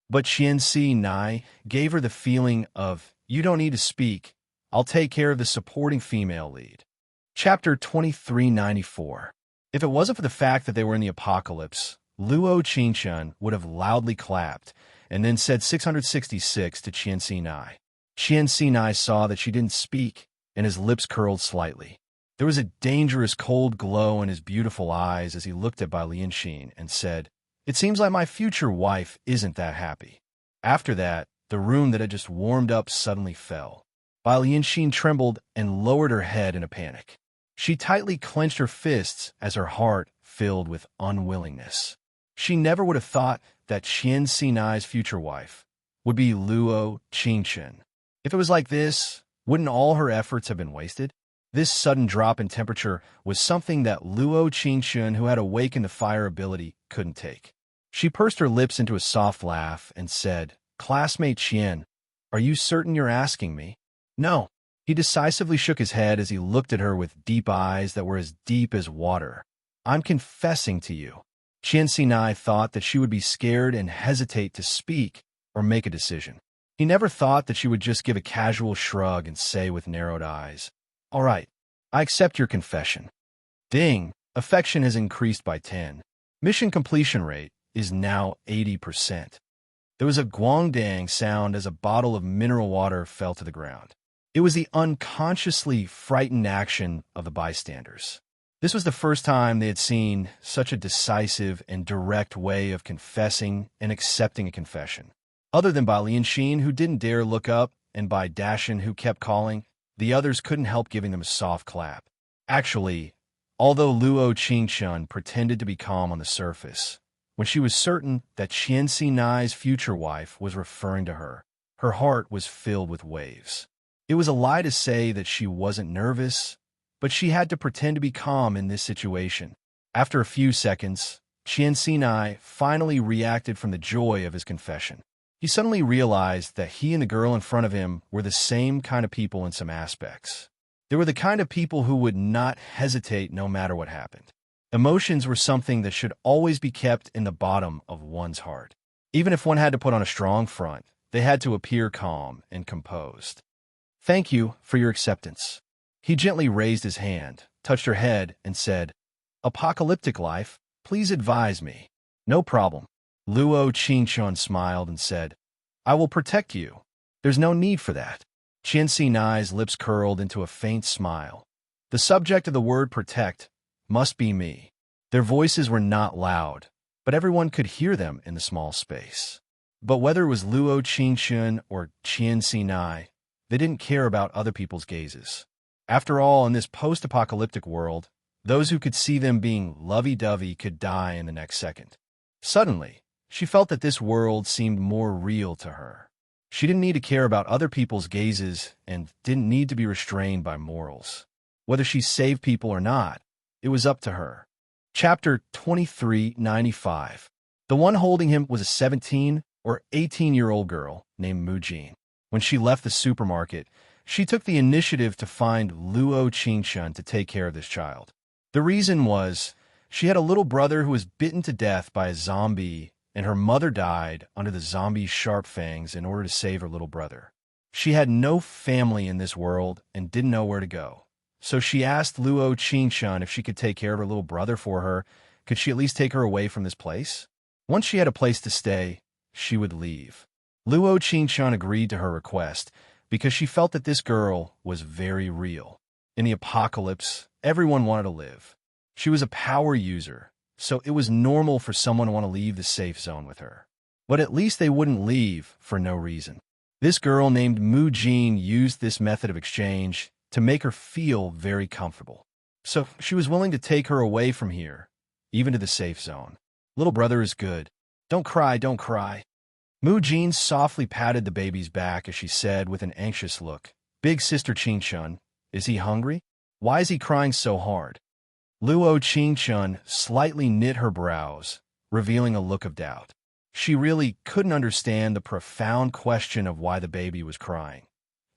A: But Qian Xinai gave her the feeling of, you don't need to speak, I'll take care of the supporting female lead. Chapter 2394. If it wasn't for the fact that they were in the apocalypse, Luo Qingchen would have loudly clapped and then said 666 to Qian Xinai. Qian Xinai saw that she didn't speak, and his lips curled slightly. There was a dangerous cold glow in his beautiful eyes as he looked at Bai Lianxin and said, It seems like my future wife isn't that happy. After that, the room that had just warmed up suddenly fell. Bai Lianxin trembled and lowered her head in a panic. She tightly clenched her fists as her heart filled with unwillingness. She never would have thought that Qian Xinai's future wife would be Luo Qingchen. If it was like this, wouldn't all her efforts have been wasted? This sudden drop in temperature was something that Luo Qingchen, who had awakened the fire ability, couldn't take. She pursed her lips into a soft laugh and said, Classmate Qian, are you certain you're asking me? No. He decisively shook his head as he looked at her with deep eyes that were as deep as water. I'm confessing to you. Qian Xinai thought that she would be scared and hesitate to speak or make a decision. He never thought that she would just give a casual shrug and say with narrowed eyes, "All right, I accept your confession." Ding! Affection has increased by 10. Mission completion rate is now 80%. There was a guangdang sound as a bottle of mineral water fell to the ground. It was the unconsciously frightened action of the bystanders. This was the first time they had seen such a decisive and direct way of confessing and accepting a confession. Other than by Lianxin, who didn't dare look up, and by Dashin, who kept calling, the others couldn't help giving them a soft clap. Actually, although Luo Qingshun pretended to be calm on the surface, when she was certain that Qian Xinai's future wife was referring to her, her heart was filled with waves. It was a lie to say that she wasn't nervous, but she had to pretend to be calm in this situation. After a few seconds, Qian Xinai finally reacted from the joy of his confession. He suddenly realized that he and the girl in front of him were the same kind of people in some aspects. They were the kind of people who would not hesitate no matter what happened. Emotions were something that should always be kept in the bottom of one's heart. Even if one had to put on a strong front, they had to appear calm and composed. "Thank you for your acceptance." He gently raised his hand, touched her head, and said, "Apocalyptic life, please advise me." "No problem." Luo Qingshun smiled and said, "I will protect you. There's no need for that." Qian Xinai's lips curled into a faint smile. The subject of the word protect must be me. Their voices were not loud, but everyone could hear them in the small space. But whether it was Luo Qingshun or Qian Xinai, they didn't care about other people's gazes. After all, in this post-apocalyptic world, those who could see them being lovey-dovey could die in the next second. Suddenly, she felt that this world seemed more real to her. She didn't need to care about other people's gazes and didn't need to be restrained by morals. Whether she saved people or not, it was up to her. Chapter 2395. The one holding him was a 17 or 18-year-old girl named Mu Jin. When she left the supermarket, she took the initiative to find Luo Qingshun to take care of this child. The reason was she had a little brother who was bitten to death by a zombie, and her mother died under the zombie's sharp fangs in order to save her little brother. She had no family in this world and didn't know where to go. So she asked Luo Qingshun if she could take care of her little brother for her. Could she at least take her away from this place? Once she had a place to stay, she would leave. Luo Qingshun agreed to her request because she felt that this girl was very real. In the apocalypse, everyone wanted to live. She was a power user, so it was normal for someone to want to leave the safe zone with her. But at least they wouldn't leave for no reason. This girl named Mu Jin used this method of exchange to make her feel very comfortable. So she was willing to take her away from here, even to the safe zone. "Little brother is good. Don't cry, don't cry." Mu Jin softly patted the baby's back as she said with an anxious look, "Big sister Qingshun, is he hungry? Why is he crying so hard?" Luo Qingshun slightly knit her brows, revealing a look of doubt. She really couldn't understand the profound question of why the baby was crying.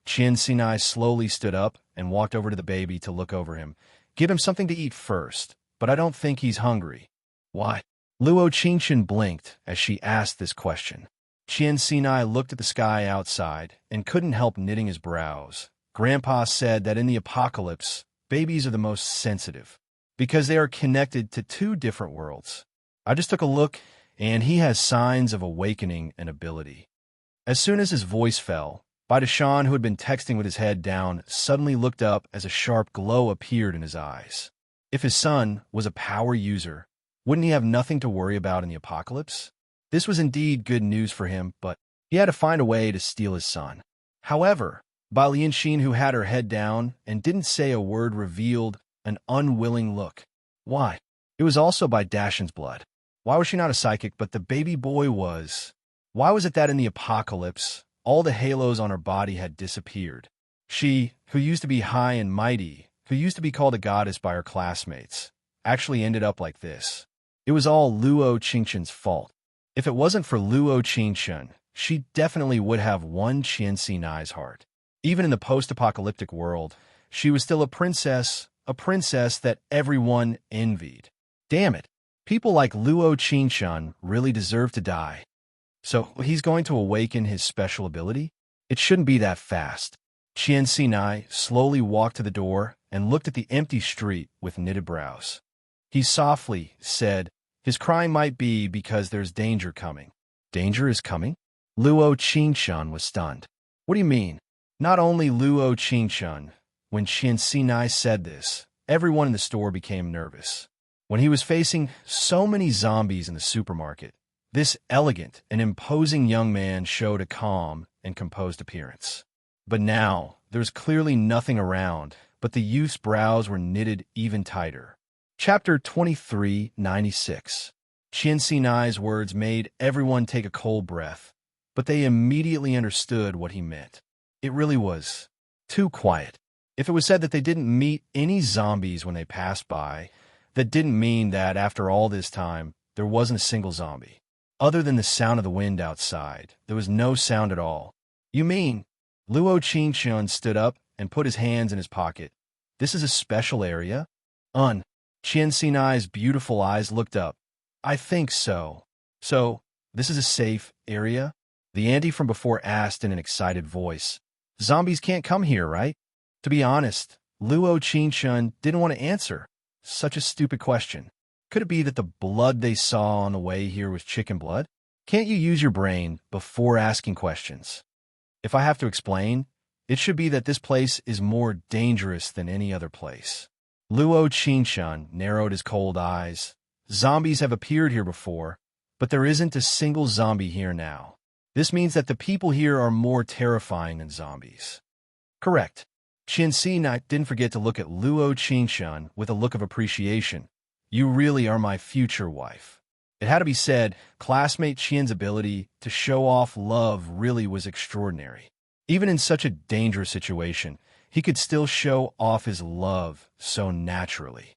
A: Qian Xinai slowly stood up and walked over to the baby to look over him. "Give him something to eat first, but I don't think he's hungry." "Why?" Luo Qingshun blinked as she asked this question. Qian Xinai looked at the sky outside and couldn't help knitting his brows. Grandpa said that in the apocalypse, babies are the most sensitive because they are connected to two different worlds. I just took a look, and he has signs of awakening and ability. As soon as his voice fell, Baidashan, who had been texting with his head down, suddenly looked up as a sharp glow appeared in his eyes. If his son was a power user, wouldn't he have nothing to worry about in the apocalypse? This was indeed good news for him, but he had to find a way to steal his son. However, Bai Lianxin, who had her head down and didn't say a word, revealed an unwilling look. Why? It was also by Dashin's blood. Why was she not a psychic, but the baby boy was? Why was it that in the apocalypse, all the halos on her body had disappeared? She, who used to be high and mighty, who used to be called a goddess by her classmates, actually ended up like this. It was all Luo Qingshun's fault. If it wasn't for Luo Qingshun, she definitely would have won Qian Xinai's heart. Even in the post-apocalyptic world, she was still a princess that everyone envied. Damn it, People like Luo Qingshan really deserve to die. So he's going to awaken his special ability? It shouldn't be that fast. Qian Sinai slowly walked to the door and looked at the empty street with knitted brows. He softly said, his crying might be because there's danger coming. Danger is coming? Luo Qingshan was stunned. What do you mean? Not only Luo Qingshan. When Qian Sinai said this, everyone in the store became nervous. When he was facing so many zombies in the supermarket, this elegant and imposing young man showed a calm and composed appearance. But now, there's clearly nothing around, but the youth's brows were knitted even tighter. Chapter 2396. Qian Sinai's words made everyone take a cold breath, but they immediately understood what he meant. It really was too quiet. If it was said that they didn't meet any zombies when they passed by, that didn't mean that after all this time, there wasn't a single zombie. Other than the sound of the wind outside, there was no sound at all. You mean? Luo Qingshan stood up and put his hands in his pocket. This is a special area? Qian Sinai's beautiful eyes looked up. I think so. So, this is a safe area? The auntie from before asked in an excited voice. Zombies can't come here, right? To be honest, Luo Qingshan didn't want to answer. Such a stupid question. Could it be that the blood they saw on the way here was chicken blood? Can't you use your brain before asking questions? If I have to explain, it should be that this place is more dangerous than any other place. Luo Qingshan narrowed his cold eyes. Zombies have appeared here before, but there isn't a single zombie here now. This means that the people here are more terrifying than zombies. Correct. Qian Sinai didn't forget to look at Luo Qingshan with a look of appreciation. You really are my future wife. It had to be said, classmate Qian's ability to show off love really was extraordinary. Even in such a dangerous situation, he could still show off his love so naturally.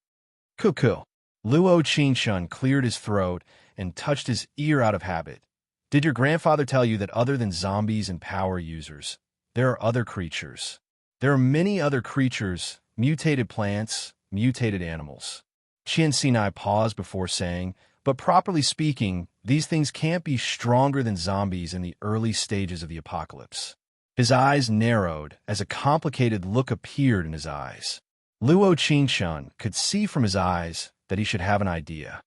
A: Cuckoo. Luo Qingshan cleared his throat and touched his ear out of habit. Did your grandfather tell you that other than zombies and power users, there are other creatures? There are many other creatures, mutated plants, mutated animals. Qian Sinai paused before saying, but properly speaking, these things can't be stronger than zombies in the early stages of the apocalypse. His eyes narrowed as a complicated look appeared in his eyes. Luo Qingshan could see from his eyes that he should have an idea.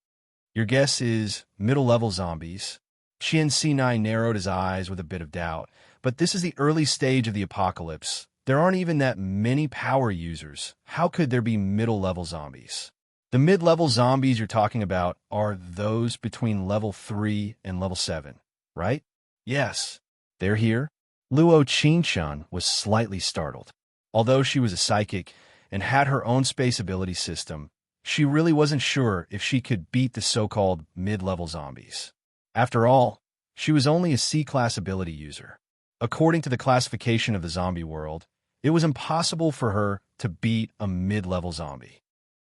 A: Your guess is middle-level zombies. Qian Sinai narrowed his eyes with a bit of doubt, but this is the early stage of the apocalypse. There aren't even that many power users. How could there be middle-level zombies? The mid-level zombies you're talking about are those between level 3 and level 7, right? Yes. They're here? Luo Qingshan was slightly startled. Although she was a psychic and had her own space ability system, she really wasn't sure if she could beat the so-called mid-level zombies. After all, she was only a C-class ability user. According to the classification of the zombie world, it was impossible for her to beat a mid-level zombie.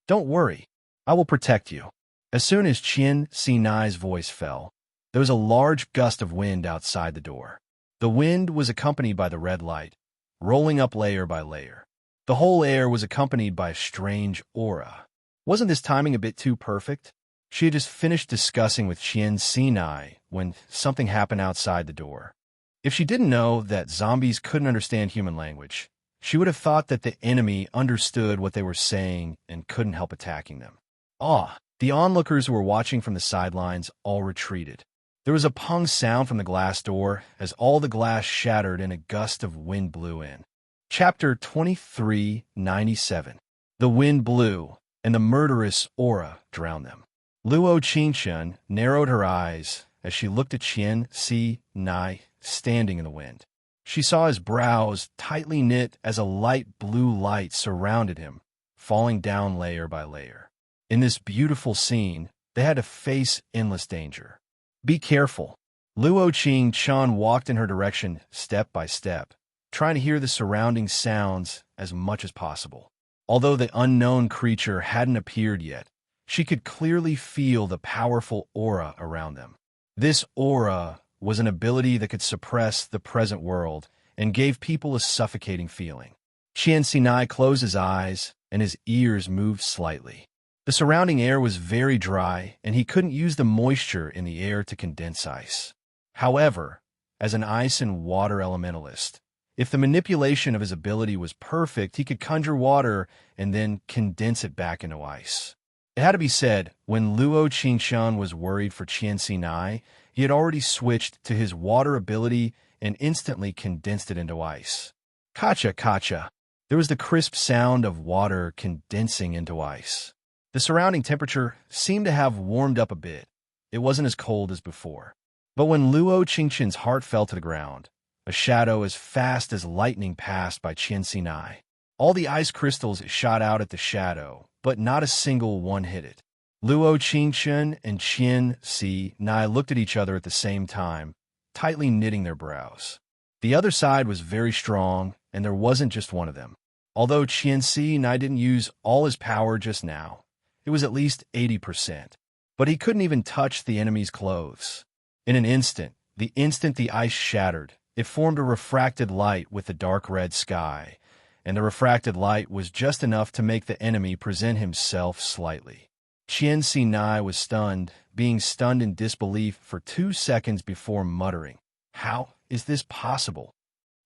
A: Don't worry, I will protect you. As soon as Qian Sinai's voice fell, there was a large gust of wind outside the door. The wind was accompanied by the red light, rolling up layer by layer. The whole air was accompanied by a strange aura. Wasn't this timing a bit too perfect? She had just finished discussing with Qian Sinai when something happened outside the door. If she didn't know that zombies couldn't understand human language, she would have thought that the enemy understood what they were saying and couldn't help attacking them. The onlookers who were watching from the sidelines all retreated. There was a pung sound from the glass door as all the glass shattered and a gust of wind blew in. Chapter 2397. The wind blew, and the murderous aura drowned them. Luo Qingshan narrowed her eyes as she looked at Qian Sinai standing in the wind. She saw his brows tightly knit as a light blue light surrounded him, falling down layer by layer. In this beautiful scene, they had to face endless danger. Be careful. Luo Qingshan walked in her direction step by step, trying to hear the surrounding sounds as much as possible. Although the unknown creature hadn't appeared yet, she could clearly feel the powerful aura around them. This aura was an ability that could suppress the present world and gave people a suffocating feeling. Qian Sinai closed his eyes and his ears moved slightly. The surrounding air was very dry, and he couldn't use the moisture in the air to condense ice. However, as an ice and water elementalist, if the manipulation of his ability was perfect, he could conjure water and then condense it back into ice. It had to be said, when Luo Qingshan was worried for Qian Xinai, he had already switched to his water ability and instantly condensed it into ice. Kacha, kacha. There was the crisp sound of water condensing into ice. The surrounding temperature seemed to have warmed up a bit. It wasn't as cold as before. But when Luo Qingshan's heart fell to the ground, a shadow as fast as lightning passed by Qian Xinai. All the ice crystals shot out at the shadow, but not a single one hit it. Luo Qingshan and Qian Xinai looked at each other at the same time, tightly knitting their brows. The other side was very strong, and there wasn't just one of them. Although Qian Xinai didn't use all his power just now, it was at least 80%. But he couldn't even touch the enemy's clothes. In an instant, the ice shattered, it formed a refracted light with the dark red sky, and the refracted light was just enough to make the enemy present himself slightly. Qian Xinai was stunned, being stunned in disbelief for 2 seconds before muttering, "How is this possible?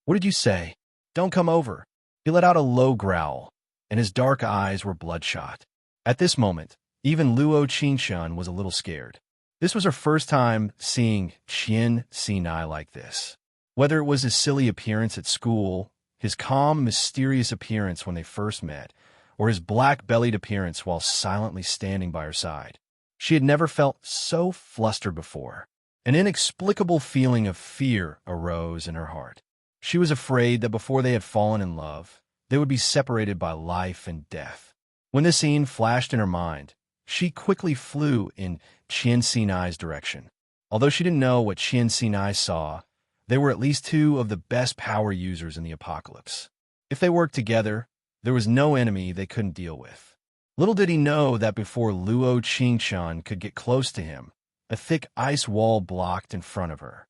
A: What did you say? Don't come over." He let out a low growl, and his dark eyes were bloodshot. At this moment, even Luo Qingshan was a little scared. This was her first time seeing Qian Xinai like this. Whether it was his silly appearance at school, his calm, mysterious appearance when they first met, or his black-bellied appearance while silently standing by her side. She had never felt so flustered before. An inexplicable feeling of fear arose in her heart. She was afraid that before they had fallen in love, they would be separated by life and death. When this scene flashed in her mind, she quickly flew in Qian Xinai's direction. Although she didn't know what Qian Xinai saw, they were at least 2 of the best power users in the apocalypse. If they worked together, there was no enemy they couldn't deal with. Little did he know that before Luo Qingshan could get close to him, a thick ice wall blocked in front of her.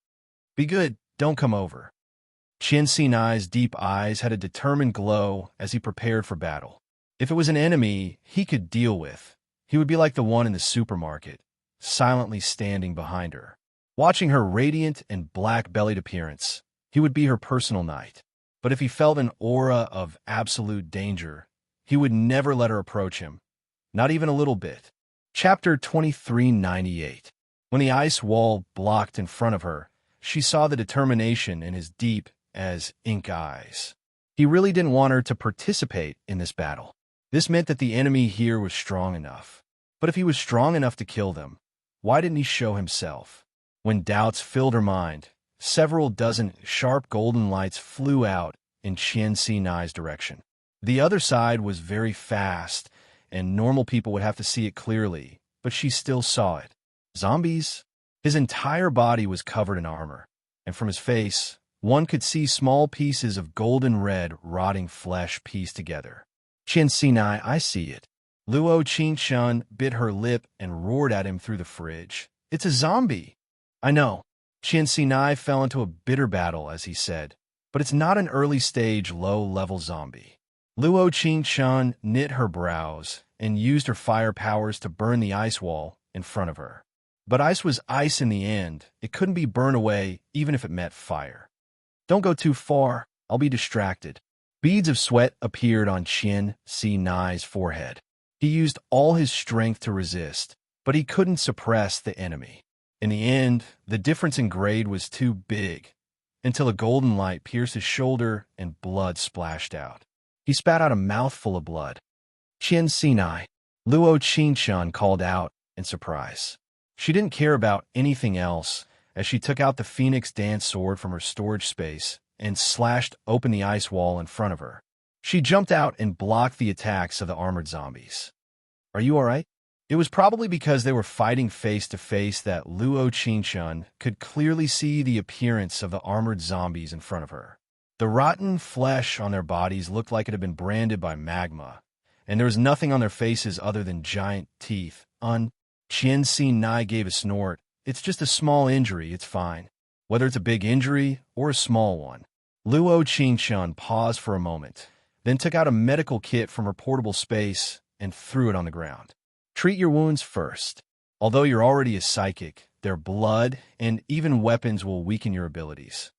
A: "Be good, don't come over." Qian Xinai's deep eyes had a determined glow as he prepared for battle. If it was an enemy he could deal with, he would be like the one in the supermarket, silently standing behind her. Watching her radiant and black-bellied appearance, he would be her personal knight. But if he felt an aura of absolute danger, he would never let her approach him, not even a little bit. Chapter 2398. When the ice wall blocked in front of her, she saw the determination in his deep as ink eyes. He really didn't want her to participate in this battle. This meant that the enemy here was strong enough. But if he was strong enough to kill them, why didn't he show himself? When doubts filled her mind, several dozen sharp golden lights flew out in Qian Xinai's direction. The other side was very fast, and normal people would have to see it clearly, but she still saw it. Zombies? His entire body was covered in armor, and from his face, one could see small pieces of golden red rotting flesh pieced together. "Qian Xinai, I see it." Luo Qingshan bit her lip and roared at him through the fridge. "It's a zombie." "I know." Qian Xinai fell into a bitter battle, as he said, but it's not an early-stage, low-level zombie. Luo Qingshan knit her brows and used her fire powers to burn the ice wall in front of her. But ice was ice in the end. It couldn't be burned away even if it met fire. "Don't go too far. I'll be distracted." Beads of sweat appeared on Qian Xinai's forehead. He used all his strength to resist, but he couldn't suppress the enemy. In the end, the difference in grade was too big, until a golden light pierced his shoulder and blood splashed out. He spat out a mouthful of blood. "Qian Xinai," Luo Qingshan called out in surprise. She didn't care about anything else as she took out the Phoenix Dance sword from her storage space and slashed open the ice wall in front of her. She jumped out and blocked the attacks of the armored zombies. "Are you all right?" It was probably because they were fighting face-to-face that Luo Qingshan could clearly see the appearance of the armored zombies in front of her. The rotten flesh on their bodies looked like it had been branded by magma, and there was nothing on their faces other than giant teeth. Qian Xinai gave a snort. "It's just a small injury, it's fine." Whether it's a big injury or a small one. Luo Qingshan paused for a moment, then took out a medical kit from her portable space and threw it on the ground. Treat your wounds first. Although you're already a psychic, their blood and even weapons will weaken your abilities.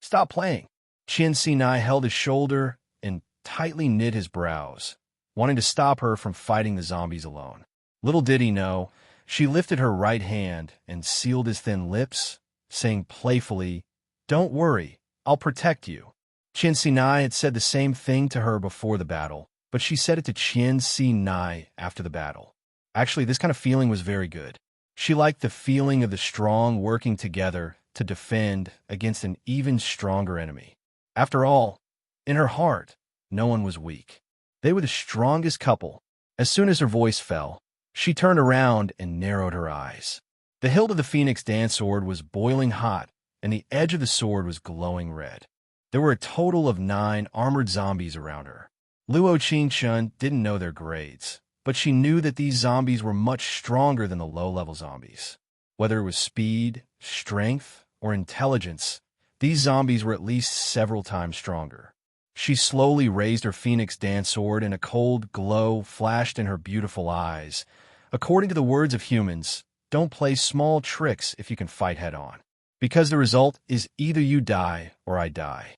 A: Stop playing. Qin Sinai held his shoulder and tightly knit his brows, wanting to stop her from fighting the zombies alone. Little did he know, she lifted her right hand and sealed his thin lips, saying playfully, "Don't worry, I'll protect you." Qin Sinai had said the same thing to her before the battle, but she said it to Qin Sinai after the battle. Actually, this kind of feeling was very good. She liked the feeling of the strong working together to defend against an even stronger enemy. After all, in her heart, no one was weak. They were the strongest couple. As soon as her voice fell, she turned around and narrowed her eyes. The hilt of the Phoenix dance sword was boiling hot, and the edge of the sword was glowing red. There were a total of 9 armored zombies around her. Luo Qingshun didn't know their grades, but she knew that these zombies were much stronger than the low-level zombies. Whether it was speed, strength, or intelligence, these zombies were at least several times stronger. She slowly raised her Phoenix dance sword, and a cold glow flashed in her beautiful eyes. According to the words of humans, don't play small tricks if you can fight head-on, because the result is either you die or I die.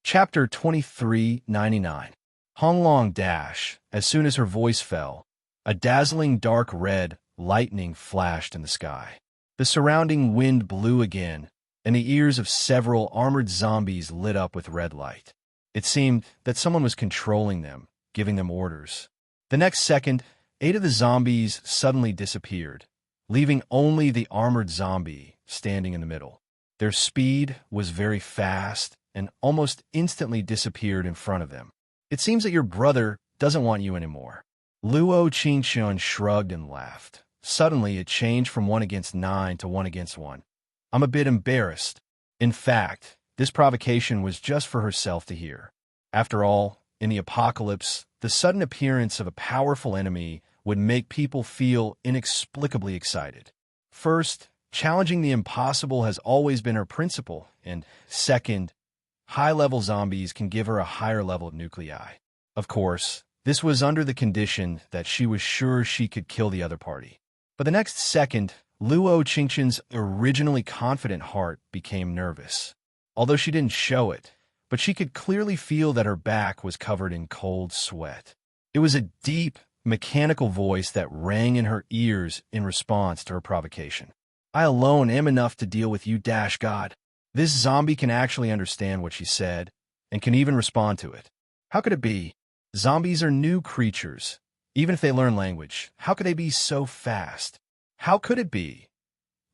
A: Chapter 2399. Honglong dash. As soon as her voice fell, a dazzling dark red lightning flashed in the sky. The surrounding wind blew again, and the ears of several armored zombies lit up with red light. It seemed that someone was controlling them, giving them orders. The next second, 8 of the zombies suddenly disappeared, leaving only the armored zombie standing in the middle. Their speed was very fast and almost instantly disappeared in front of them. It seems that your brother doesn't want you anymore. Luo Qingshun shrugged and laughed. Suddenly, it changed from 1 against 9 to 1 against 1. I'm a bit embarrassed. In fact, this provocation was just for herself to hear. After all, in the apocalypse, the sudden appearance of a powerful enemy would make people feel inexplicably excited. First, challenging the impossible has always been her principle, and second, high-level zombies can give her a higher level of nuclei. Of course, this was under the condition that she was sure she could kill the other party. But the next second, Luo Qingshun's originally confident heart became nervous. Although she didn't show it, but she could clearly feel that her back was covered in cold sweat. It was a deep, mechanical voice that rang in her ears in response to her provocation. I alone am enough to deal with you, God. This zombie can actually understand what she said, and can even respond to it. How could it be? Zombies are new creatures. Even if they learn language, how could they be so fast? How could it be?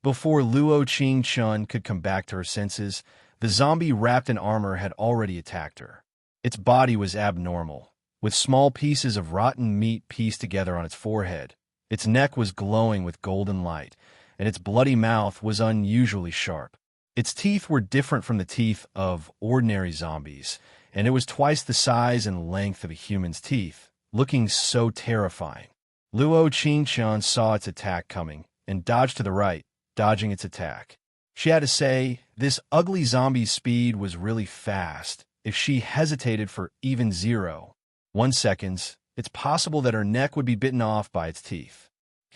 A: Before Luo Qingshun could come back to her senses, the zombie wrapped in armor had already attacked her. Its body was abnormal, with small pieces of rotten meat pieced together on its forehead. Its neck was glowing with golden light, and its bloody mouth was unusually sharp. Its teeth were different from the teeth of ordinary zombies, and it was twice the size and length of a human's teeth, looking so terrifying. Luo Qingshun saw its attack coming and dodged to the right, dodging its attack. She had to say, this ugly zombie's speed was really fast. If she hesitated for even 0.1 seconds, it's possible that her neck would be bitten off by its teeth.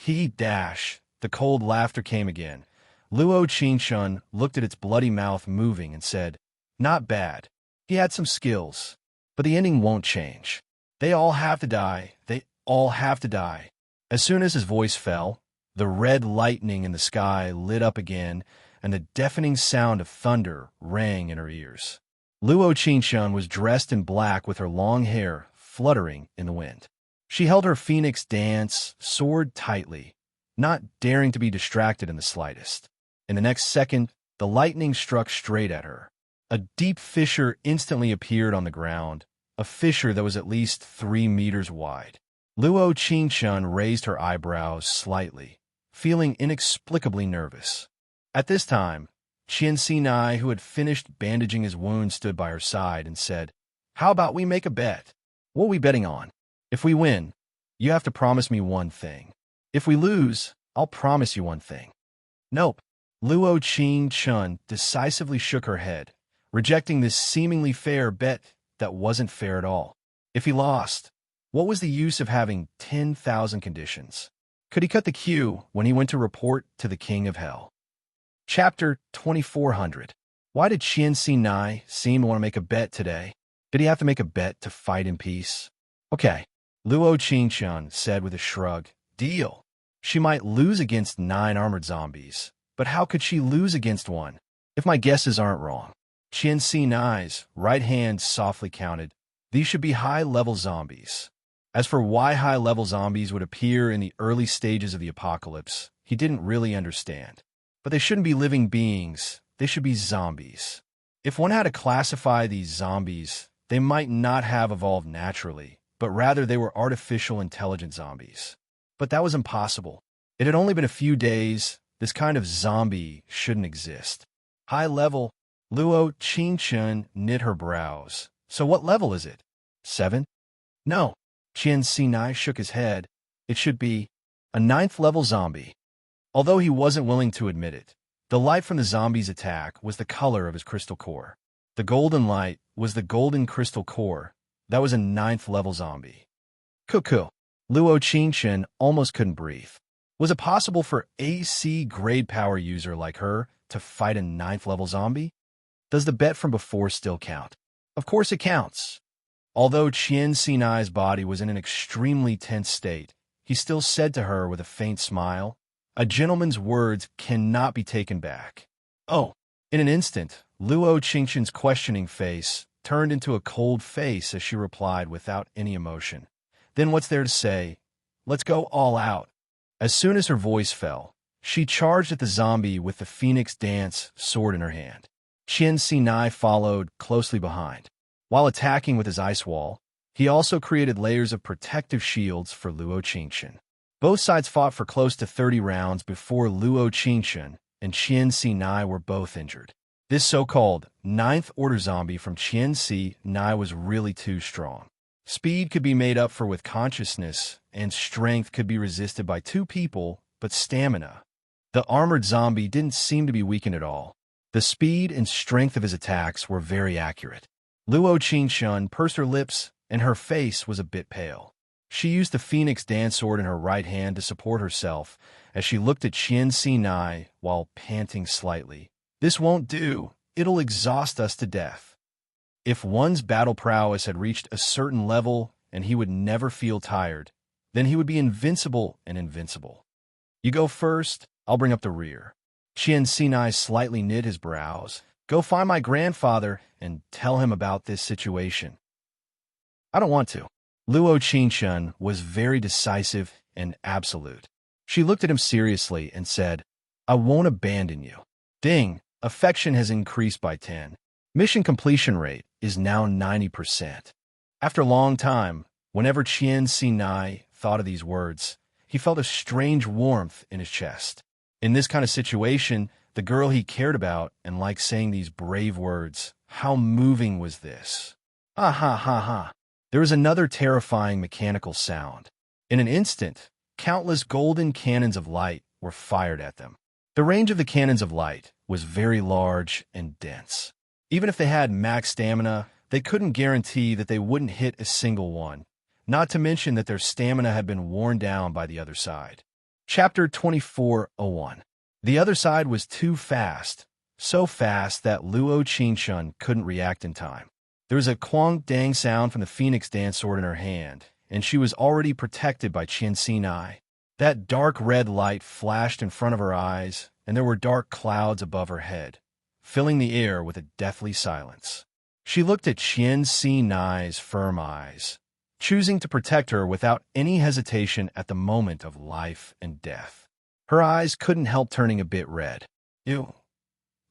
A: The cold laughter came again. Luo Qingshun looked at its bloody mouth moving and said, not bad. He had some skills, but the ending won't change. They all have to die. They all have to die. As soon as his voice fell, the red lightning in the sky lit up again, and the deafening sound of thunder rang in her ears. Luo Qingshun was dressed in black with her long hair fluttering in the wind. She held her Phoenix dance sword tightly, not daring to be distracted in the slightest. In the next second, the lightning struck straight at her. A deep fissure instantly appeared on the ground, a fissure that was at least 3 meters wide. Luo Qingshun raised her eyebrows slightly, feeling inexplicably nervous. At this time, Qin Sinai, who had finished bandaging his wound, stood by her side and said, how about we make a bet? What are we betting on? If we win, you have to promise me one thing. If we lose, I'll promise you one thing. Nope. Luo Qingshun decisively shook her head, rejecting this seemingly fair bet that wasn't fair at all. If he lost, what was the use of having 10,000 conditions? Could he cut the queue when he went to report to the King of Hell? Chapter 2400. Why did Qian Sinai seem to want to make a bet today? Did he have to make a bet to fight in peace? Okay, Luo Qingqian said with a shrug. Deal. She might lose against 9 armored zombies, but how could she lose against one? If my guesses aren't wrong. Qian Sinai's right hand softly counted. These should be high-level zombies. As for why high-level zombies would appear in the early stages of the apocalypse, he didn't really understand. But they shouldn't be living beings, they should be zombies. If one had to classify these zombies, they might not have evolved naturally, but rather they were artificial intelligent zombies. But that was impossible. It had only been a few days. This kind of zombie shouldn't exist. High level. Luo Qingqian knit her brows. So what level is it? 7? No. Qian Sinai shook his head. It should be a 9th level zombie. Although he wasn't willing to admit it, the light from the zombie's attack was the color of his crystal core. The golden light was the golden crystal core. That was a 9th level zombie. Cuckoo. Luo Qingqian almost couldn't breathe. Was it possible for AC grade power user like her to fight a 9th level zombie? Does the bet from before still count? Of course it counts. Although Qian Sinai's body was in an extremely tense state, he still said to her with a faint smile, "A gentleman's words cannot be taken back." Oh, in an instant, Luo Qingqian's questioning face turned into a cold face as she replied without any emotion. Then what's there to say? Let's go all out. As soon as her voice fell, she charged at the zombie with the Phoenix Dance sword in her hand. Qian Sinai followed closely behind. While attacking with his ice wall, he also created layers of protective shields for Luo Qingqian. Both sides fought for close to 30 rounds before Luo Qingqian and Qian Sinai were both injured. This so-called 9th order zombie from Qian Sinai was really too strong. Speed could be made up for with consciousness, and strength could be resisted by 2 people, but stamina. The armored zombie didn't seem to be weakened at all. The speed and strength of his attacks were very accurate. Luo Qingqian pursed her lips, and her face was a bit pale. She used the Phoenix Dance sword in her right hand to support herself as she looked at Qian Sinai while panting slightly. This won't do. It'll exhaust us to death. If one's battle prowess had reached a certain level and he would never feel tired, then he would be invincible and invincible. You go first, I'll bring up the rear. Qian Sinai slightly knit his brows. Go find my grandfather and tell him about this situation. I don't want to. Luo Qingqian was very decisive and absolute. She looked at him seriously and said, I won't abandon you. Ding, affection has increased by 10. Mission completion rate is now 90%. After a long time, whenever Qian Sinai thought of these words, he felt a strange warmth in his chest. In this kind of situation, the girl he cared about and liked saying these brave words, how moving was this? Ah ha ha ha. There was another terrifying mechanical sound. In an instant, countless golden cannons of light were fired at them. The range of the cannons of light was very large and dense. Even if they had max stamina, they couldn't guarantee that they wouldn't hit a single one, not to mention that their stamina had been worn down by the other side. Chapter 2401. The other side was too fast, so fast that Luo Qingqian couldn't react in time. There was a quang-dang sound from the Phoenix Dance sword in her hand, and she was already protected by Qian Sinai. That dark red light flashed in front of her eyes, and there were dark clouds above her head, filling the air with a deathly silence. She looked at Qian Sinai's firm eyes, choosing to protect her without any hesitation at the moment of life and death. Her eyes couldn't help turning a bit red. Ew.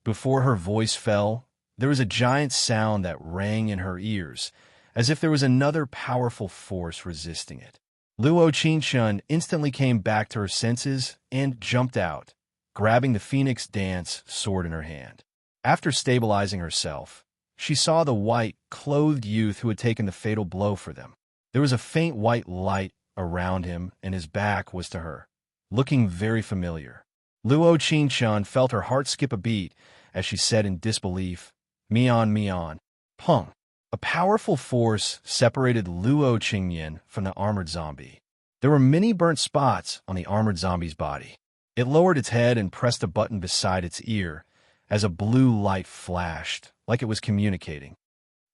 A: Before her voice fell, there was a giant sound that rang in her ears, as if there was another powerful force resisting it. Luo Qingqian instantly came back to her senses and jumped out, grabbing the Phoenix Dance sword in her hand. After stabilizing herself, she saw the white, clothed youth who had taken the fatal blow for them. There was a faint white light around him, and his back was to her, looking very familiar. Luo Qingqian felt her heart skip a beat as she said in disbelief, Mian, Mian. Pung. A powerful force separated Luo Qingyan from the armored zombie. There were many burnt spots on the armored zombie's body. It lowered its head and pressed a button beside its ear as a blue light flashed, like it was communicating.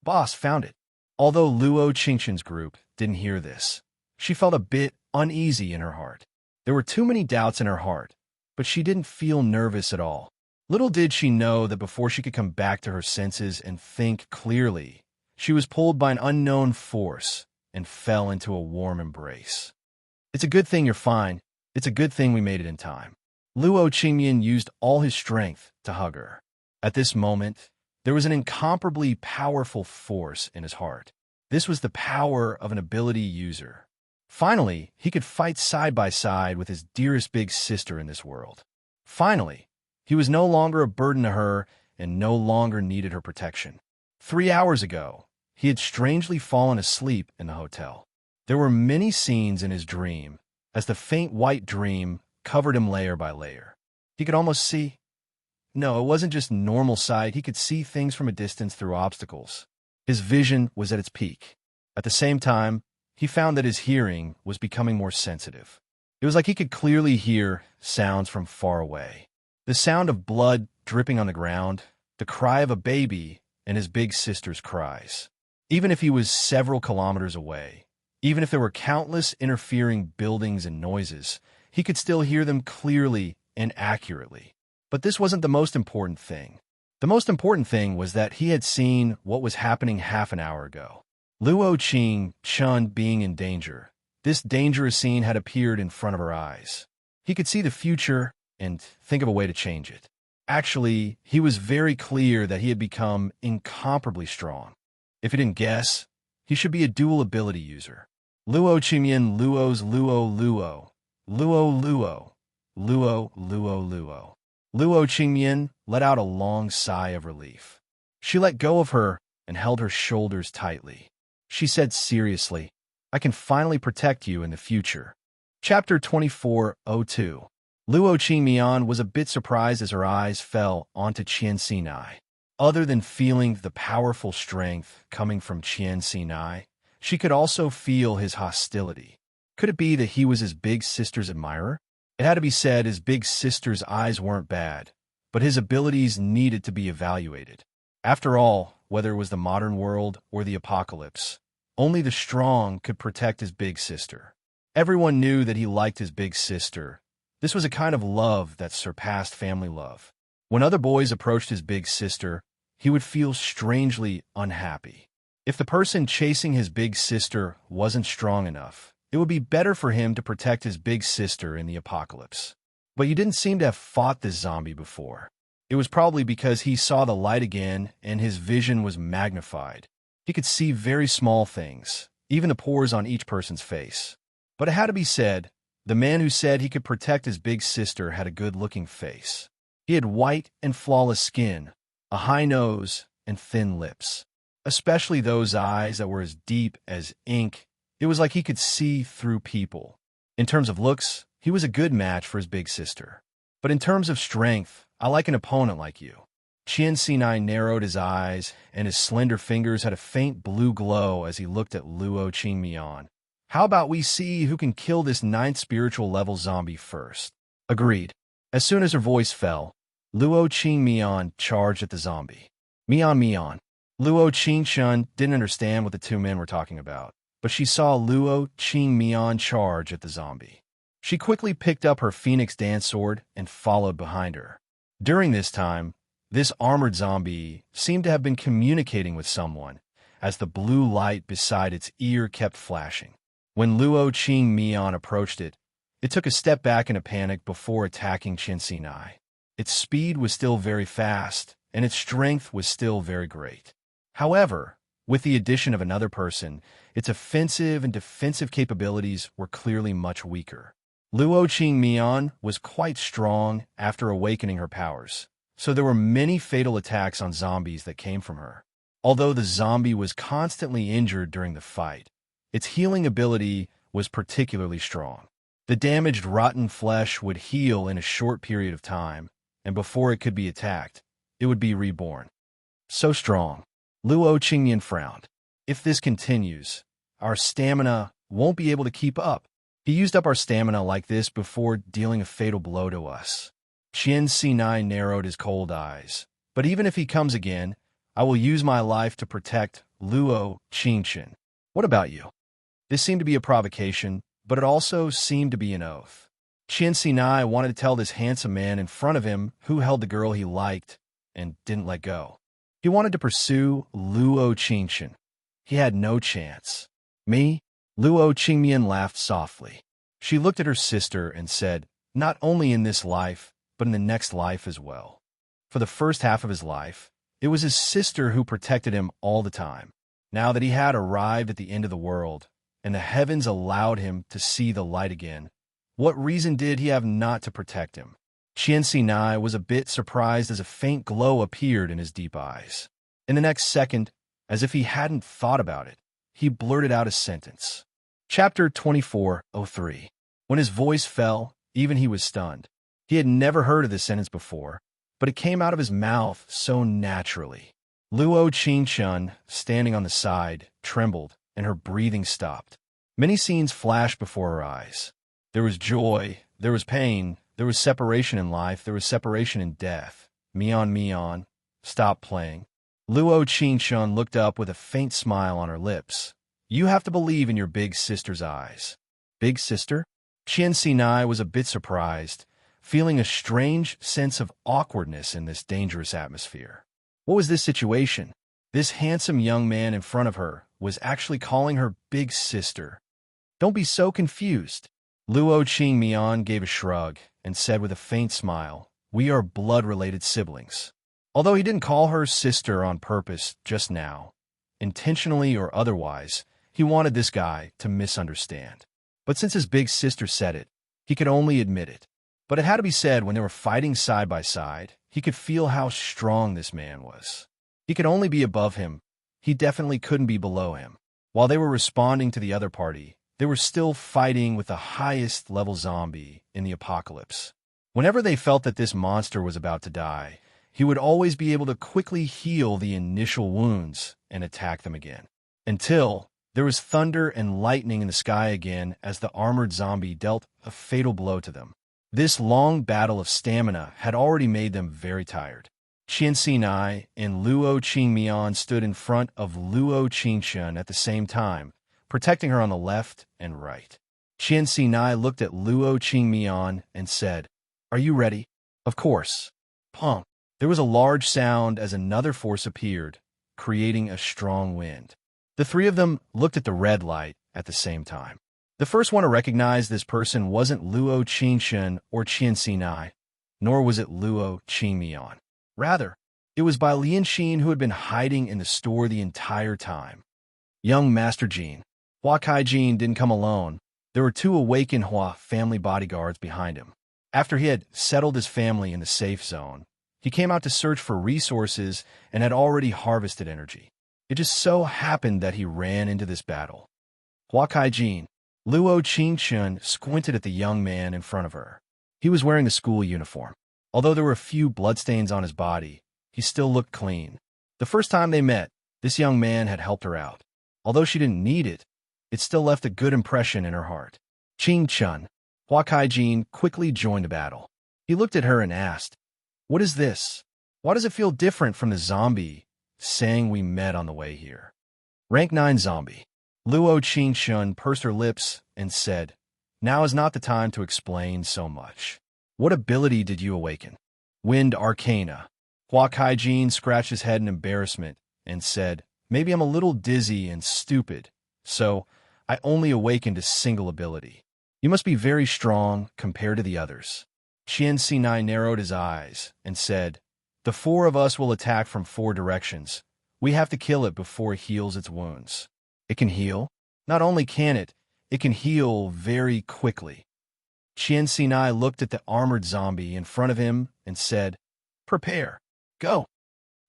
A: Boss found it. Although Luo Qingqian's group didn't hear this, she felt a bit uneasy in her heart. There were too many doubts in her heart, but she didn't feel nervous at all. Little did she know that before she could come back to her senses and think clearly, she was pulled by an unknown force and fell into a warm embrace. It's a good thing you're fine. It's a good thing we made it in time. Luo Qingyan used all his strength to hug her. At this moment, there was an incomparably powerful force in his heart. This was the power of an ability user. Finally, he could fight side by side with his dearest big sister in this world. Finally, he was no longer a burden to her and no longer needed her protection. 3 hours ago, he had strangely fallen asleep in the hotel. There were many scenes in his dream as the faint white dream covered him layer by layer. He could almost see. No, it wasn't just normal sight. He could see things from a distance through obstacles. His vision was at its peak. At the same time, he found that his hearing was becoming more sensitive. It was like he could clearly hear sounds from far away. The sound of blood dripping on the ground, the cry of a baby, and his big sister's cries. Even if he was several kilometers away, even if there were countless interfering buildings and noises, he could still hear them clearly and accurately. But this wasn't the most important thing. The most important thing was that he had seen what was happening half an hour ago. Luo Qingqian being in danger. This dangerous scene had appeared in front of her eyes. He could see the future and think of a way to change it. Actually, he was very clear that he had become incomparably strong. If he didn't guess, he should be a dual ability user. Luo Qingyan Luo's Luo Luo. Luo Luo. Luo Luo Luo. Luo Qingyan let out a long sigh of relief. She let go of her and held her shoulders tightly. She said seriously, I can finally protect you in the future. Chapter 24:02. Luo Qingmian was a bit surprised as her eyes fell onto Qian Xinai. Other than feeling the powerful strength coming from Qian Xinai, she could also feel his hostility. Could it be that he was his big sister's admirer? It had to be said his big sister's eyes weren't bad, but his abilities needed to be evaluated. After all, whether it was the modern world or the apocalypse, only the strong could protect his big sister. Everyone knew that he liked his big sister. This was a kind of love that surpassed family love. When other boys approached his big sister, he would feel strangely unhappy. If the person chasing his big sister wasn't strong enough, it would be better for him to protect his big sister in the apocalypse. But you didn't seem to have fought this zombie before. It was probably because he saw the light again and his vision was magnified. He could see very small things, even the pores on each person's face. But it had to be said, the man who said he could protect his big sister had a good-looking face. He had white and flawless skin, a high nose, and thin lips. Especially those eyes that were as deep as ink. It was like he could see through people. In terms of looks, he was a good match for his big sister. But in terms of strength, I like an opponent like you. Qian Xinai narrowed his eyes, and his slender fingers had a faint blue glow as he looked at Luo Qingmian. How about we see who can kill this 9th spiritual level zombie first? Agreed. As soon as her voice fell, Luo Qingmian charged at the zombie. Mian Mian. Luo Qingqian didn't understand what the two men were talking about, but she saw Luo Qingmian charge at the zombie. She quickly picked up her Phoenix dance sword and followed behind her. During this time, this armored zombie seemed to have been communicating with someone, as the blue light beside its ear kept flashing. When Luo Qingmian approached it, it took a step back in a panic before attacking Qian Xinai. Its speed was still very fast, and its strength was still very great. However, with the addition of another person, its offensive and defensive capabilities were clearly much weaker. Luo Qingmian was quite strong after awakening her powers, so there were many fatal attacks on zombies that came from her. Although the zombie was constantly injured during the fight, its healing ability was particularly strong. The damaged rotten flesh would heal in a short period of time, and before it could be attacked, it would be reborn. So strong. Luo Qingyan frowned. If this continues, our stamina won't be able to keep up. He used up our stamina like this before dealing a fatal blow to us. Qian Sinai narrowed his cold eyes. But even if he comes again, I will use my life to protect Luo Qingchen. What about you? This seemed to be a provocation, but it also seemed to be an oath. Qian Sinai wanted to tell this handsome man in front of him who held the girl he liked and didn't let go. He wanted to pursue Luo Qingchen. He had no chance. Me? Luo Qingmian laughed softly. She looked at her sister and said, not only in this life, but in the next life as well. For the first half of his life, it was his sister who protected him all the time. Now that he had arrived at the end of the world, and the heavens allowed him to see the light again, what reason did he have not to protect him? Qian Sinai was a bit surprised as a faint glow appeared in his deep eyes. In the next second, as if he hadn't thought about it, he blurted out a sentence. Chapter 24:03. When his voice fell, even he was stunned. He had never heard of this sentence before, but it came out of his mouth so naturally. Luo Qingchen, standing on the side, trembled, and her breathing stopped. Many scenes flashed before her eyes. There was joy, there was pain, there was separation in life, there was separation in death. Mian, stop playing. Luo Qingchen looked up with a faint smile on her lips. You have to believe in your big sister's eyes. Big sister? Qian Sinai was a bit surprised, feeling a strange sense of awkwardness in this dangerous atmosphere. What was this situation? This handsome young man in front of her was actually calling her big sister. Don't be so confused. Luo Qingmian gave a shrug and said with a faint smile, we are blood-related siblings. Although he didn't call her sister on purpose just now, intentionally or otherwise, he wanted this guy to misunderstand. But since his big sister said it, he could only admit it. But it had to be said when they were fighting side by side, he could feel how strong this man was. He could only be above him. He definitely couldn't be below him. While they were responding to the other party, they were still fighting with the highest level zombie in the apocalypse. Whenever they felt that this monster was about to die, he would always be able to quickly heal the initial wounds and attack them again. Until there was thunder and lightning in the sky again as the armored zombie dealt a fatal blow to them. This long battle of stamina had already made them very tired. Qian Sinai and Luo Qingmian stood in front of Luo Qingchen at the same time, protecting her on the left and right. Qian Sinai looked at Luo Qingmian and said, are you ready? Of course. Pump. There was a large sound as another force appeared, creating a strong wind. The three of them looked at the red light at the same time. The first one to recognize this person wasn't Luo Qingchen or Qian Sinai, nor was it Luo Qingmian. Rather, it was by Lian Xin, who had been hiding in the store the entire time. Young Master Jin. Hua Kai Jin didn't come alone. There were two awakened Hua family bodyguards behind him. After he had settled his family in the safe zone, he came out to search for resources and had already harvested energy. It just so happened that he ran into this battle. Hua Kai Jin. Luo Qingchen squinted at the young man in front of her. He was wearing a school uniform. Although there were a few bloodstains on his body, he still looked clean. The first time they met, this young man had helped her out. Although she didn't need it, it still left a good impression in her heart. Qingchen. Hua Kai Jin quickly joined the battle. He looked at her and asked, what is this? Why does it feel different from the zombie saying we met on the way here? Rank 9 zombie. Luo Qingchen pursed her lips and said, now is not the time to explain so much. What ability did you awaken? Wind Arcana. Hua Kai Jin scratched his head in embarrassment and said, maybe I'm a little dizzy and stupid, so I only awakened a single ability. You must be very strong compared to the others. Qian Sinai narrowed his eyes and said, the four of us will attack from 4 directions. We have to kill it before it heals its wounds. It can heal? Not only can it, it can heal very quickly. Qian Sinai looked at the armored zombie in front of him and said, prepare. Go.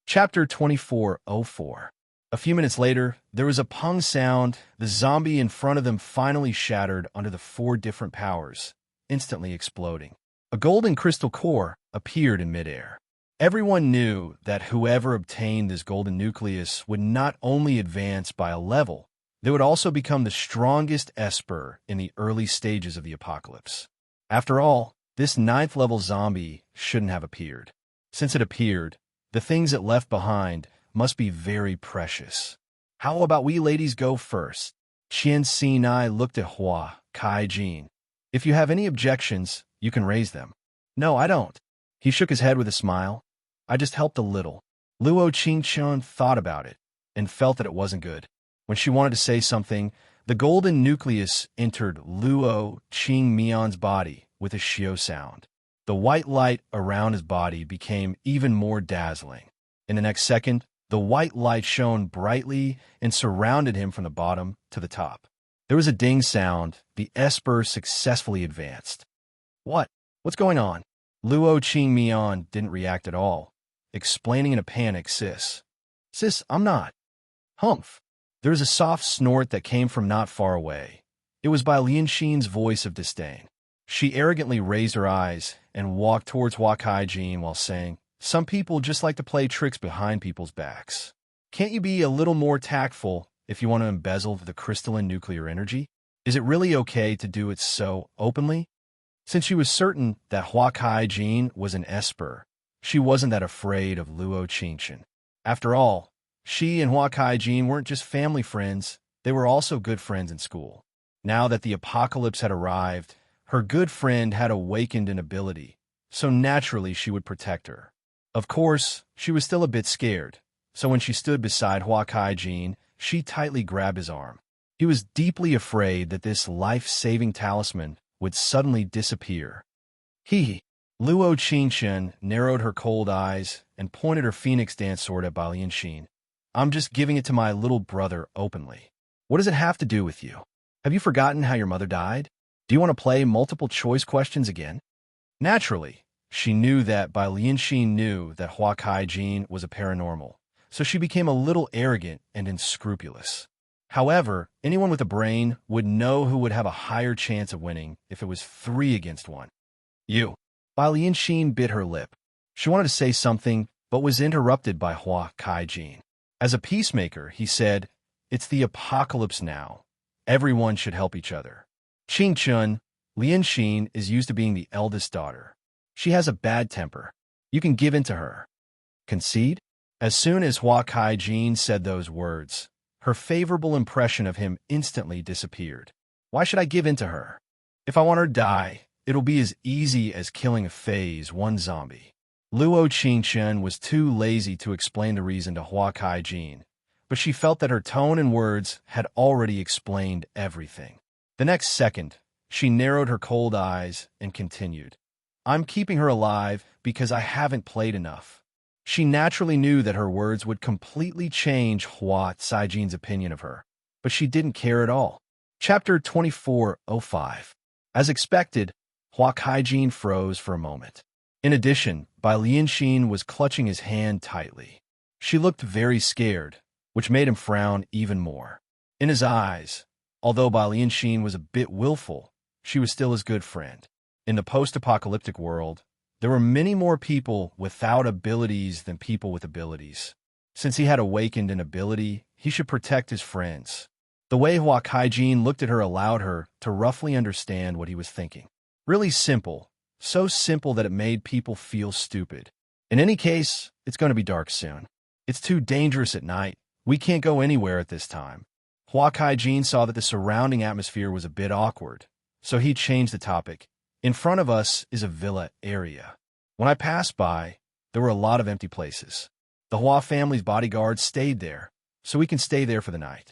A: Chapter 24:04. A few minutes later, there was a pung sound. The zombie in front of them finally shattered under the 4 different powers, instantly exploding. A golden crystal core appeared in midair. Everyone knew that whoever obtained this golden nucleus would not only advance by a level, They would also become the strongest Esper in the early stages of the apocalypse. After all, this 9th level zombie shouldn't have appeared. Since it appeared, the things it left behind must be very precious. How about we ladies go first? Qian Sinai looked at Hua Kai-jin. If you have any objections, you can raise them. No, I don't. He shook his head with a smile. I just helped a little. Luo Qingqian thought about it and felt that it wasn't good. When she wanted to say something, the golden nucleus entered Luo Qingmian's body with a xiao sound. The white light around his body became even more dazzling. In the next second, the white light shone brightly and surrounded him from the bottom to the top. There was a ding sound. The Esper successfully advanced. What? What's going on? Luo Qingmian didn't react at all, explaining in a panic, Sis, I'm not. Humph. There was a soft snort that came from not far away. It was by Lianxin's voice of disdain. She arrogantly raised her eyes and walked towards Hua Kai-jin while saying, some people just like to play tricks behind people's backs. Can't you be a little more tactful if you want to embezzle the crystalline nuclear energy? Is it really okay to do it so openly? Since she was certain that Hua Kai-jin was an Esper, she wasn't that afraid of Luo Qingqian. After all, she and Hua Kai-jin weren't just family friends, they were also good friends in school. Now that the apocalypse had arrived, her good friend had awakened an ability, so naturally she would protect her. Of course, she was still a bit scared, so when she stood beside Hua Kai-jin, she tightly grabbed his arm. He was deeply afraid that this life-saving talisman would suddenly disappear. Luo Qingqian narrowed her cold eyes and pointed her phoenix dance sword at Lianxin. I'm just giving it to my little brother openly. What does it have to do with you? Have you forgotten how your mother died? Do you want to play multiple choice questions again? Naturally, she knew that Lianxin knew that Hua Kai-jin was a paranormal, so she became a little arrogant and unscrupulous. However, anyone with a brain would know who would have a higher chance of winning if it was 3 against 1. You. Lianxin bit her lip. She wanted to say something, but was interrupted by Hua Kai-jin. As a peacemaker, he said, it's the apocalypse now. Everyone should help each other. Qingqian, Lianxin is used to being the eldest daughter. She has a bad temper. You can give in to her. Concede? As soon as Hua Kai-jin said those words, her favorable impression of him instantly disappeared. Why should I give in to her? If I want her to die, it'll be as easy as killing a phase 1 zombie. Luo Qingqian was too lazy to explain the reason to Hua Kai-jin, but she felt that her tone and words had already explained everything. The next second, she narrowed her cold eyes and continued. I'm keeping her alive because I haven't played enough. She naturally knew that her words would completely change Hua Kai-jin's opinion of her, but she didn't care at all. Chapter 24:05. As expected, Hua Kai-jin froze for a moment. In addition, Lianxin was clutching his hand tightly. She looked very scared, which made him frown even more. In his eyes, although Lianxin was a bit willful, she was still his good friend. In the post-apocalyptic world, there were many more people without abilities than people with abilities. Since he had awakened an ability, he should protect his friends. The way Hua Kai-jin looked at her allowed her to roughly understand what he was thinking. Really simple, so simple that it made people feel stupid. In any case, it's going to be dark soon. It's too dangerous at night. We can't go anywhere at this time. Hua Kai-jin saw that the surrounding atmosphere was a bit awkward, so he changed the topic. In front of us is a villa area. When I passed by, there were a lot of empty places. The Hua family's bodyguards stayed there, so we can stay there for the night.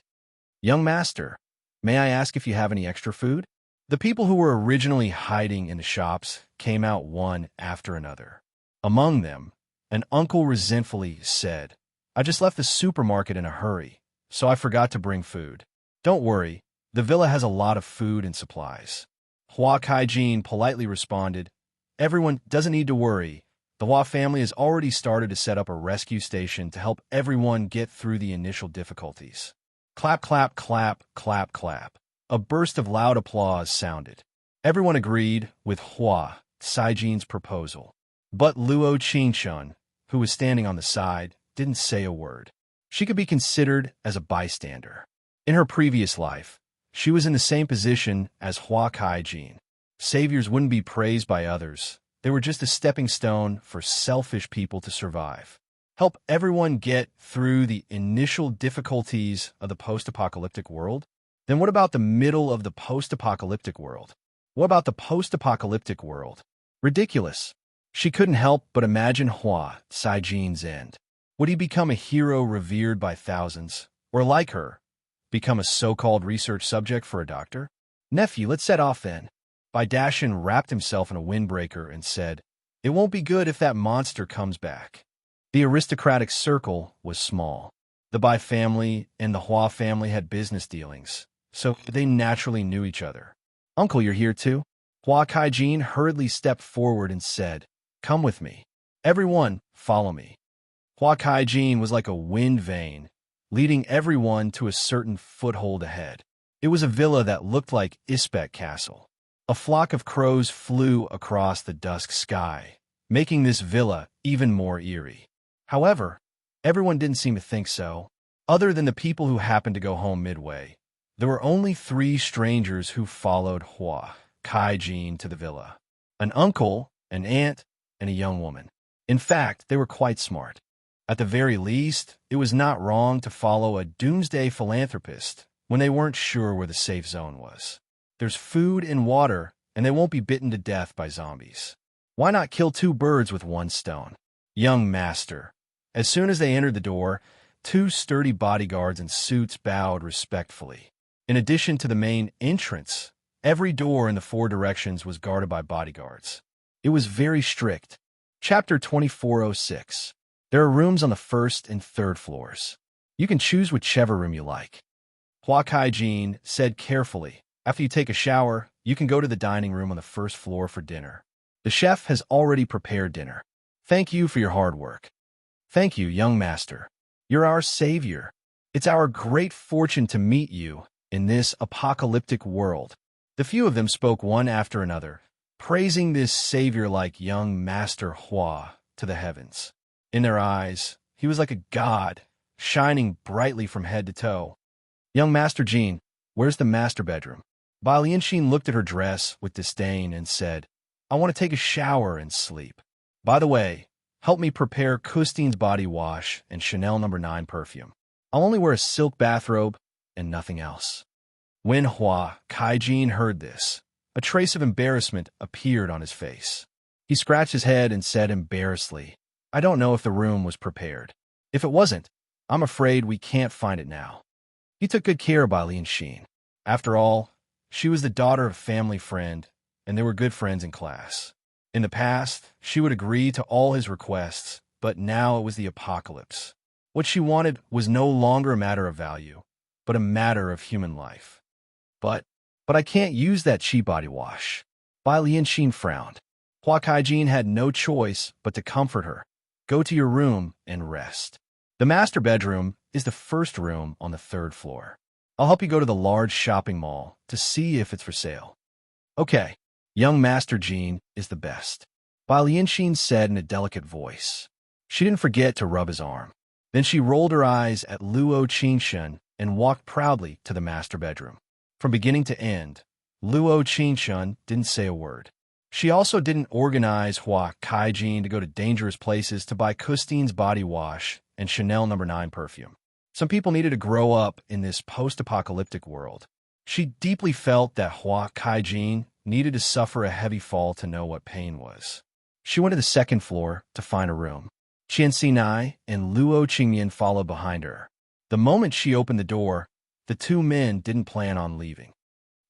A: Young master, may I ask if you have any extra food? The people who were originally hiding in the shops came out one after another. Among them, an uncle resentfully said, I just left the supermarket in a hurry, so I forgot to bring food. Don't worry, the villa has a lot of food and supplies. Hua Kai-jin politely responded, everyone doesn't need to worry. The Hua family has already started to set up a rescue station to help everyone get through the initial difficulties. Clap, clap, clap, clap, clap. A burst of loud applause sounded. Everyone agreed with Hua Kai-jin's proposal. But Luo Qingqian, who was standing on the side, didn't say a word. She could be considered as a bystander. In her previous life, she was in the same position as Hua Kai-jin. Saviors wouldn't be praised by others. They were just a stepping stone for selfish people to survive. Help everyone get through the initial difficulties of the post-apocalyptic world? Then what about the middle of the post-apocalyptic world? What about the post-apocalyptic world? Ridiculous. She couldn't help but imagine Hua Sai-jin's end. Would he become a hero revered by thousands? Or like her, become a so-called research subject for a doctor? Nephew, let's set off then. Bai Dashin wrapped himself in a windbreaker and said, "It won't be good if that monster comes back." The aristocratic circle was small. The Bai family and the Hua family had business dealings, so they naturally knew each other. "Uncle, you're here too?" Hua Kai-jin hurriedly stepped forward and said, "Come with me. Everyone, follow me." Hua Kai-jin was like a wind vane, leading everyone to a certain foothold ahead. It was a villa that looked like Isbek Castle. A flock of crows flew across the dusk sky, making this villa even more eerie. However, everyone didn't seem to think so. Other than the people who happened to go home midway, there were only 3 strangers who followed Hua Kai-jin to the villa: an uncle, an aunt, and a young woman. In fact, they were quite smart. At the very least, it was not wrong to follow a doomsday philanthropist when they weren't sure where the safe zone was. There's food and water, and they won't be bitten to death by zombies. Why not kill 2 birds with 1 stone? Young master. As soon as they entered the door, 2 sturdy bodyguards in suits bowed respectfully. In addition to the main entrance, every door in the 4 directions was guarded by bodyguards. It was very strict. Chapter 2406. There are rooms on the 1st and 3rd floors. You can choose whichever room you like. Hua Kai-jin said carefully, "After you take a shower, you can go to the dining room on the 1st floor for dinner. The chef has already prepared dinner. Thank you for your hard work." "Thank you, young master. You're our savior. It's our great fortune to meet you in this apocalyptic world." The few of them spoke one after another, praising this savior like young Master Hua to the heavens. In their eyes, he was like a god, shining brightly from head to toe. "Young Master Jean, where's the master bedroom?" Bai Lianxin looked at her dress with disdain and said, "I want to take a shower and sleep. By the way, help me prepare Custine's body wash and Chanel No. 9 perfume. I'll only wear a silk bathrobe and nothing else." When Hua Kai-jin heard this, a trace of embarrassment appeared on his face. He scratched his head and said embarrassedly, "I don't know if the room was prepared. If it wasn't, I'm afraid we can't find it now." He took good care of Bai Lianxin. After all, she was the daughter of a family friend, and they were good friends in class. In the past, she would agree to all his requests, but now it was the apocalypse. What she wanted was no longer a matter of value, but a matter of human life. But I can't use that cheap body wash." Bai Lianxin frowned. Hua Kai-jin had no choice but to comfort her. "Go to your room and rest. The master bedroom is the 1st room on the 3rd floor. I'll help you go to the large shopping mall to see if it's for sale." "Okay, young Master Jean is the best," Bai Lianxin said in a delicate voice. She didn't forget to rub his arm. Then she rolled her eyes at Luo Qingshun and walked proudly to the master bedroom. From beginning to end, Luo Qingshun didn't say a word. She also didn't organize Hua Kai-jin to go to dangerous places to buy Custine's body wash and Chanel No. 9 perfume. Some people needed to grow up in this post-apocalyptic world. She deeply felt that Hua Kai-jin needed to suffer a heavy fall to know what pain was. She went to the 2nd floor to find a room. Qian Xinai and Luo Qingyan followed behind her. The moment she opened the door, the 2 men didn't plan on leaving.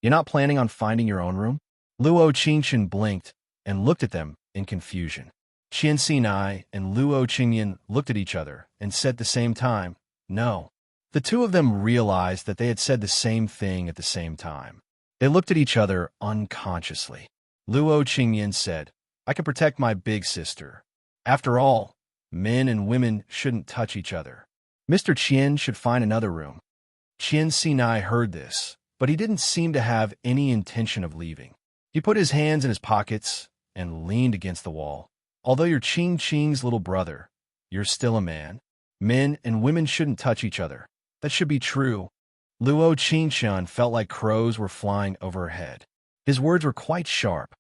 A: "You're not planning on finding your own room?" Luo Qingshun blinked and looked at them in confusion. Qian Xinai and Luo Qingyan looked at each other and said at the same time, "No." The 2 of them realized that they had said the same thing at the same time. They looked at each other unconsciously. Luo Qingyan said, "I can protect my big sister. After all, men and women shouldn't touch each other. Mr. Qian should find another room." Qian Xinai heard this, but he didn't seem to have any intention of leaving. He put his hands in his pockets and leaned against the wall. "Although you're Qing Qing's little brother, you're still a man. Men and women shouldn't touch each other. That should be true." Luo Qingshun felt like crows were flying over her head. His words were quite sharp.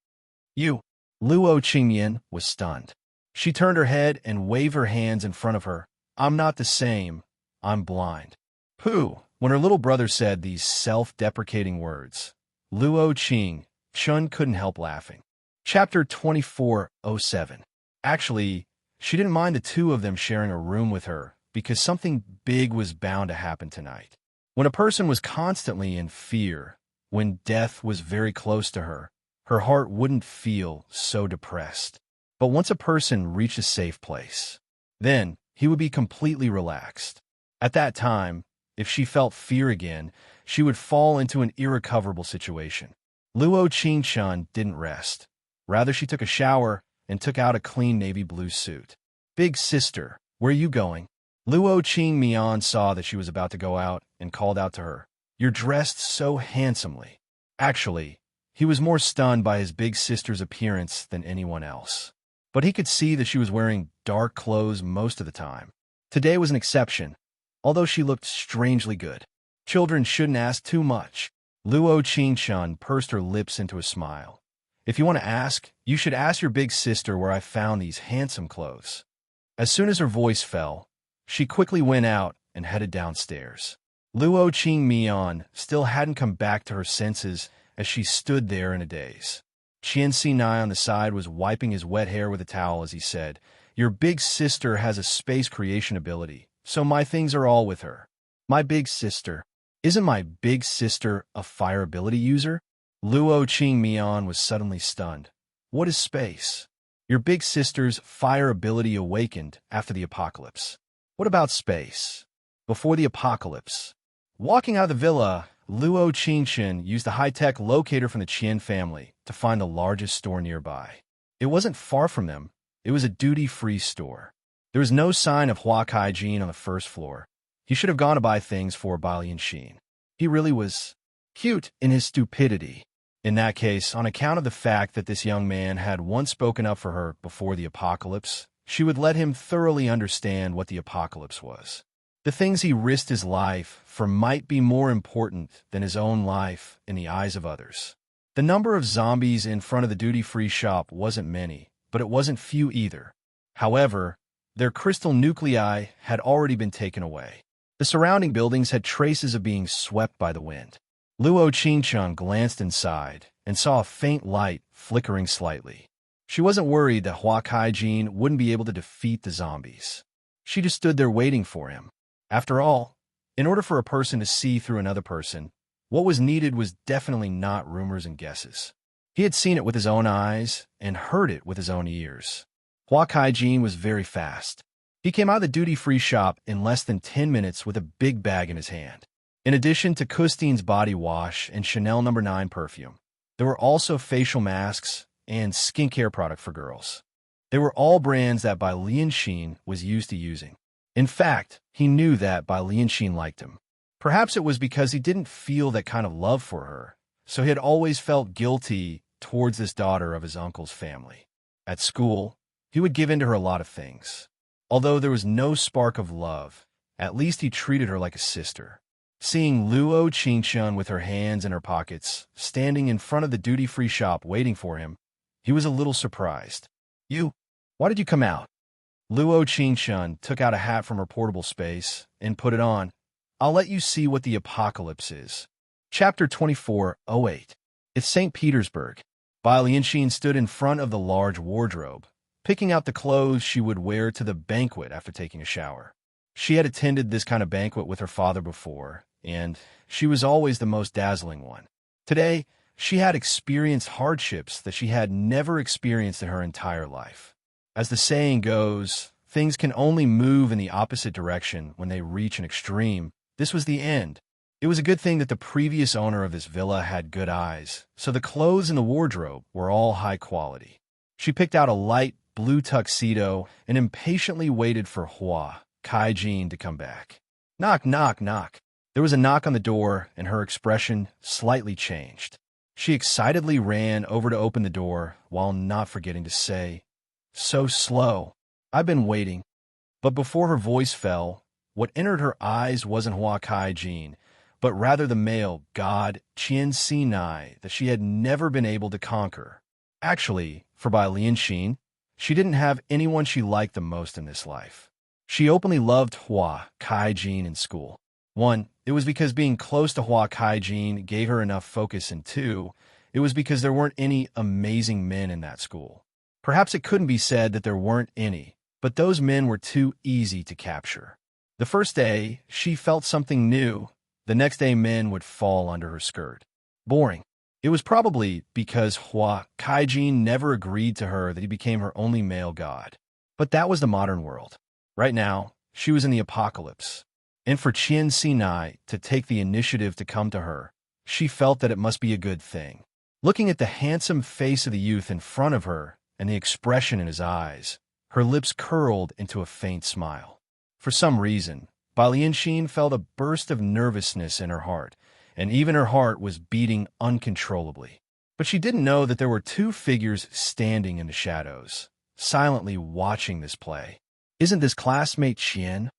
A: You. Luo Qingyan was stunned. She turned her head and waved her hands in front of her. I'm not the same. I'm blind. Pooh. When her little brother said these self-deprecating words, Luo Qingshun couldn't help laughing. Chapter 24:07. Actually, she didn't mind the two of them sharing a room with her because something big was bound to happen tonight. When a person was constantly in fear, when death was very close to her, her heart wouldn't feel so depressed. But once a person reached a safe place, then he would be completely relaxed. At that time, if she felt fear again, she would fall into an irrecoverable situation. Luo Qingshun didn't rest. Rather, she took a shower and took out a clean navy blue suit. Big sister, where are you going? Luo Qingmian saw that she was about to go out and called out to her. You're dressed so handsomely. Actually, he was more stunned by his big sister's appearance than anyone else. But he could see that she was wearing dark clothes most of the time. Today was an exception, although she looked strangely good. Children shouldn't ask too much. Luo Qingshun pursed her lips into a smile. If you want to ask, you should ask your big sister where I found these handsome clothes. As soon as her voice fell, she quickly went out and headed downstairs. Luo Qingmian still hadn't come back to her senses as she stood there in a daze. Qian Sinai on the side was wiping his wet hair with a towel as he said, Your big sister has a space creation ability, so my things are all with her. My big sister. Isn't my big sister a fire ability user? Luo Qingmian was suddenly stunned. What is space? Your big sister's fire ability awakened after the apocalypse. What about space? Before the apocalypse. Walking out of the villa, Luo Qingshun used a high-tech locator from the Qian family to find the largest store nearby. It wasn't far from them. It was a duty-free store. There was no sign of Hua Kaijin on the first floor. He should have gone to buy things for Balian Xin. He really was cute in his stupidity. In that case, on account of the fact that this young man had once spoken up for her before the apocalypse, she would let him thoroughly understand what the apocalypse was. The things he risked his life for might be more important than his own life in the eyes of others. The number of zombies in front of the duty-free shop wasn't many, but it wasn't few either. However, their crystal nuclei had already been taken away. The surrounding buildings had traces of being swept by the wind. Luo Qingshun glanced inside and saw a faint light flickering slightly. She wasn't worried that Hua Kaijin wouldn't be able to defeat the zombies. She just stood there waiting for him. After all, in order for a person to see through another person, what was needed was definitely not rumors and guesses. He had seen it with his own eyes and heard it with his own ears. Hua Kaijin was very fast. He came out of the duty-free shop in less than 10 minutes with a big bag in his hand. In addition to Custine's body wash and Chanel No. 9 perfume, there were also facial masks and skincare product for girls. They were all brands that Balian Xin was used to using. In fact, he knew that Balian Xin liked him. Perhaps it was because he didn't feel that kind of love for her, so he had always felt guilty towards this daughter of his uncle's family. At school, he would give in to her a lot of things. Although there was no spark of love, at least he treated her like a sister. Seeing Luo Qingshun with her hands in her pockets, standing in front of the duty-free shop waiting for him, he was a little surprised. Why did you come out? Luo Qingshun took out a hat from her portable space and put it on. I'll let you see what the apocalypse is. Chapter 24:08. It's St. Petersburg. Balian Xin stood in front of the large wardrobe, picking out the clothes she would wear to the banquet after taking a shower. She had attended this kind of banquet with her father before, and she was always the most dazzling one. Today, she had experienced hardships that she had never experienced in her entire life. As the saying goes, things can only move in the opposite direction when they reach an extreme. This was the end. It was a good thing that the previous owner of this villa had good eyes, so the clothes in the wardrobe were all high quality. She picked out a light blue tuxedo and impatiently waited for Hua Kaijin to come back. Knock, knock, knock. There was a knock on the door, and her expression slightly changed. She excitedly ran over to open the door while not forgetting to say, So slow. I've been waiting. But before her voice fell, what entered her eyes wasn't Hua Kaijin, but rather the male god Qian Sinai that she had never been able to conquer. Actually, for Bai Lianxin, she didn't have anyone she liked the most in this life. She openly loved Hua Kaijin in school. 1. It was because being close to Hua Kaijin gave her enough focus, and 2. It was because there weren't any amazing men in that school. Perhaps it couldn't be said that there weren't any, but those men were too easy to capture. The first day, she felt something new. The next day, men would fall under her skirt. Boring. It was probably because Hua Kaijin never agreed to her that he became her only male god. But that was the modern world. Right now, she was in the apocalypse. And for Qian Sinai to take the initiative to come to her, she felt that it must be a good thing. Looking at the handsome face of the youth in front of her and the expression in his eyes, her lips curled into a faint smile. For some reason, Bai Lianxin felt a burst of nervousness in her heart, and even her heart was beating uncontrollably. But she didn't know that there were two figures standing in the shadows, silently watching this play. Isn't this classmate Qian?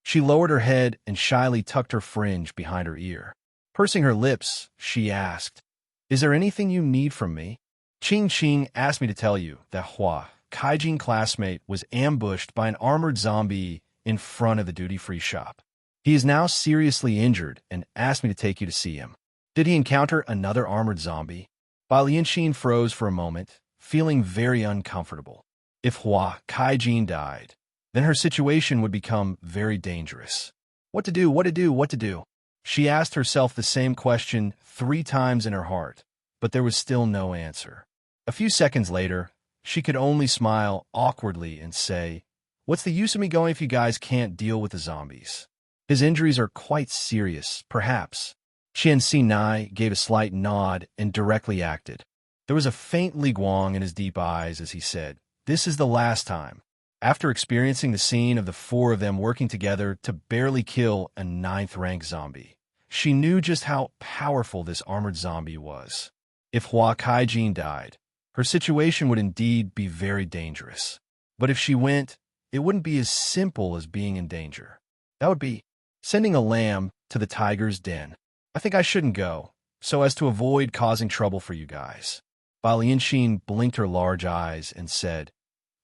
A: She lowered her head and shyly tucked her fringe behind her ear. Pursing her lips, she asked, "Is there anything you need from me?" Qing asked me to tell you that Hua, Kaijin classmate, was ambushed by an armored zombie in front of the duty-free shop. He is now seriously injured and asked me to take you to see him. Did he encounter another armored zombie? Bai Lianxin froze for a moment, feeling very uncomfortable. If Hua Kaijin died, then her situation would become very dangerous. What to do, what to do, what to do? She asked herself the same question 3 times in her heart, but there was still no answer. A few seconds later, she could only smile awkwardly and say, "What's the use of me going if you guys can't deal with the zombies? His injuries are quite serious, perhaps." Qian Sinai gave a slight nod and directly acted. There was a faint liguang in his deep eyes as he said, "This is the last time." After experiencing the scene of the 4 of them working together to barely kill a 9th-rank zombie, she knew just how powerful this armored zombie was. If Hua Kaijin died, her situation would indeed be very dangerous. But if she went, it wouldn't be as simple as being in danger. That would be sending a lamb to the tiger's den. I think I shouldn't go, so as to avoid causing trouble for you guys. Bai Lianxin blinked her large eyes and said,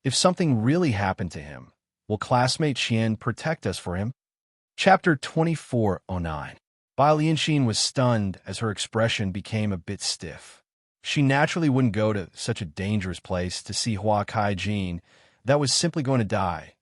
A: "If something really happened to him, will classmate Qian protect us for him?" Chapter 2409. Bai Lianxin was stunned as her expression became a bit stiff. She naturally wouldn't go to such a dangerous place to see Hua Kaijin that was simply going to die,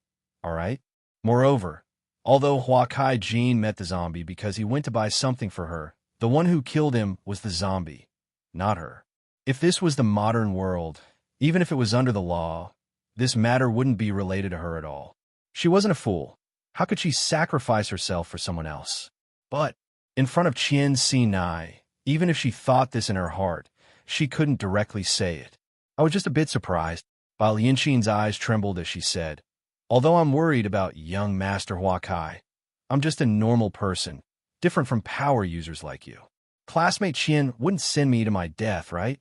A: all right? Moreover, although Hua Kaijin met the zombie because he went to buy something for her, the one who killed him was the zombie, not her. If this was the modern world, even if it was under the law, this matter wouldn't be related to her at all. She wasn't a fool. How could she sacrifice herself for someone else? But in front of Qian Sinai, even if she thought this in her heart, she couldn't directly say it. I was just a bit surprised. Bai Lianxin's eyes trembled as she said, "Although I'm worried about young Master Hua Kai, I'm just a normal person, different from power users like you. Classmate Qian wouldn't send me to my death, right?"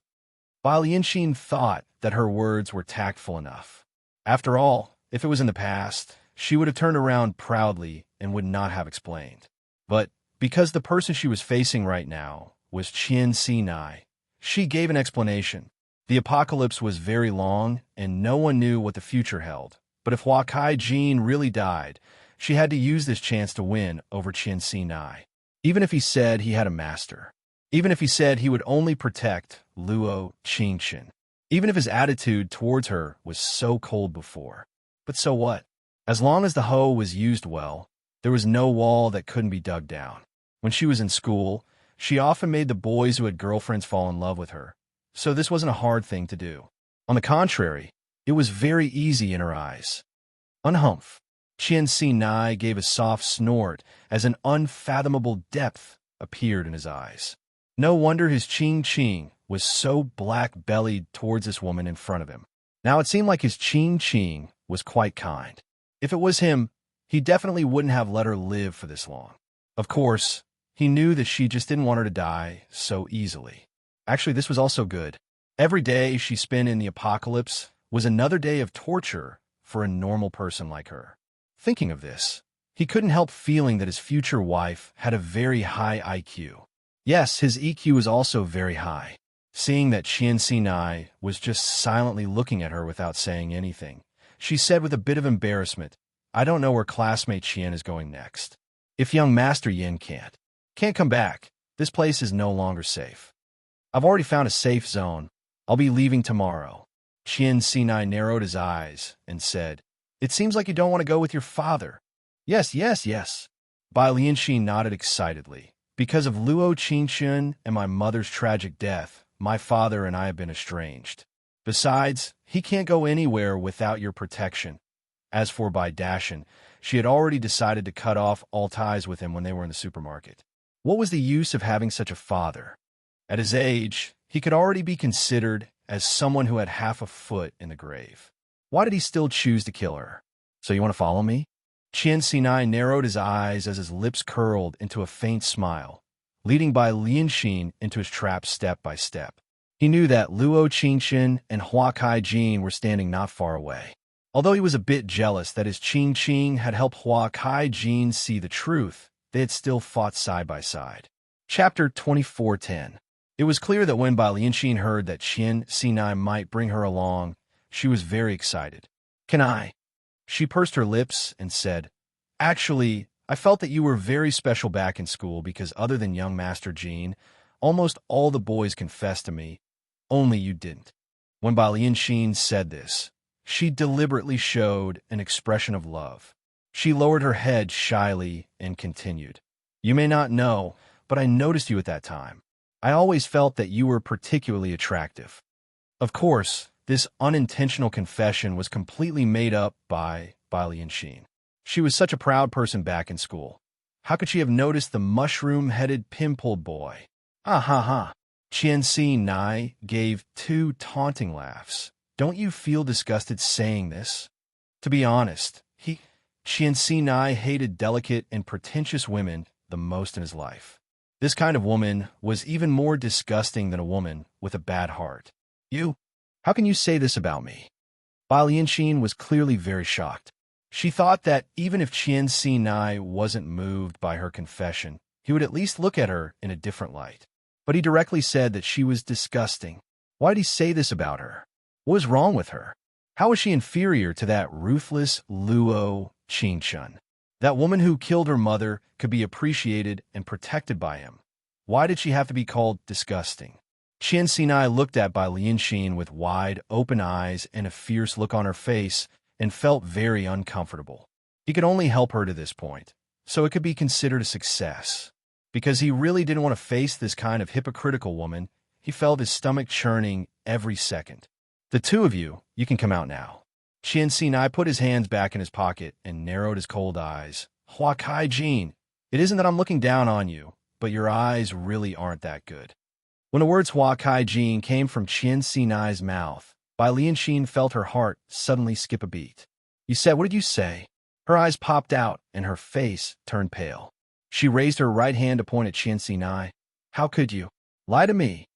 A: Bai Lianxin thought that her words were tactful enough. After all, if it was in the past, she would have turned around proudly and would not have explained. But because the person she was facing right now was Qian Sinai, she gave an explanation. The apocalypse was very long, and no one knew what the future held. But if Hua Kaijin really died, she had to use this chance to win over Qian Sinai. Even if he said he had a master. Even if he said he would only protect Luo Qingchen. Even if his attitude towards her was so cold before. But so what? As long as the hoe was used well, there was no wall that couldn't be dug down. When she was in school, she often made the boys who had girlfriends fall in love with her, so this wasn't a hard thing to do. On the contrary, it was very easy in her eyes. Unhumph. Qian Sinai gave a soft snort as an unfathomable depth appeared in his eyes. No wonder his Qing was so black-bellied towards this woman in front of him. Now it seemed like his Qing was quite kind. If it was him, he definitely wouldn't have let her live for this long. Of course, he knew that she just didn't want her to die so easily. Actually, this was also good. Every day she spent in the apocalypse was another day of torture for a normal person like her. Thinking of this, He couldn't help feeling that his future wife had a very high IQ. Yes, his EQ was also very high. Seeing that Qian Sinai was just silently looking at her without saying anything, she said with a bit of embarrassment, "I don't know where classmate Qian is going next. If young Master Yin can't come back, this place is no longer safe. I've already found a safe zone. I'll be leaving tomorrow." Qian Sinai narrowed his eyes and said, "It seems like you don't want to go with your father." Yes, yes, yes. Bai Lianxin nodded excitedly. "Because of Luo Qingxun and my mother's tragic death, my father and I have been estranged. Besides, he can't go anywhere without your protection." As for Bai Dashan, she had already decided to cut off all ties with him when they were in the supermarket. What was the use of having such a father? At his age, he could already be considered as someone who had half a foot in the grave. Why did he still choose to kill her? "So you want to follow me?" Qian Sinai narrowed his eyes as his lips curled into a faint smile, leading Bai Lianxin into his trap step by step. He knew that Luo Qingxin and Hua Kaijin were standing not far away. Although he was a bit jealous that his Qing had helped Hua Kaijin see the truth, they had still fought side by side. Chapter 24:10. It was clear that when Bai Lianxin heard that Qian Sinai might bring her along, she was very excited. "Can I?" She pursed her lips and said, "Actually, I felt that you were very special back in school because other than young Master Jean, almost all the boys confessed to me. Only you didn't." When Bai Lianxin said this, she deliberately showed an expression of love. She lowered her head shyly and continued, "You may not know, but I noticed you at that time. I always felt that you were particularly attractive." Of course, this unintentional confession was completely made up by Bai Lianxin. She was such a proud person back in school. How could she have noticed the mushroom-headed pimpled boy? Ah ha ha. Qian Sinai gave 2 taunting laughs. "Don't you feel disgusted saying this?" To be honest, Qian Sinai hated delicate and pretentious women the most in his life. This kind of woman was even more disgusting than a woman with a bad heart. "You? How can you say this about me?" Bai Lianxin was clearly very shocked. She thought that even if Qian Sinai wasn't moved by her confession, he would at least look at her in a different light. But he directly said that she was disgusting. Why did he say this about her? What was wrong with her? How was she inferior to that ruthless Luo Qingxun? That woman who killed her mother could be appreciated and protected by him. Why did she have to be called disgusting? Qian Sinai looked at Bai Lianxin with wide, open eyes and a fierce look on her face and felt very uncomfortable. He could only help her to this point, so it could be considered a success. Because he really didn't want to face this kind of hypocritical woman, he felt his stomach churning every second. "The 2 of you can come out now." Qian Sinai put his hands back in his pocket and narrowed his cold eyes. "Hua Kaijin, it isn't that I'm looking down on you, but your eyes really aren't that good." When the words Hua Kaijin came from Qian Sinai's mouth, Bai Lianxin felt her heart suddenly skip a beat. "You said, what did you say?" Her eyes popped out and her face turned pale. She raised her right hand to point at Qian Sinai. "How could you lie to me?"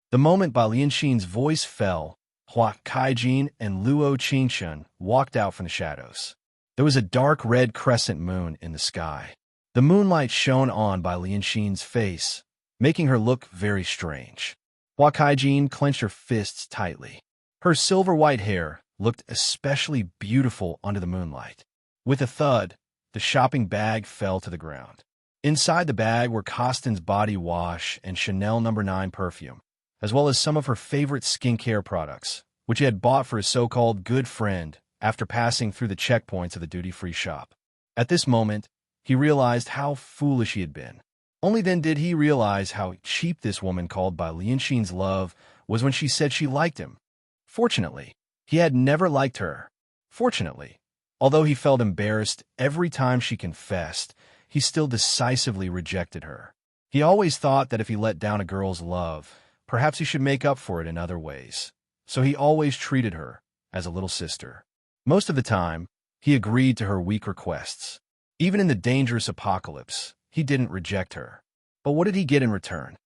A: The moment Bai Lianxin's voice fell, Hua Kaijin and Luo Qingxun walked out from the shadows. There was a dark red crescent moon in the sky. The moonlight shone on Bai Lianxin's face, making her look very strange. Hua Kaijin clenched her fists tightly. Her silver-white hair looked especially beautiful under the moonlight. With a thud, the shopping bag fell to the ground. Inside the bag were Costin's body wash and Chanel No. 9 perfume, as well as some of her favorite skincare products, which he had bought for his so-called good friend after passing through the checkpoints of the duty-free shop. At this moment, he realized how foolish he had been. Only then did he realize how cheap this woman called Bai Lianxin's love was when she said she liked him. Fortunately, he had never liked her. Fortunately, although he felt embarrassed every time she confessed, he still decisively rejected her. He always thought that if he let down a girl's love, perhaps he should make up for it in other ways. So he always treated her as a little sister. Most of the time, he agreed to her weak requests. Even in the dangerous apocalypse, he didn't reject her. But what did he get in return?